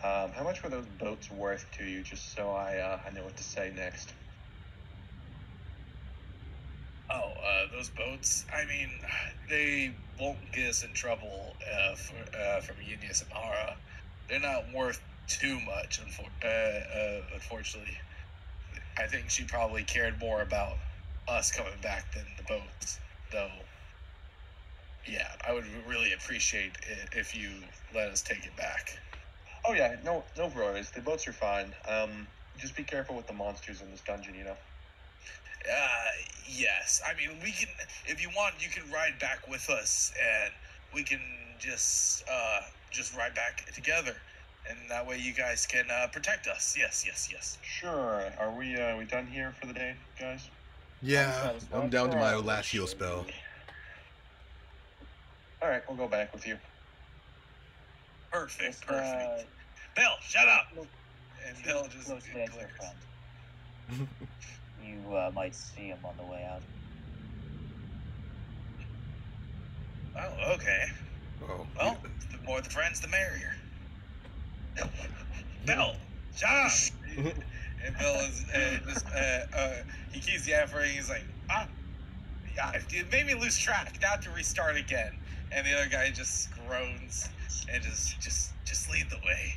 D: how much were those boats worth to you, just so I know what to say next?
A: Oh, those boats, I mean, they won't get us in trouble from Yunia Samara. They're not worth too much, unfortunately. I think she probably cared more about us coming back than the boats, though. Yeah, I would really appreciate it if you let us take it back.
D: Oh yeah, no worries. The boats are fine. Just be careful with the monsters in this dungeon, you know.
A: Yes. I mean, we can. If you want, you can ride back with us, and we can just ride back together, and that way you guys can protect us. Yes.
D: Sure. Are we done here for the day, guys?
B: Yeah, I'm down to my last heal spell.
D: All right, we'll go back with you.
A: Perfect. Bill, shut up. And Bill just glares.
E: You might see him on the way out.
A: Oh, okay.
B: Oh,
A: well, the more the friends, the merrier. Bill, shut up. And Bill is he keeps yapping. He's like, it made me lose track. Now to restart again. And the other guy just groans and just lead the way.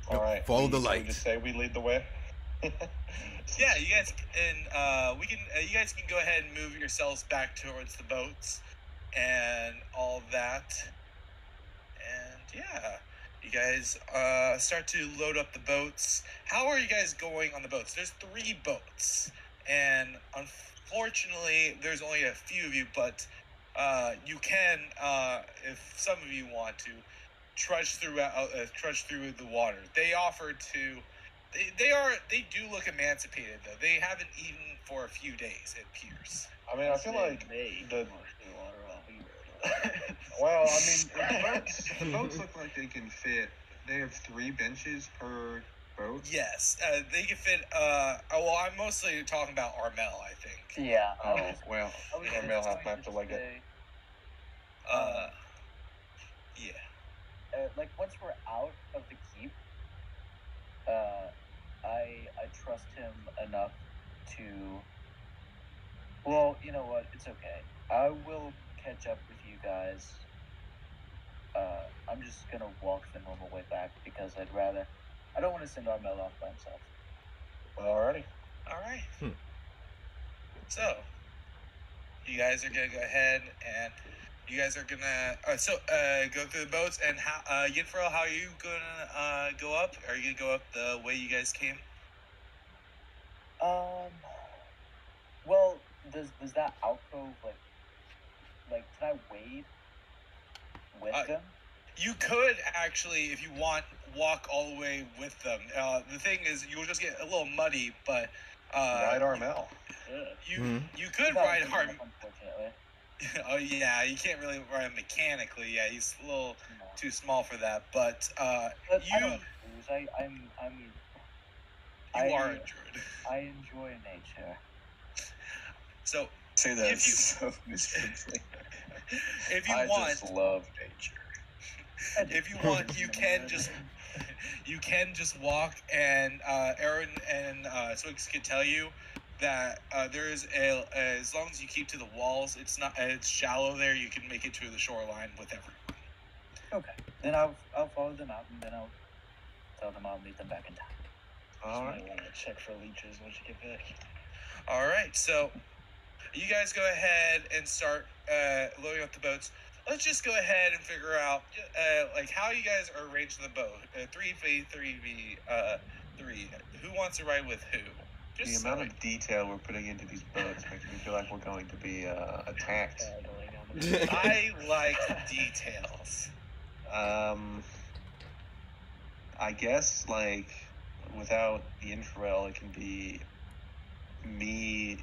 D: All right,
B: follow the light.
D: Just say we lead the way.
A: Yeah, you guys and you guys can go ahead and move yourselves back towards the boats and all that. And yeah, you guys start to load up the boats. How are you guys going on the boats? There's 3 boats, and unfortunately, there's only a few of you. But you can, if some of you want to, trudge through the water. They offer to. They do look emancipated though. They haven't eaten for a few days, it appears.
D: I mean, I feel like well, I mean, the boats look like they can fit. They have 3 benches per boat.
A: Yes, they can fit. Well, I'm mostly talking about Armel, I think.
E: Yeah.
D: Oh well, Armel have to leg it.
A: Yeah.
E: Like once we're out of the keep, I trust him enough to. Well, you know what? It's okay. I will catch up with you guys. I'm just gonna walk the normal way back because I don't want to send Armel off by himself.
A: Alrighty. Alright. So, you guys are gonna go ahead and you guys are gonna go through the boats. And how Yinfrel, how are you gonna go up? Are you gonna go up the way you guys came?
E: Well, does that alcove like can I wade with them?
A: You could actually, if you want, walk all the way with them. The thing is, you'll just get a little muddy, but
D: ride Armel.
A: You could ride Armel. Unfortunately. Oh yeah, you can't really ride him mechanically. Yeah, he's a little too small for that. But you are a druid.
E: I enjoy nature.
A: So
C: say that so miserably.
A: If you
C: I
A: want,
C: just love nature.
A: If you want, you can just walk, and Aaron and Swigs can tell you that there is as long as you keep to the walls, it's shallow there. You can make it to the shoreline with everyone.
E: Okay, then I'll follow them out, and then I'll tell them I'll meet them back in time.
A: All right.
E: I want to check for leeches once you get back.
A: All right, so you guys go ahead and start loading up the boats. Let's just go ahead and figure out like how you guys are arranged in the boat. 3v3v 3. Who wants to ride with who?
D: The amount of detail we're putting into these boats makes me feel like we're going to be attacked.
A: I like details.
D: I guess like without the Infrared, it can be me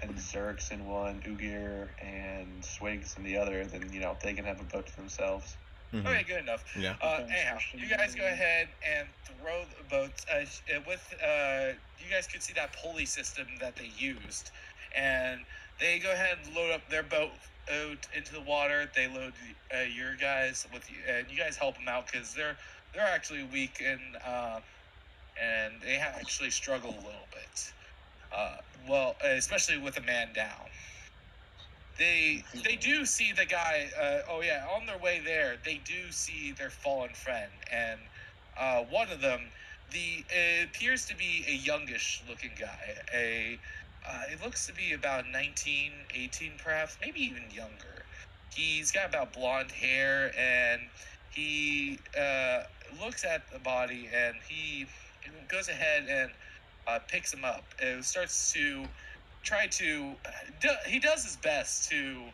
D: and Zerx in one, Ugir and Swigs in the other. Then they can have a boat to themselves.
B: Mhm.
A: Okay, good enough.
B: Yeah.
A: Anyhow, you guys go ahead and throw the boats. You guys could see that pulley system that they used, and they go ahead and load up their boat out into the water. They load your guys with you, and you guys help them out because they're actually weak and they actually struggle a little bit. Well, especially with a man down. They do see the guy. On their way there, they do see their fallen friend, and one of them, it appears to be a youngish looking guy. It looks to be about 19, 18 perhaps, maybe even younger. He's got about blonde hair, and he looks at the body, and he goes ahead and picks him up. It starts to try to he does his best to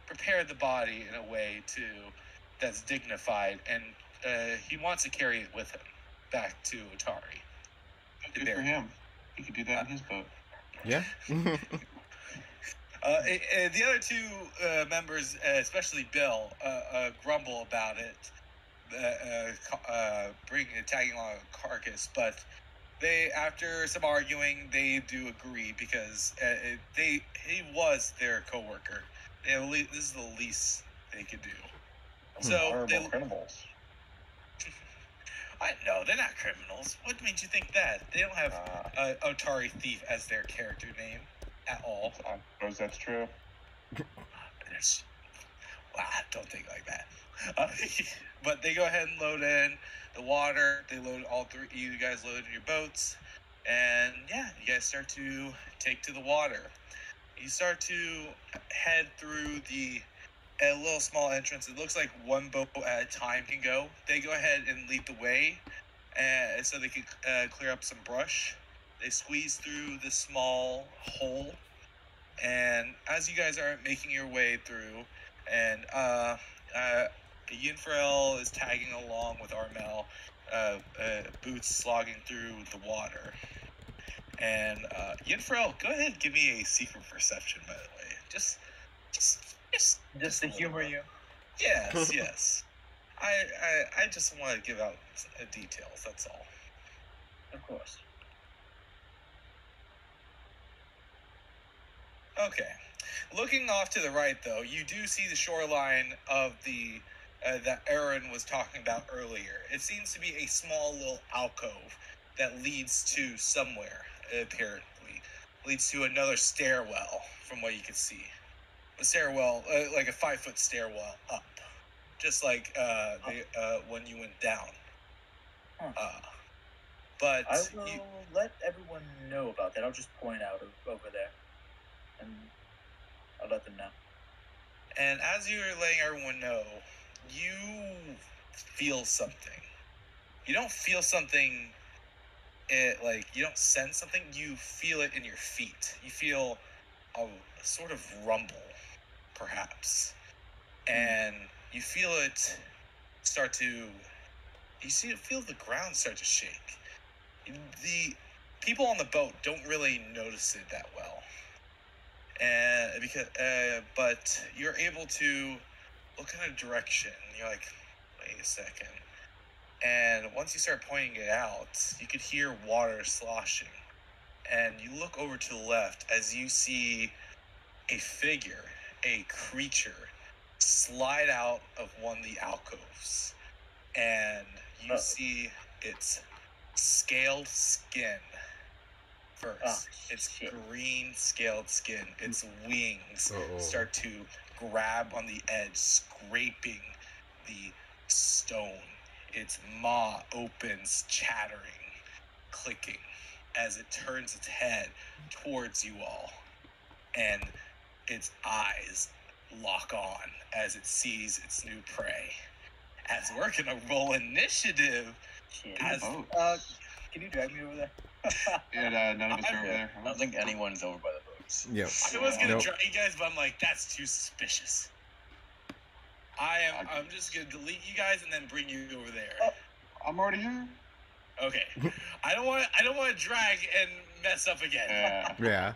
A: prepare the body in a way that's dignified, and he wants to carry it with him back to Atari.
D: Good for him. He could do that in his boat.
B: Yeah.
A: The other two members, especially Bill, grumble about it, tagging along a carcass, but they, after some arguing, they do agree because he was their coworker. This is the least they could do. So
D: Horrible criminals.
A: I know they're not criminals. What made you think that? They don't have Atari Thief as their character name at all.
D: I suppose that's true.
A: Don't think like that. But they go ahead and load in the water. They load all three. You guys load in your boats, and yeah, you guys start to take to the water. You start to head through a little small entrance. It looks like one boat at a time can go. They go ahead and lead the way, so they can clear up some brush. They squeeze through this small hole, and as you guys are making your way through, and Yinfrael is tagging along with Armel, boots slogging through the water. And Yinfrael, go ahead and give me a secret perception, by the way. Just
E: to humor you.
A: Yes, yes. I just want to give out details, that's all.
E: Of course.
A: Okay. Looking off to the right, though, you do see the shoreline of the that Aaron was talking about earlier. It seems to be a small little alcove that leads to somewhere, apparently. Leads to another stairwell, from what you can see. A stairwell, like a 5-foot stairwell up. Just like when you went down. But
E: I will let everyone know about that. I'll just point out over there. And I'll let them know.
A: And as you're letting everyone know, you feel something. You don't feel something, you don't sense something, you feel it in your feet. You feel a sort of rumble, perhaps. And you feel it feel the ground start to shake. The people on the boat don't really notice it that well. But you're able to look in a direction. You're like, wait a second. And once you start pointing it out, you could hear water sloshing. And you look over to the left as you see a figure, a creature, slide out of one of the alcoves. And you see its scaled skin first. It's green scaled skin. Its wings start to grab on the edge, scraping the stone. Its maw opens, chattering, clicking, as it turns its head towards you all. And its eyes lock on as it sees its new prey. As we're gonna roll initiative.
E: Can you drag me over there?
D: Yeah, none of us are over there.
C: I don't think anyone's over by the boats.
B: Yep.
A: I was gonna drag you guys, but I'm like, that's too suspicious. I'm just gonna delete you guys and then bring you over there.
D: I'm already here.
A: Okay. I don't want to drag and mess up again.
D: Yeah.
B: Yeah.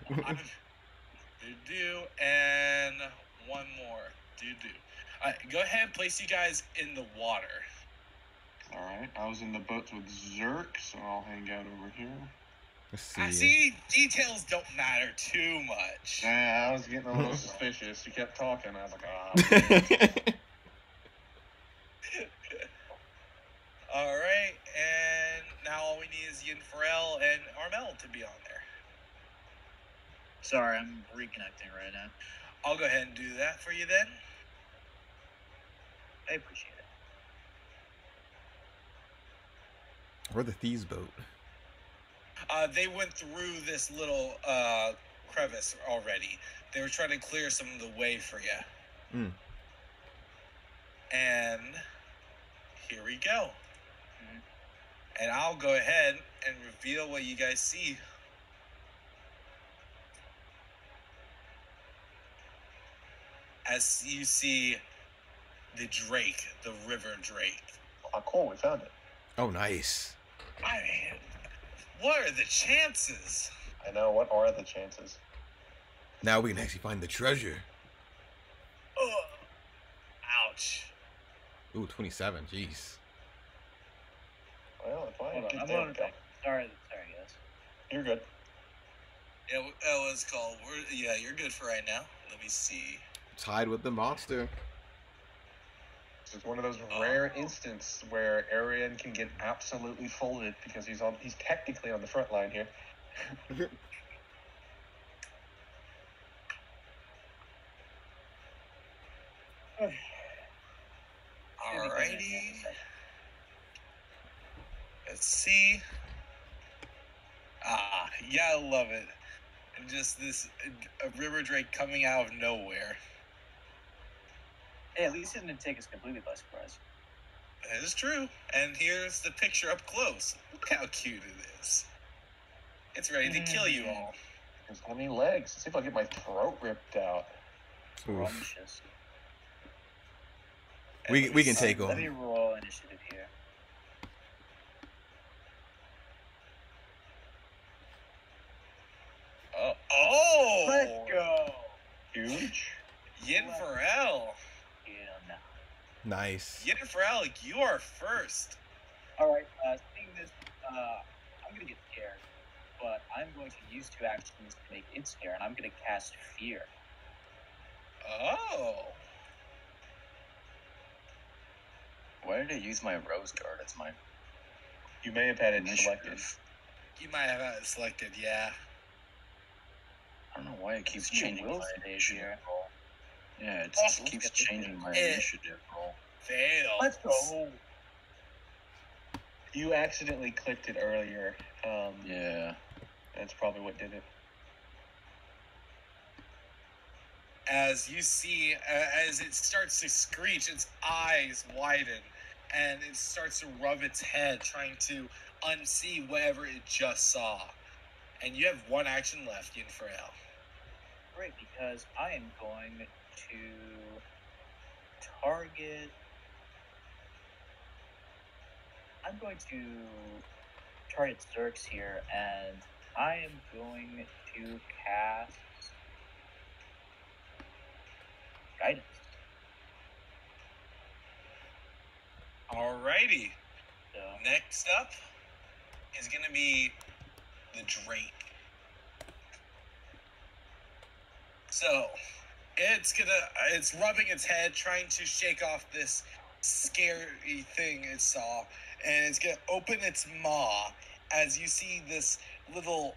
A: Do and one more. Go ahead and place you guys in the water.
D: Alright, I was in the boats with Zerk, so I'll hang out over here.
F: Let's
A: I
F: see.
A: see details don't matter too much.
D: I was getting a little suspicious. You kept talking, I was like, ah.
A: Alright, and now all we need is Yin Pharrell and Armel to be on there.
E: Sorry, I'm reconnecting right now.
A: I'll go ahead and do that for you then.
E: I appreciate it.
F: Where's the thieves' boat?
A: They went through this little crevice already. They were trying to clear some of the way for you.
F: Mm.
A: And here we go. And I'll go ahead and reveal what you guys see. As you see the Drake, the river Drake.
D: Oh, cool, we found it.
F: Oh, nice.
A: I mean, what are the chances?
D: I know, what are the chances?
F: Now we can actually find the treasure.
A: Ugh. Ouch.
F: Ooh, 27. Jeez.
D: Well, if I
E: Hold on,
D: get
E: I'm
D: there,
E: on back. Sorry, guys.
D: You're good.
A: Yeah, that was called. Yeah, you're good for right now. Let me see.
F: Tied with the monster.
D: It's one of those rare instances where Arian can get absolutely folded because he's technically on the front line here.
A: Alrighty. Let's see. Yeah, I love it. And just this a river Drake coming out of nowhere.
E: Hey, at least it didn't take us completely by surprise.
A: That is true. And here's the picture up close. Look how cute it is. It's ready to kill you all.
D: There's how many legs? Let's see if I get my throat ripped out.
E: Scrumptious.
F: We can take
E: Let
F: on.
E: me roll initiative here.
A: Oh!
E: Let's go!
D: Huge.
A: Yin Pharrell.
E: Yeah, no.
F: Nice.
A: Yin Pharrell, you are first.
E: Alright, seeing this, I'm gonna get scared. But I'm going to use 2 actions to make it scare, and I'm gonna cast Fear.
A: Oh.
C: Why did I use my Rose Guard as my
D: You may have had it selected.
C: initiative?
A: You might have had it selected, yeah.
C: I don't know why it keeps
E: You
C: changing
E: will
C: my
E: save
C: initiative
E: here.
C: roll. Yeah, it
A: Oh.
C: keeps changing my
A: Eh.
C: initiative roll.
A: Fail.
E: Let's go!
D: You accidentally clicked it earlier.
C: Yeah.
D: That's probably what did it.
A: As you see, as it starts to screech, its eyes widen, and it starts to rub its head, trying to unsee whatever it just saw. And you have 1 action left, Yin Pharrell.
E: Great, because I am going to target... I'm going to target Zerks here, and I am going to cast Guidance.
A: Alrighty.
E: So,
A: Next up is going to be the Drake. So, it's rubbing its head, trying to shake off this scary thing it saw, and it's going to open its maw as you see this little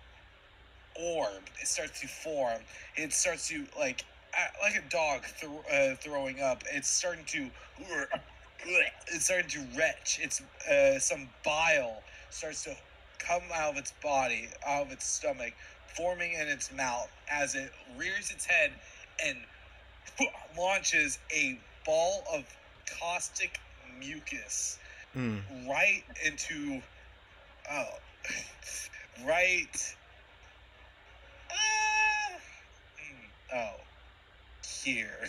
A: orb. It starts to form. It starts to, like a dog throwing up. It's starting to retch. It's some bile starts to come out of its body, out of its stomach, forming in its mouth as it rears its head and launches a ball of caustic mucus right into here.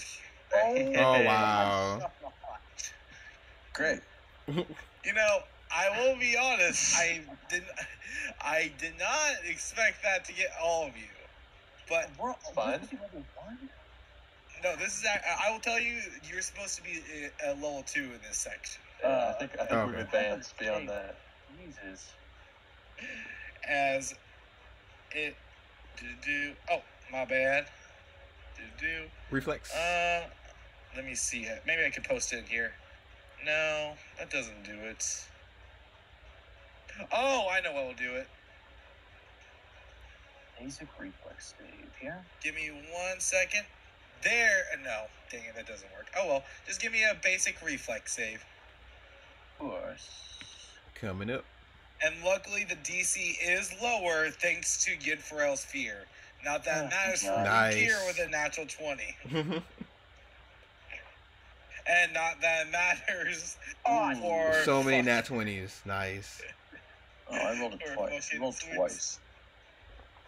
F: Oh, wow.
C: Great.
A: You know, I will be honest, I did not expect that to get all of you. But
E: we're
D: Fun.
E: level 1?
A: No, this is. I will tell you, you're supposed to be a level 2 in this section.
D: I think
B: okay.
D: we've advanced beyond that.
E: Jesus.
A: As it do. Oh, my bad. Do.
B: Reflex.
A: Let me see it. Maybe I could post it in here. No, that doesn't do it. Oh, I know what will do it.
E: Basic reflex save, yeah?
A: Give me 1 second. There. No, dang it, that doesn't work. Oh well, just give me a basic reflex save.
E: Of course.
F: Coming up.
A: And luckily, the DC is lower thanks to Yidfarel's fear. Not that matters for
F: Nice.
A: Gear with a natural 20. And not that matters for...
F: So many nat 20s. Nice.
C: Oh, I rolled it twice. You rolled twice.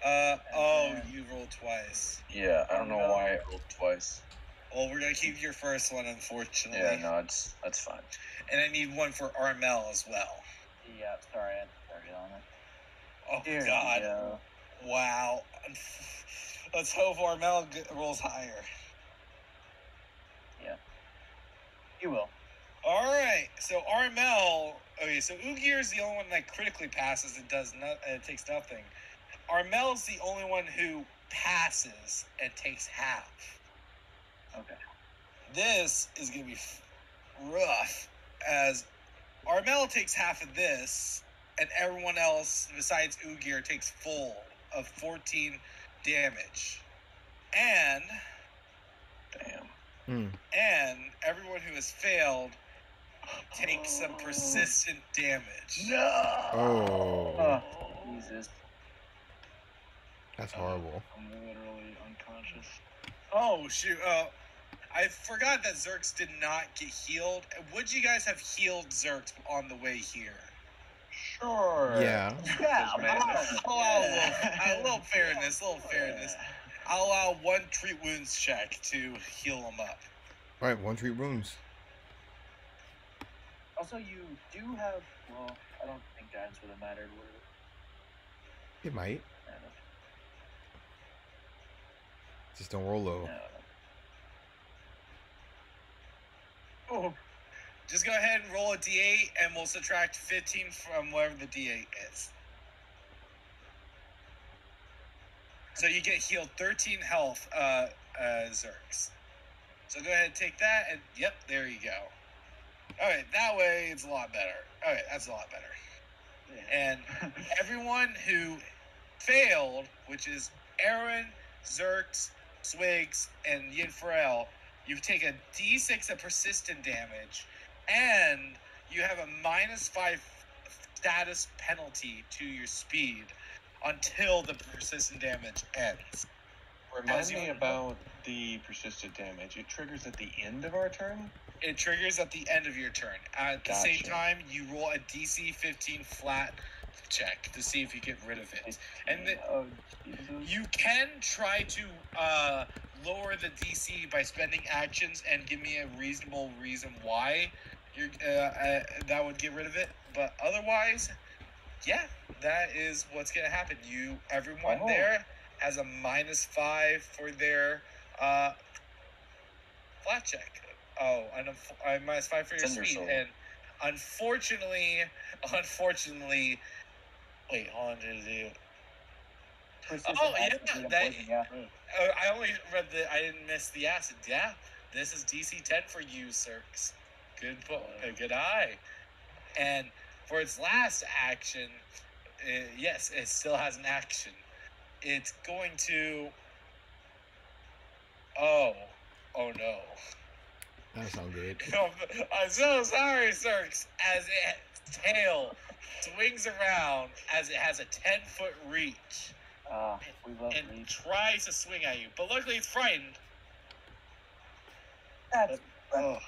A: You rolled twice.
C: Yeah, I don't know why I rolled twice.
A: Well, we're gonna keep your first one, unfortunately.
C: Yeah, no, that's fine.
A: And I need one for Armel as well.
E: Yeah, sorry, I had to carry on it.
A: Oh,
E: Here
A: God.
E: we go.
A: Wow. Let's hope Armel rolls higher.
E: Yeah. You will.
A: Alright, so Armel... Okay, so Ugir is the only one that critically passes and it takes nothing. Armel's the only one who passes and takes half.
E: Okay.
A: This is going to be rough, as Armel takes half of this, and everyone else besides Ugir takes full of 14 damage. And...
C: Damn.
A: And everyone who has failed takes some persistent damage.
C: No!
F: Oh.
E: Jesus.
F: That's horrible.
D: I'm literally unconscious.
A: Oh, shoot. I forgot that Zerx did not get healed. Would you guys have healed Zerx on the way here?
D: Sure.
F: Yeah.
E: Yeah,
A: I'll allow a little fairness, I'll allow 1 treat wounds check to heal him up.
F: Alright, 1 treat wounds.
E: Also, you do have... Well, I don't think guidance would have mattered, would it?
F: It might.
E: I don't know.
F: Just don't roll low.
E: No.
A: Oh. Just go ahead and roll a d8, and we'll subtract 15 from whatever the d8 is. So you get healed 13 health, Zerx. So go ahead and take that, and yep, there you go. Alright, that way it's a lot better. Alright, that's a lot better. And everyone who failed, which is Aaron, Zerx, Swigs, and Yinfarel, you take a d6 of persistent damage, and you have a -5 status penalty to your speed until the persistent damage ends.
D: Remind me about the persistent damage. It triggers at the end of our turn?
A: It triggers at the end of your turn. At the same
D: Gotcha.
A: time, you roll a DC 15 flat check to see if you get rid of it. And
E: Oh, Jesus.
A: you can try to lower the DC by spending actions and give me a reasonable reason why you're that would get rid of it. But otherwise, yeah, that is what's gonna happen. Everyone
C: Oh.
A: there has a -5 for their flat check. Oh, and a -5 for your
C: It's in your
A: speed.
C: soul.
A: And unfortunately, wait, hold on,
E: Persistent
A: Oh, yeah,
E: acid and
A: that-
E: poison, yeah.
A: I only read I didn't miss the acid. Yeah, this is DC 10 for you, Zerx. Good eye. And for its last action, yes, it still has an action. It's going to... Oh no.
F: That doesn't sound good.
A: I'm so sorry, Zerx. As its tail swings around, as it has a 10-foot reach,
E: We love
A: and
E: reach.
A: tries to swing at you. But luckily, it's frightened.
E: That's...
D: Oh,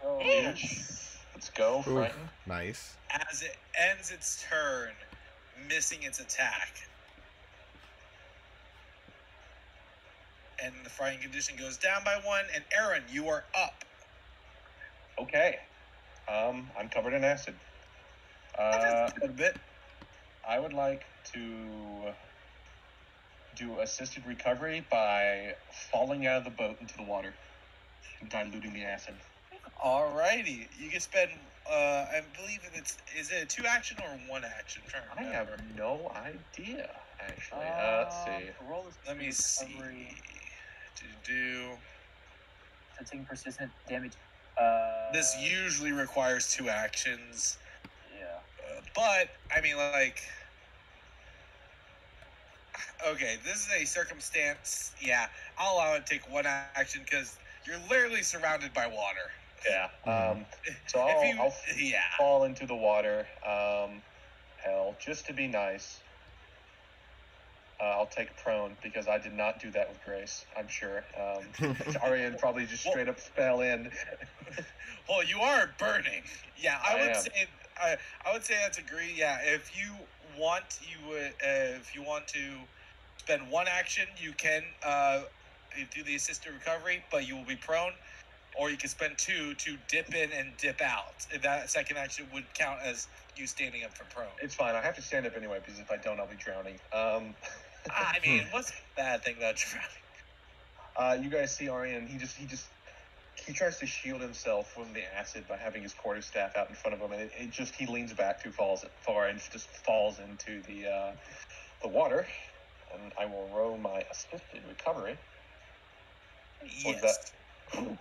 E: Oh,
D: let's go,
F: Oof.
D: Frighten.
F: Nice.
A: As it ends its turn, missing its attack. And the frightened condition goes down by 1. And Aaron, you are up.
D: Okay. I'm covered in acid.
A: A little bit.
D: I would like to do assisted recovery by falling out of the boat into the water. diluting the acid.
A: Alrighty, you can spend. I believe is it a 2 action or 1 action?
D: I have no idea. Actually, let's see.
E: Roll is
A: Let me see. Do
E: so taking persistent damage.
A: this usually requires 2 actions.
E: Yeah.
A: But I mean, like, okay, this is a circumstance. Yeah, I'll allow it to take 1 action because you're literally surrounded by water.
D: Yeah. So
A: If
D: I'll
A: yeah.
D: fall into the water. Hell, just to be nice, I'll take prone because I did not do that with Grace. I'm sure. Ariane probably just straight up fell in.
A: Well, you are burning. Yeah, I would
D: am.
A: say. I would say that's agree. Yeah, if you want, you would. If you want to spend 1 action, you can do the assisted recovery, but you will be prone. Or you can spend 2 to dip in and dip out. That second action would count as you standing up for prone.
D: It's fine. I have to stand up anyway because if I don't, I'll be drowning.
A: I mean, what's the bad thing about drowning?
D: You guys see Ariane? He tries to shield himself from the acid by having his quarterstaff out in front of him, and he leans back too far and just falls into the water. And I will roll my assisted recovery.
A: Yes. I'm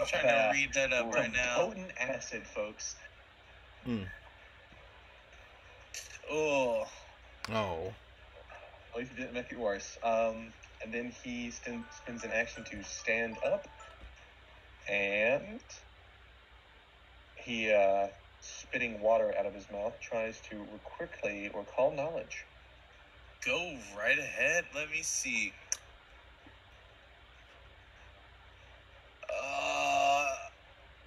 A: trying to read that up right now.
D: Potent acid, folks.
A: Oh.
D: At least it didn't make it worse. And then he spends an action to stand up, and he, spitting water out of his mouth, tries to quickly recall knowledge.
A: Go right ahead. Let me see.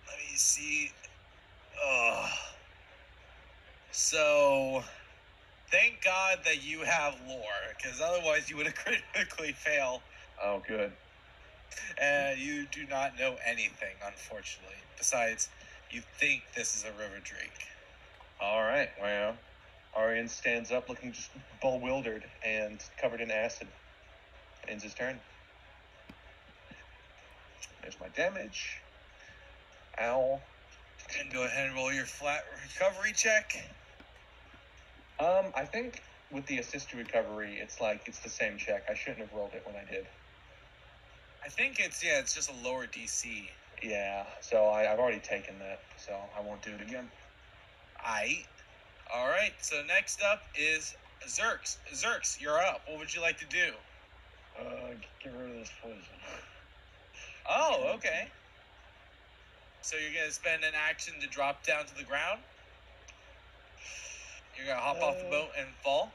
A: Let me see. So, thank God that you have lore, because otherwise you would have critically failed.
D: Oh, good.
A: And you do not know anything, unfortunately. Besides, you think this is a river drake.
D: All right. Well, Arian stands up, looking just bewildered and covered in acid. Ends his turn. There's my damage. Ow.
A: And go ahead and roll your flat recovery check.
D: I think with the assisted recovery, it's the same check. I shouldn't have rolled it when I did.
A: I think it's just a lower DC.
D: Yeah, so I've already taken that, so I won't do it again.
A: Alright, so next up is Zerx. Zerx, you're up. What would you like to do?
C: Get rid of this poison.
A: Oh, okay. So you're going to spend an action to drop down to the ground? You're going to hop off the boat and fall?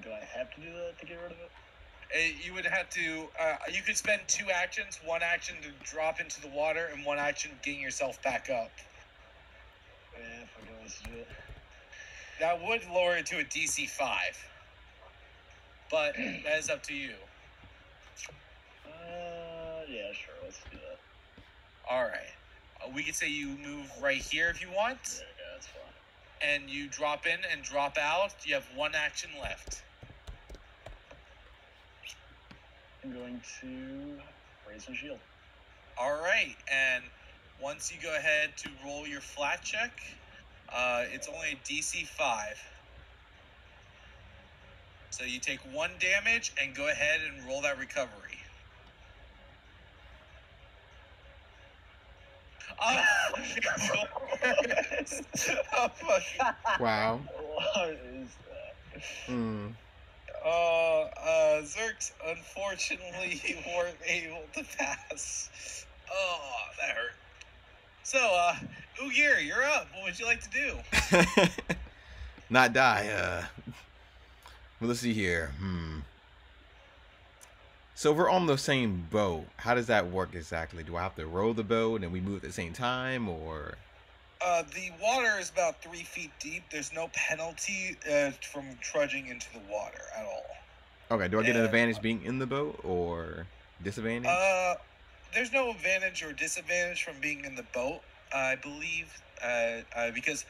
C: Do I have to do that to get rid of it?
A: You would have to, you could spend 2 actions, 1 action to drop into the water, and 1 action getting yourself back up.
C: Yeah, if I go, let's do it.
A: That would lower it to a DC 5. But that is up to you.
C: Yeah, sure, let's do that.
A: Alright. We could say you move right here if you want.
C: Yeah, that's fine.
A: And you drop in and drop out. You have 1 action left.
C: I'm going to raise my shield.
A: Alright, and once you go ahead to roll your flat check, it's only a DC 5. So you take 1 damage and go ahead and roll that recovery. Oh, oh fuck.
F: Wow.
C: What is that?
A: Zerx, unfortunately, you weren't able to pass. Oh, that hurt. So, Ugir, you're up. What would you like to do?
F: Not die. Well, let's see here. So we're on the same boat. How does that work exactly? Do I have to row the boat and we move at the same time, or?
A: The water is about 3 feet deep. There's no penalty from trudging into the water at all.
F: Okay, do I get an advantage being in the boat, or disadvantage?
A: There's no advantage or disadvantage from being in the boat, I believe, because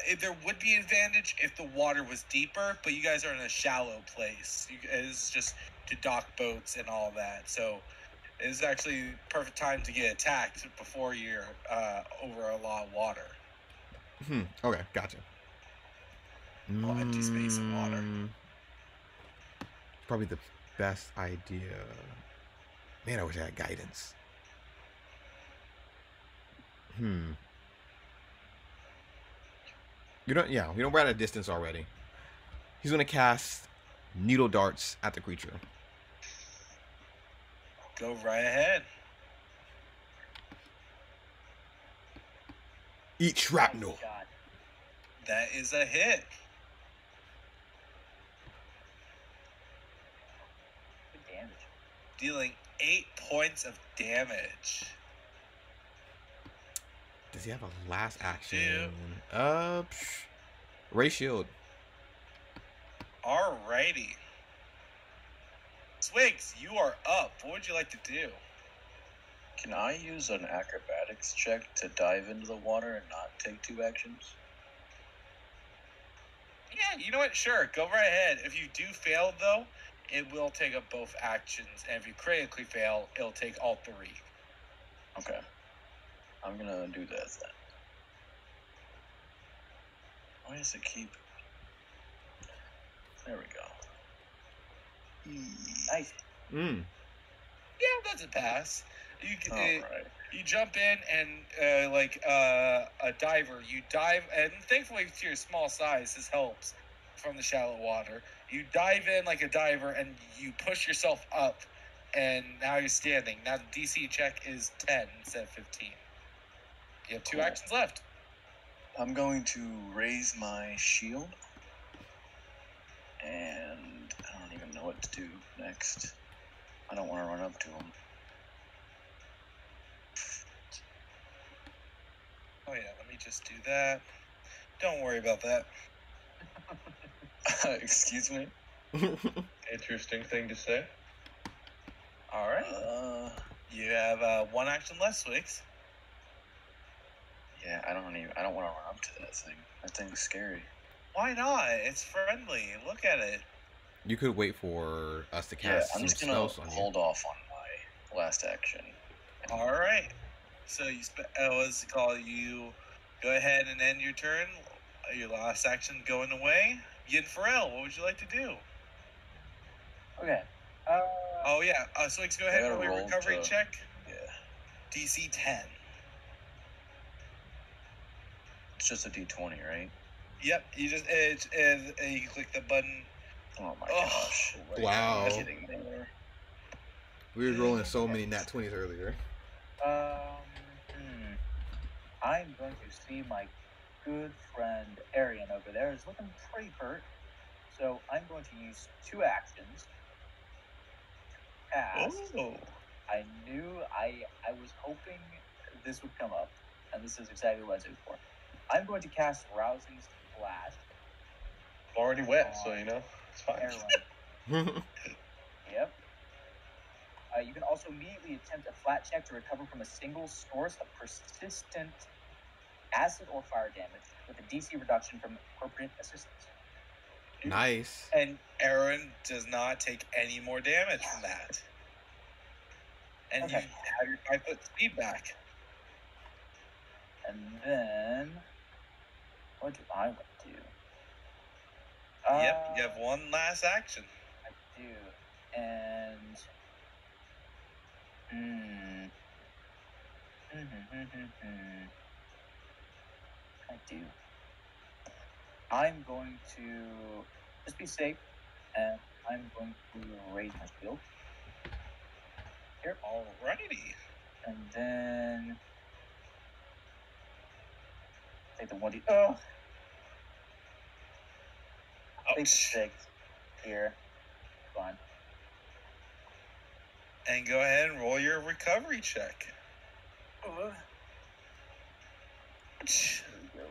A: if there would be advantage if the water was deeper, but you guys are in a shallow place. It's just to dock boats and all that. So it's actually perfect time to get attacked before you're over a lot of water.
F: Okay, gotcha.
A: Empty space and water.
F: Probably the best idea. Man, I wish I had guidance. You don't. Yeah, we're at a distance already. He's gonna cast needle darts at the creature.
A: Go right ahead.
B: Eat shrapnel.
E: God.
A: That is a hit.
E: Good damage.
A: Dealing 8 points of damage.
F: Does he have a last action? Ray shield.
A: Alrighty. Swigs, you are up. What would you like to do?
C: Can I use an acrobatics check to dive into the water and not take 2 actions?
A: Yeah, you know what? Sure, go right ahead. If you do fail, though, it will take up both actions. And if you critically fail, it'll take all 3.
C: Okay. I'm gonna do that then. Why does it keep... There we go.
E: Nice.
A: Yeah, that's a pass.
C: Alright.
A: You jump in and, like a diver, you dive, and thankfully to your small size, this helps from the shallow water. You dive in like a diver and you push yourself up, and now you're standing. Now the DC check is 10 instead of 15. You have 2
C: Cool.
A: actions left.
C: I'm going to raise my shield. And I don't even know what to do next. I don't want to run up to him.
A: Oh yeah, let me just do that. Don't worry about that.
C: Excuse me?
D: Interesting thing to say.
A: All right. You have 1 action left, Swigs.
C: Yeah, I don't want to run up to that thing. That thing's scary.
A: Why not? It's friendly. Look at it.
F: You could wait for us to
C: Yeah,
F: cast
C: I'm
F: some
C: just gonna
F: spells on you.
C: hold off on my last action.
A: All right. So what's it called? You go ahead and end your turn. Your last action going away. Yin Pharrell, what would you like to do?
E: Okay.
A: Oh yeah. Swigs, go ahead and roll your
C: roll
A: recovery
C: to-
A: check.
C: Yeah,
A: DC 10.
C: it's just a D20, right?
A: Yep. You just you can click the button.
C: Oh my
A: Oh,
C: gosh.
F: Wow.
C: I'm getting there.
F: We were rolling so many nat 20s earlier.
E: I'm going to see my good friend Arian over there is looking pretty hurt. So I'm going to use 2 actions. Cast.
A: Oh.
E: I was hoping this would come up, and this is exactly what I was looking for. I'm going to cast Rousing Splash.
D: Already wet, so you know it's fine.
E: Everyone. Yep. You can also immediately attempt a flat check to recover from a single source of persistent acid or fire damage with a DC reduction from appropriate assistance.
F: Nice.
A: And Aaron does not take any more damage from that. And
E: Okay.
A: you have your 5-foot speed back.
E: And then, what do I want to do?
A: Yep, you have 1 last action.
E: I do. And I do. I'm going to just be safe, and I'm going to raise my shield. Here.
A: Alrighty.
E: And then take the 1d. Oh! Take 6 here. Fine.
A: And go ahead and roll your recovery check.
E: There we go.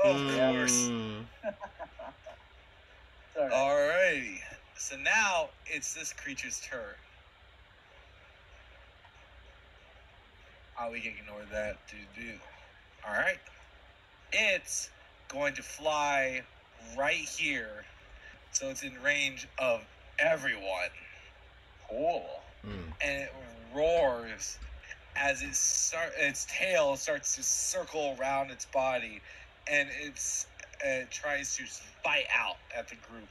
A: Of course.
E: Sorry.
A: Alrighty. So now it's this creature's turn. We can ignore that. Alright. It's going to fly right here. so it's in range of everyone.
C: Cool.
A: And it roars as its tail starts to circle around its body, and it tries to bite out at the group.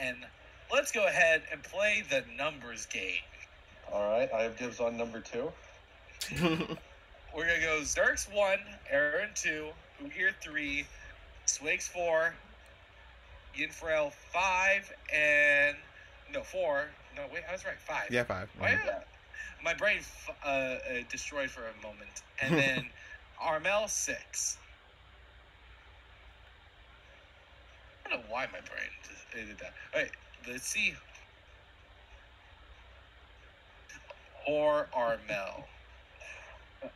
A: And let's go ahead and play the numbers game.
D: All right, I have dibs on number 2.
A: We're gonna go Zerx 1, Aaron 2, Ugir 3, Swigs 4, Yinfrael 5, and 4. No, wait, I was right. 5.
F: Yeah, 5.
A: Why? My brain destroyed for a moment, and then Armel 6. I don't know why my brain did that. All right, let's see. Or Armel.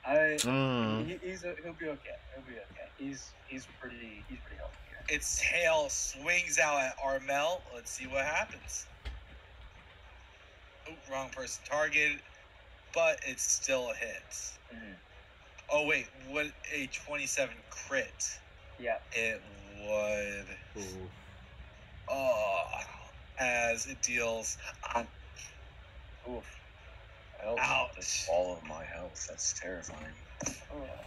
E: He'll be okay. He'll be okay. He's pretty healthy here.
A: Its tail swings out at Armel. Let's see what happens. Ooh, wrong person targeted, but it still hits. Oh wait, what a 27 crit.
E: Yeah.
A: It would.
F: Ooh.
A: Oh, as it deals.
E: Oof.
A: Ouch.
C: All of my health. That's terrifying.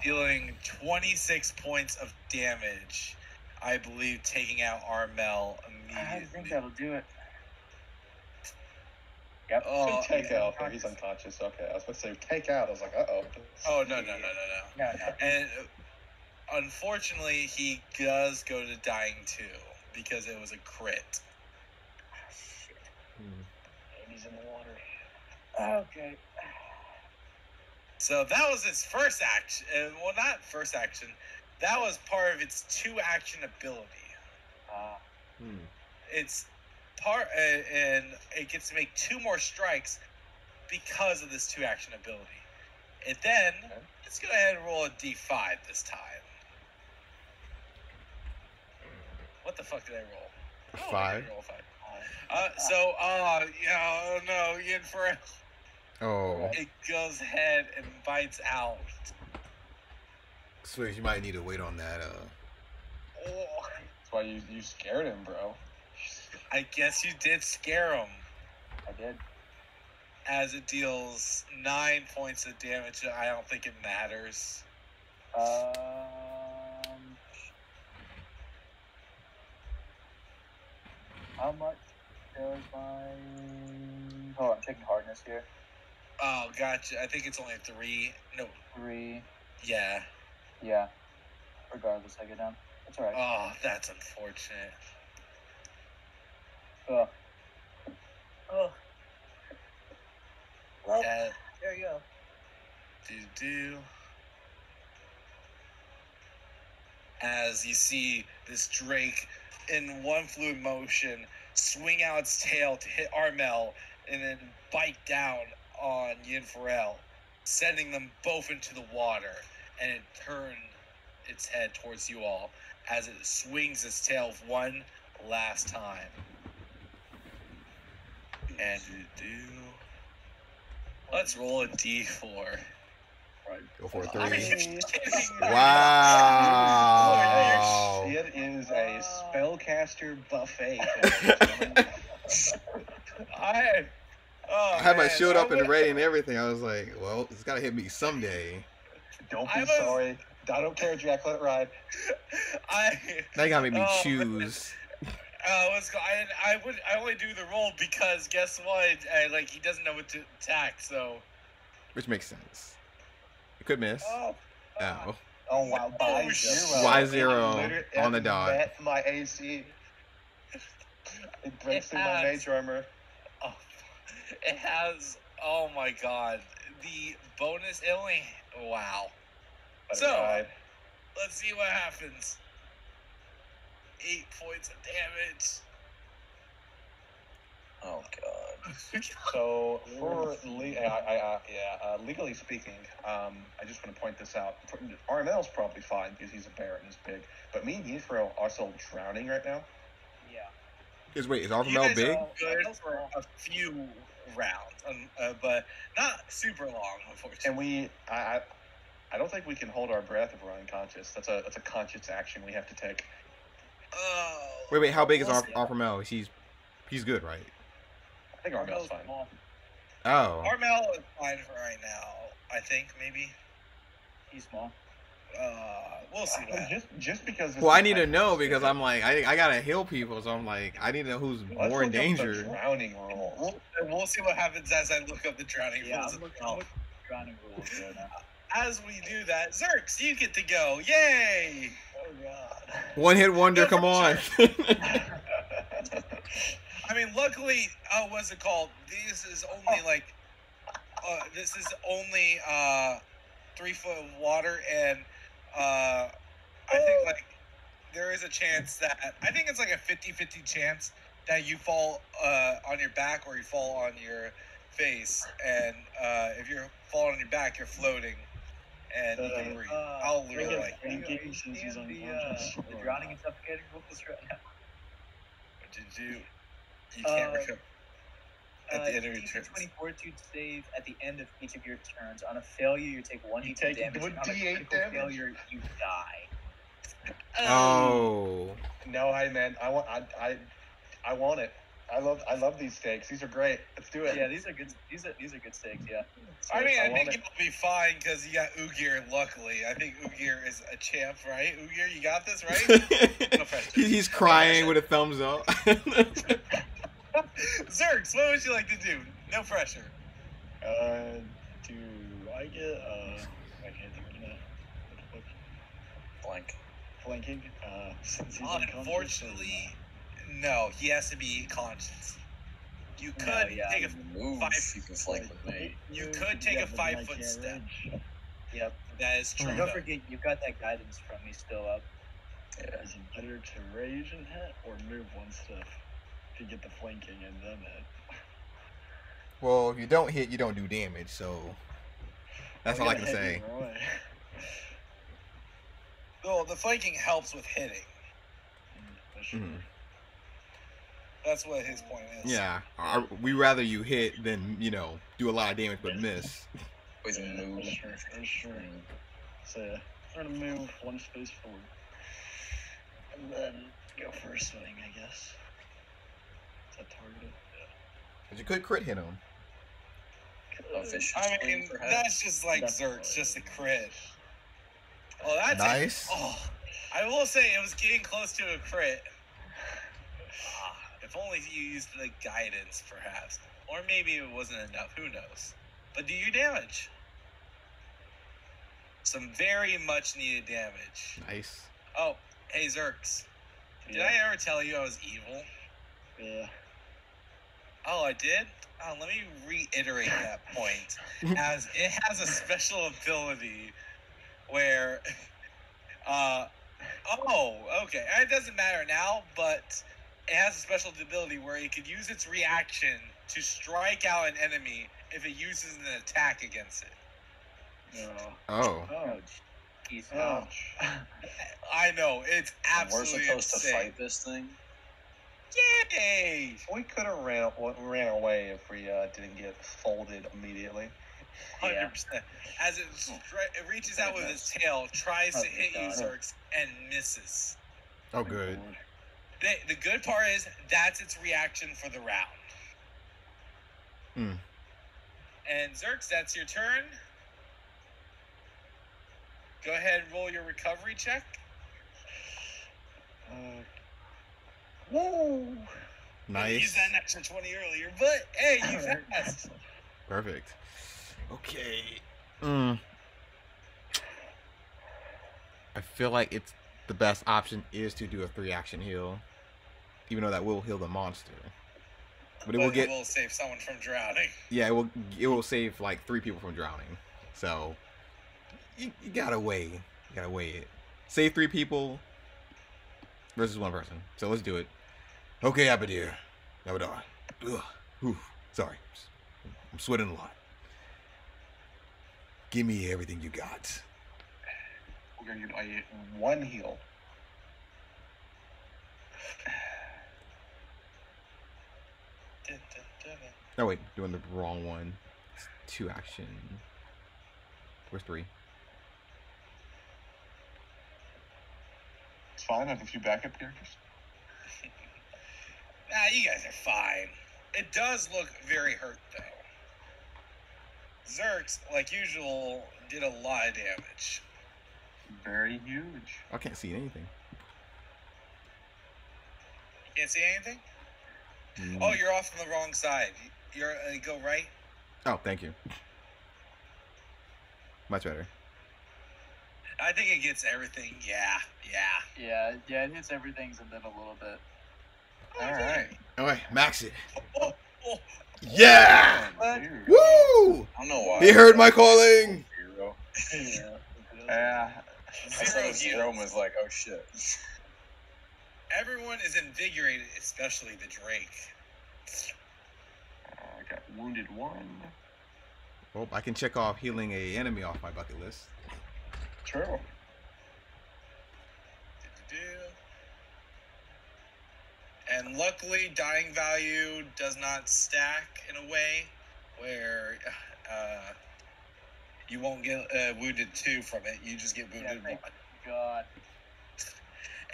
A: Dealing 26 points of damage. I believe taking out Armel immediately.
E: I think that'll do it. Yep.
A: Oh,
D: Take out. He's unconscious. Okay, I was going to say take out. I was like, uh-oh.
A: Oh, no.
E: No.
A: And unfortunately, he does go to dying too, because it was a crit.
E: Shit. And he's in the water. Okay.
A: So that was its first action. Well, not first action. That was part of its 2-action ability. It's part, and it gets to make 2 more strikes because of this 2-action ability. And then, let's go ahead and roll a d5 this time. What the fuck did I roll?
F: 5.
A: I didn't roll 5. No, Ian for
F: Oh.
A: it goes ahead and bites out.
B: Swigs, you might need to wait on that.
D: That's why you scared him, bro.
A: I guess you did scare him.
E: I did.
A: As it deals 9 points of damage, I don't think it matters.
E: How much does my... Oh, I'm checking hardness here.
A: Oh, gotcha. I think it's only 3. No.
E: 3.
A: Yeah.
E: Yeah. Regardless, I get down. That's alright.
A: Oh, that's unfortunate.
E: Oh. Well,
A: Uh,
E: there you go.
A: As you see this Drake in one fluid motion swing out its tail to hit Armel and then bite down on Yinfarel, sending them both into the water, and it turned its head towards you all as it swings its tail one last time. And let's roll a d4.
F: Go for a
A: Are
F: 3.
A: you kidding me?
F: Wow.
D: It is a spellcaster buffet.
A: I
F: had my shield up and ready and everything. I was like, well, it's got to hit me someday.
D: Don't be sorry. I don't care, Jack. Let it ride.
F: Now you got to make me choose.
A: I only do the roll because guess what? He doesn't know what to attack, so.
F: Which makes sense. It could miss.
A: Oh.
F: Ow.
D: Oh wow! By zero.
F: By 0 on the dot.
D: Met my AC. It breaks through my mage armor.
A: Oh, it has. Oh my god! The bonus. It only. Wow. So let's see what happens. 8 points of damage.
C: Oh god.
D: So for legally speaking, I just want to point this out. Armel's probably fine because he's a bear and he's big. But me and Yifro are still drowning right now.
E: Yeah.
F: Wait, is Armel big?
A: Good for a few rounds, but not super long, unfortunately.
D: And I don't think we can hold our breath if we're unconscious. That's a conscious action we have to take.
F: Wait, how big is Armel? She's He's good, right?
C: I think Armel's fine.
E: small.
F: Oh.
A: Armel is fine for right now. I think maybe.
E: He's small.
A: We'll see what happens.
D: Just because.
F: Well, I need to know because I'm like, I gotta heal people, so I'm like, I need to know who's
D: Let's
F: more in
D: look up the
F: danger.
D: drowning rules.
A: We'll see what happens as I look up the drowning
E: Yeah,
A: rules.
E: I'm looking at drowning rules right now.
A: As we do that, Zerks, you get to go. Yay!
D: Oh God.
F: One hit wonder,
A: Go
F: come
A: for
F: on.
A: I mean, luckily, what's it called? This is only like, this is only 3 foot of water, and I think like there is a chance that I think it's like a 50-50 chance that you fall on your back or you fall on your face, and if you're falling on your back, you're floating, and you can breathe. I'll really like that.
E: Since he's unconscious. The drowning and suffocating rules right now.
A: Did you can't recover at the end of your
E: DC
A: turn.
E: 20 fortitude save at the end of each of your turns. On a failure, you take 1d2 damage. And on a
D: D8
E: critical
D: damage?
E: failure, you die.
F: Oh.
D: No, man. I want it. I love these stakes. These are great. Let's do it.
E: Yeah, these are good. These are good stakes. Yeah.
A: I mean, I
D: want
A: think
D: it.
A: you'll be fine because you got Ugir. Luckily, I think Ugir is a champ, right? Ugir, you got this, right? No pressure.
F: He's crying with a thumbs up.
A: Zerks, what would you like to do? No pressure.
G: Do I get I can't think of that.
C: Blank.
G: Flanking? Since he's unconscious.
A: Unfortunately, no. He has to be conscious. You could take a
C: Move.
A: 5.
C: You can flank with me.
A: You could take a 5-foot step.
E: Yep.
A: That is true.
E: Don't
A: though.
E: forget, you've got that guidance from me still up.
C: Yeah.
G: Is it better to rage and hit or move one step to get the flanking and then hit?
F: Well, if you don't hit, you don't do damage, so that's all I can say.
A: Well, the flanking helps with hitting.
F: Mhm.
A: That's what his point is.
F: Yeah, we rather you hit than do a lot of damage but miss.
C: With a move.
G: Sure. So yeah, try to move one space forward. And then go for a swing, I guess. Is that targeted?
F: But you could crit hit him.
A: I mean, that's just like Zerks, just a crit. Oh, that's
F: Nice.
A: I will say it was getting close to a crit. If only you used the guidance, perhaps. Or maybe it wasn't enough. Who knows? But do your damage. Some very much needed damage.
F: Nice.
A: Oh, hey Zerks. Did I ever tell you I was evil?
G: Yeah.
A: Oh, I did? Oh, let me reiterate that point. As it has a special ability where okay. It doesn't matter now, but it has a special ability where it could use its reaction to strike out an enemy if it uses an attack against it.
F: Oh.
E: Jeez.
G: Ouch.
A: I know, it's absolutely
C: We're supposed
A: insane.
C: to fight this thing?
A: Yay!
D: We could have ran away if we didn't get folded immediately.
A: 100%. As it reaches out with its tail, tries to hit you, Zerks, and misses.
F: Oh, good.
A: The good part is that's its reaction for the round.
F: Hmm.
A: And Zerks, that's your turn. Go ahead and roll your recovery check.
D: Whoa!
F: Nice.
A: Use that extra 20 earlier, but hey, you passed.
F: Perfect. Okay. I feel like it's the best option is to do a 3-action heal, even though that will heal the monster. But it will
A: save someone from drowning.
F: Yeah, it will save like 3 people from drowning. So you gotta weigh. You gotta weigh it. Save 3 people versus 1 person. So let's do it. Okay, Abadar. Sorry. I'm sweating a lot. Give me everything you got.
D: We're gonna get 1 heal.
F: Oh wait, doing the wrong one. It's 2 action. Where's 3?
D: It's fine. I have a few backup characters.
A: You guys are fine. It does look very hurt, though. Zerx, like usual, did a lot of damage.
D: Very huge.
F: I can't see anything.
A: You can't see anything?
F: Mm.
A: Oh, you're off on the wrong side. You're go right.
F: Oh, thank you. Much better.
A: I think it gets everything. Yeah.
G: Yeah, it hits everything's and then a little bit.
D: All right.
F: All right, max it.
A: Oh,
F: Yeah!
D: Dude.
F: Woo!
C: I don't know why.
F: He heard my calling.
C: Zero.
G: Yeah.
C: I saw the zero and was like, oh shit.
A: Everyone is invigorated, especially the Drake.
D: I got wounded 1.
F: Oh, I can check off healing a enemy off my bucket list.
D: True.
A: And luckily, dying value does not stack in a way where you won't get wounded 2 from it. You just get wounded 1.
G: Thank God.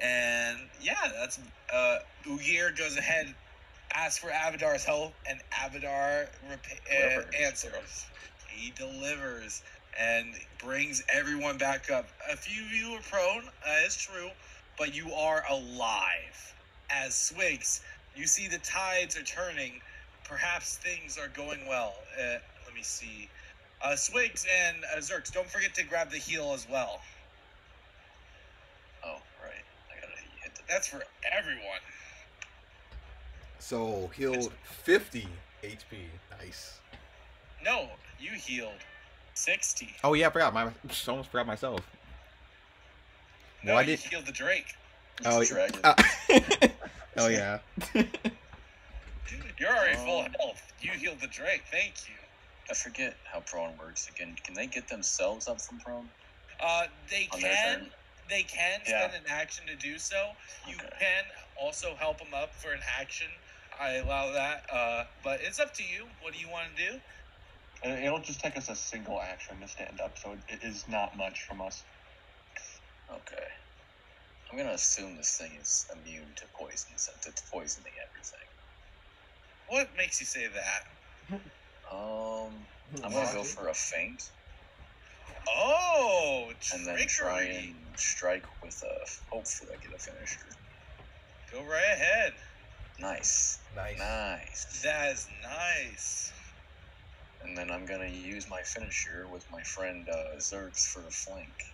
A: And yeah, that's Ugir goes ahead, asks for Avidar's help, and Avidar answers. He delivers and brings everyone back up. A few of you are prone, it's true, but you are alive. As Swigs, you see the tides are turning. Perhaps things are going well. Let me see. Swigs and Zerx, don't forget to grab the heal as well.
C: Oh, right. I gotta hit the.
A: That's for everyone.
B: So healed 50 HP. Nice.
A: No, you healed 60.
F: Oh yeah, I forgot. Almost forgot myself.
A: No,
F: Well, I
A: you
F: did.
A: healed the Drake.
F: Oh,
C: Dragon.
F: oh yeah.
A: You're already full health. You healed the Drake. Thank you.
C: I forget how prone works again. Can they get themselves up from prone?
A: They
C: On their
A: can.
C: turn?
A: They can
C: Yeah.
A: spend an action to do so. You
C: Okay.
A: can also help them up for an action. I allow that. But it's up to you. What do you want to do?
D: And it'll just take us a single action to stand up, so it is not much from us.
C: Okay. I'm gonna assume this thing is immune to poison since it's poisoning everything.
A: What makes you say that?
C: I'm gonna go for a feint
A: Oh,
C: and then try and strike with a. Hopefully, I get a finisher.
A: Go right ahead.
C: Nice.
B: Nice.
A: That is nice.
C: And then I'm gonna use my finisher with my friend Zerx for the flank.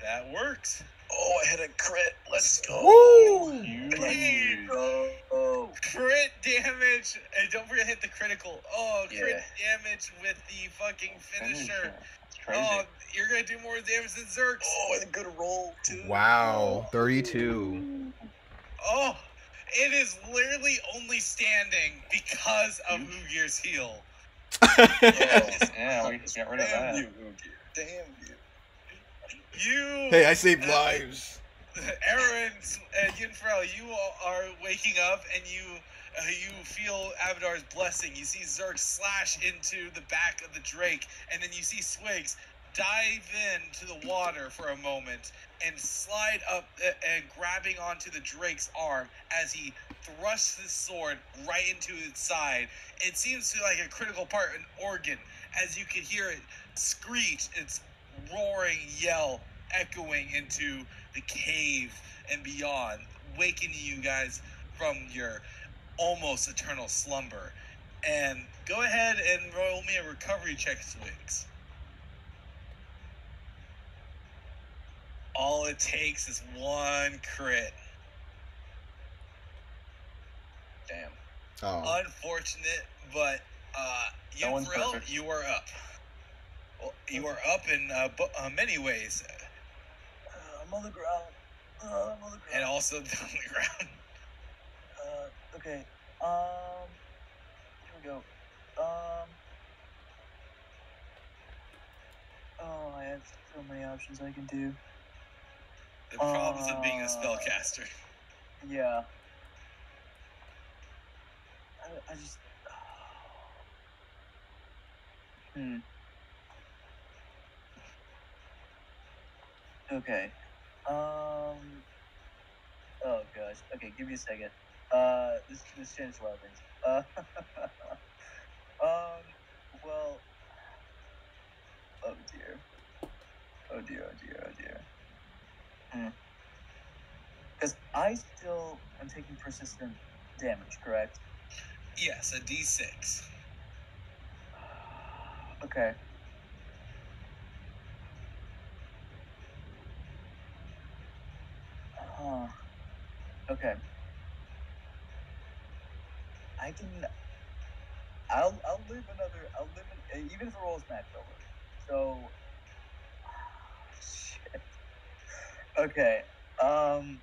A: That works.
C: Oh, I hit a crit. Let's go.
F: Woo!
D: Huge.
C: Oh.
A: Crit damage. And don't forget to hit the critical. Oh, crit
C: Yeah.
A: damage with the fucking finisher.
D: It's crazy.
A: Oh, you're going to do more damage than Zerx.
C: Oh, and a good roll too.
F: Wow, 32.
A: Oh, it is literally only standing because of Ugir's heal.
D: Yeah, we just got rid of
C: Damn
D: that.
C: you, Ugi. Damn you.
B: Hey, I saved lives.
A: Aaron and Yunfrau, you are waking up and you feel Avidar's blessing. You see Zerx slash into the back of the Drake, and then you see Swigs dive into the water for a moment and slide up and grabbing onto the Drake's arm as he thrusts his sword right into its side. It seems to like a critical part, an organ, as you can hear it screech, its roaring yell echoing into the cave and beyond, waking you guys from your almost eternal slumber. And go ahead and roll me a recovery check, Swigs. All it takes is one crit.
C: Damn.
F: Oh.
A: Unfortunate, but
D: No one's
A: Yunfril,
D: perfect.
A: you are up. Well, you are up in many ways,
G: I'm on the ground. I'm on the ground.
A: and also down the ground.
G: Okay. Here we go. Oh, I have so many options I can do.
A: The problems of being a spellcaster.
G: Yeah. I just. Okay. Oh gosh.
E: Okay, give me a second. This changed a lot of things. Well, oh dear. Oh dear, oh dear, oh dear. Because I still am taking persistent damage, correct?
A: Yes, a D6.
E: Okay. Okay. I can. I'll live another. I'll live even if the roll is matched over. So. Shit. Okay. I'm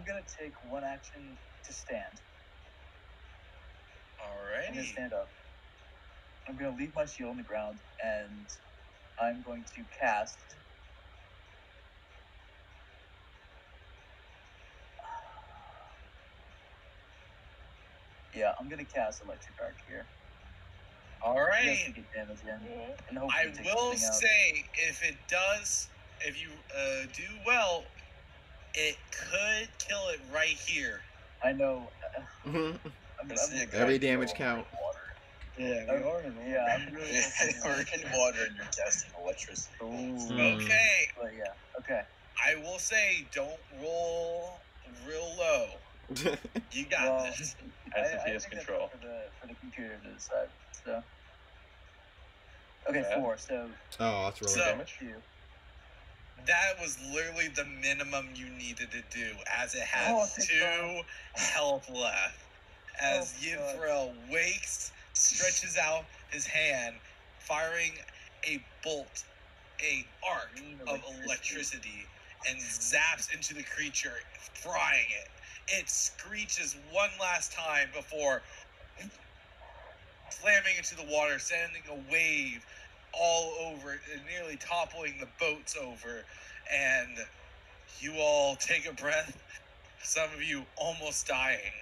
E: gonna take one action to stand. I'm gonna
A: Alrighty.
E: stand up. I'm gonna leave my shield on the ground, and I'm going to cast. Yeah, I'm gonna cast Electric Arc here. Yes,
A: Alrighty.
E: you get damage again, and hopefully
A: I
E: take
A: will
E: this thing out.
A: say, if you do well, it could kill it right here.
E: I know.
F: Every damage count.
G: Yeah, we are in water.
E: Yeah, I'm really.
C: We're in water and you're casting electricity.
A: Okay.
E: But yeah, okay.
A: I will say, don't roll real low. You got this.
D: As if he has
E: think that's
D: control.
E: for the computer to decide. So. Okay,
D: Yeah.
E: 4. So.
F: Oh, that's really
A: So-
D: Damage?
E: 2.
A: That was literally the minimum you needed to do, as it has
E: Oh, thank
A: 2 health left. As
E: Oh,
A: Yinfrel wakes, stretches out his hand, firing a bolt, a arc of electricity, and zaps into the creature, frying it. It screeches one last time before slamming into the water, sending a wave all over it, and nearly toppling the boats over. And you all take a breath, some of you almost dying,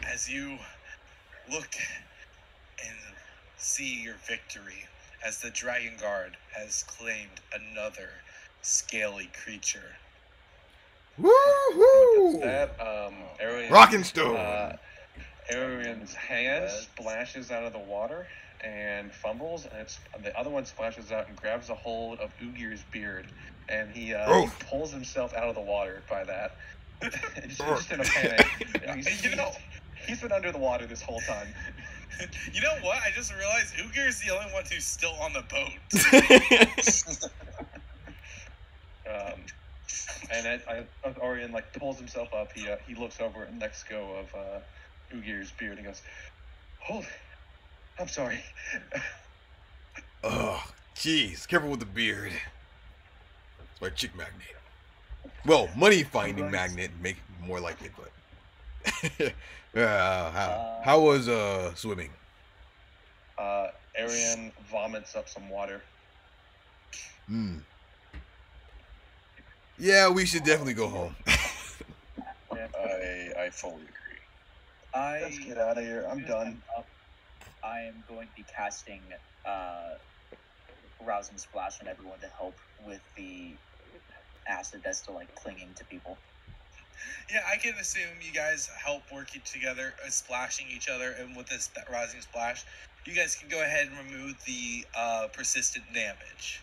A: as you look and see your victory, as the Dragon Guard has claimed another scaly creature.
F: Woohoo!
D: That, Arian,
B: Rockin' Stone.
D: Arian's hand splashes out of the water and fumbles, and the other one splashes out and grabs a hold of Ugir's beard, and he pulls himself out of the water by that. just in a panic. He's been under the water this whole time.
A: You know what? I just realized Ugir's the only one who's still on the boat.
D: And Orion pulls himself up. He looks over and lets go of Ugir's beard and goes, "Oh, I'm sorry."
B: Oh, jeez. Careful with the beard. It's my chick magnet. Well, money finding magnet, make it more like it, but how was swimming?
D: Arian vomits up some water.
B: Yeah, we should definitely go home.
C: I fully agree.
G: Let's get out of here. I'm done.
E: I am going to be casting Rousing Splash on everyone to help with the acid that's still clinging to people.
A: Yeah, I can assume you guys help working together, splashing each other, and with this Rousing Splash, you guys can go ahead and remove the persistent damage.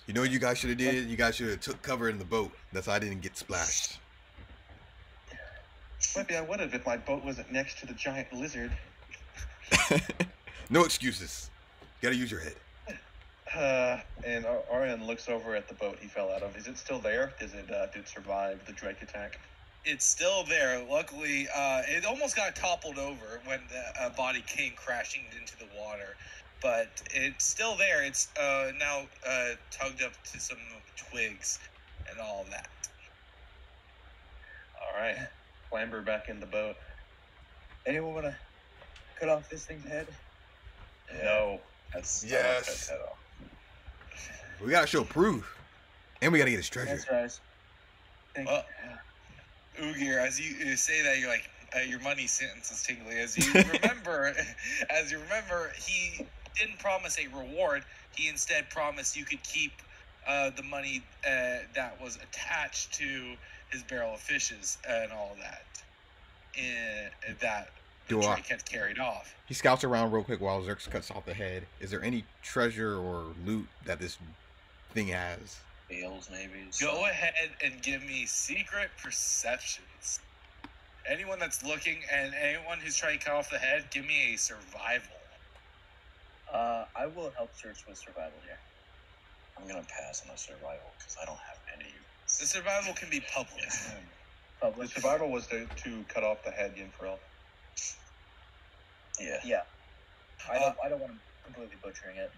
B: You know what you guys should have did? You guys should have took cover in the boat. That's why I didn't get splashed.
D: Maybe I would have if my boat wasn't next to the giant lizard.
B: No excuses. You gotta use your head.
D: And Arian looks over at the boat he fell out of. Is it still there? Did it survive the Drake attack?
A: It's still there. Luckily, it almost got toppled over when the body came crashing into the water. But it's still there. It's now tugged up to some twigs and all that.
D: All right. Clamber back in the boat.
E: Anyone want to cut off this thing's head?
D: No.
B: Yes. We gotta show proof. And we gotta get his treasure.
E: That's right.
A: Well, Ugir, as you say that, you're like, your money sentence is tingling. As you remember, he didn't promise a reward. He instead promised you could keep the money that was attached to his barrel of fishes and all that. That the Drake had carried off.
F: He scouts around real quick while Zerx cuts off the head. Is there any treasure or loot that this thing has?
C: Bales, maybe.
A: Go ahead and give me secret perceptions. Anyone that's looking and anyone who's trying to cut off the head, give me a survival.
E: I will help search with survival here.
C: I'm gonna pass on the survival because I don't have any.
A: The survival can be public.
D: The survival was to cut off the head, Yinfrel.
C: Yeah.
E: Yeah. I don't want him completely butchering it.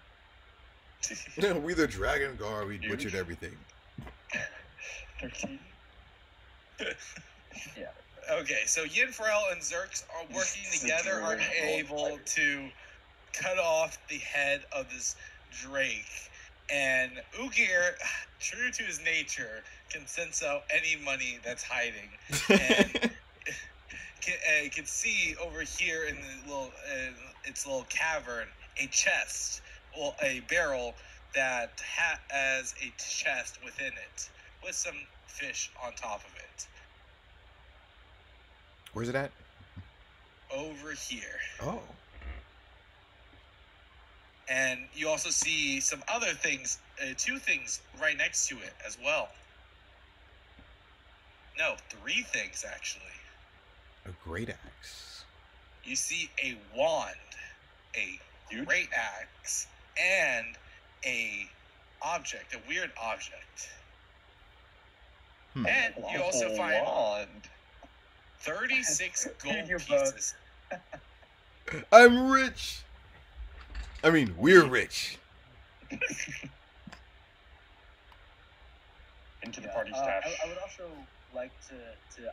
B: We the Dragon Guard, we butchered everything.
G: 13.
E: Yeah.
A: Okay, so Yinfrel and Zerx are working together, are able to cut off the head of this Drake. And Ugir, true to his nature, can sense out any money that's hiding. And can see over here in the little, its little cavern, a chest, well, a barrel that has a chest within it, with some fish on top of it.
F: Where's it at?
A: Over here.
F: Oh.
A: And you also see some other things, 2 things right next to it as well. No, 3 things actually.
F: A great axe.
A: You see a wand, a great axe, and a weird object. And you also find
D: wand.
A: 36 gold pieces.
B: I'm rich. I mean, we're rich.
D: Into the party stash.
E: I would also like to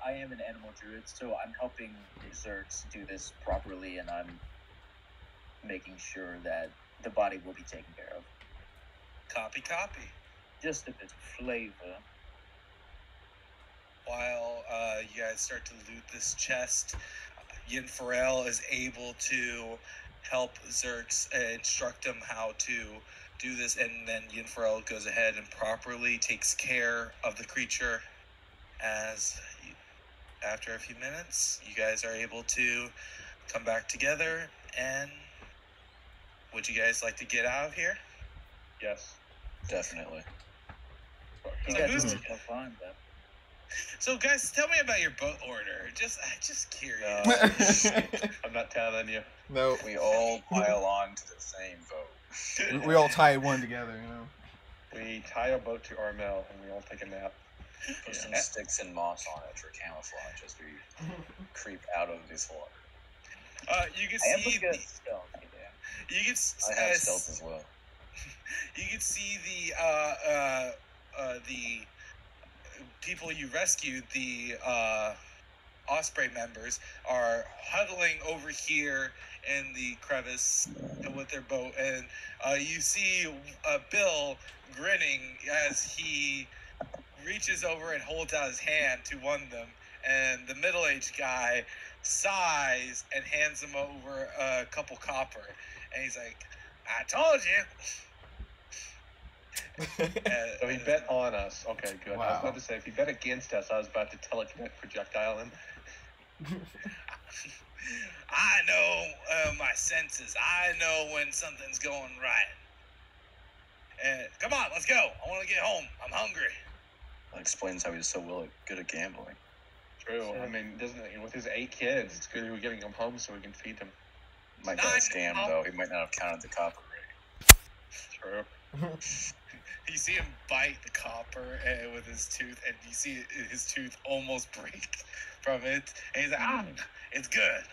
E: I am an animal druid, so I'm helping Zerx do this properly, and I'm making sure that the body will be taken care of.
A: Copy.
E: Just a bit of flavor.
A: While you guys start to loot this chest, Yinfrel is able to help Zerx instruct him how to do this, and then Yinfrel goes ahead and properly takes care of the creature. As after a few minutes, you guys are able to come back together. And would you guys like to get out of here?
D: Yes.
C: Definitely.
E: You
A: So
E: guys
A: who's-
E: have fun, though.
A: So, guys, tell me about your boat order. Just curious.
D: I'm not telling you.
F: No.
C: We all pile on to the same boat.
F: We all tie one together, you know.
D: We tie a boat to Armel and we all take a nap.
C: Put some sticks and moss on it for camouflage as we creep out of this water.
A: You can
E: I am
A: see
E: pretty good at stealth, yeah.
A: you can
C: I have stealth as well.
A: You can see the people you rescued, the Osprey members, are huddling over here in the crevice with their boat, and you see Bill grinning as he reaches over and holds out his hand to one of them, and the middle-aged guy sighs and hands him over a couple copper, and he's like, "I told you."
D: So he bet on us. Okay, good. I was
F: Wow.
D: about to say, if he bet against us, I was about to telekinetic projectile him.
A: I know my senses. I know when something's going right. Come on, let's go. I want to get home. I'm hungry.
C: That explains how he's so good at gambling.
D: True. I mean, doesn't it, with his 8 kids, it's good we're getting them home so we can feed them.
C: Might got a scam though. He might not have counted the copper rate.
D: True.
A: You see him bite the copper with his tooth, and you see his tooth almost break from it. And he's like, it's good.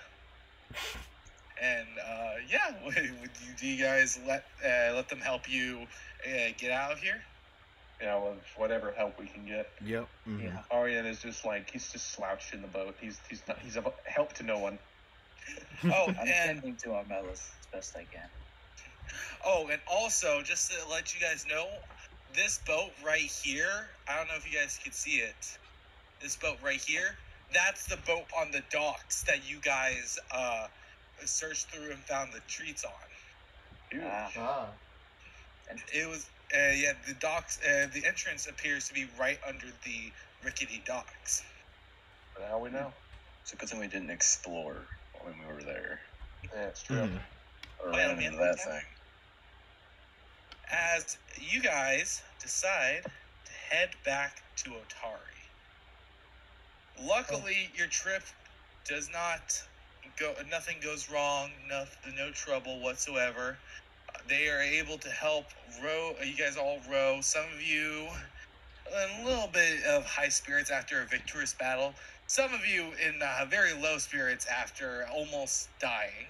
A: And yeah, do you guys let them help you get out of here?
D: Yeah, well, whatever help we can get.
F: Yep. Mm-hmm.
E: Yeah.
D: Arian is just like, he's just slouched in the boat. He's a help to no one.
A: Oh,
E: I'm
A: and
E: tending to Armelis as best I can.
A: and also, just to let you guys know, this boat right here, I don't know if you guys can see it. This boat right here, that's the boat on the docks that you guys searched through and found the treats on.
E: Ah.
A: It was, yeah, the docks, the entrance appears to be right under the rickety docks.
D: But now we know.
C: It's a good thing we didn't explore when we were there.
D: Yeah, it's true.
F: Mhm.
C: Or
A: Oh, yeah,
C: ran
A: man,
C: into that
A: yeah.
C: thing.
A: As you guys decide to head back to Otari. Luckily, your trip does not go, nothing goes wrong, no trouble whatsoever. They are able to help row, you guys all row. Some of you, a little bit of high spirits after a victorious battle. Some of you in very low spirits after almost dying.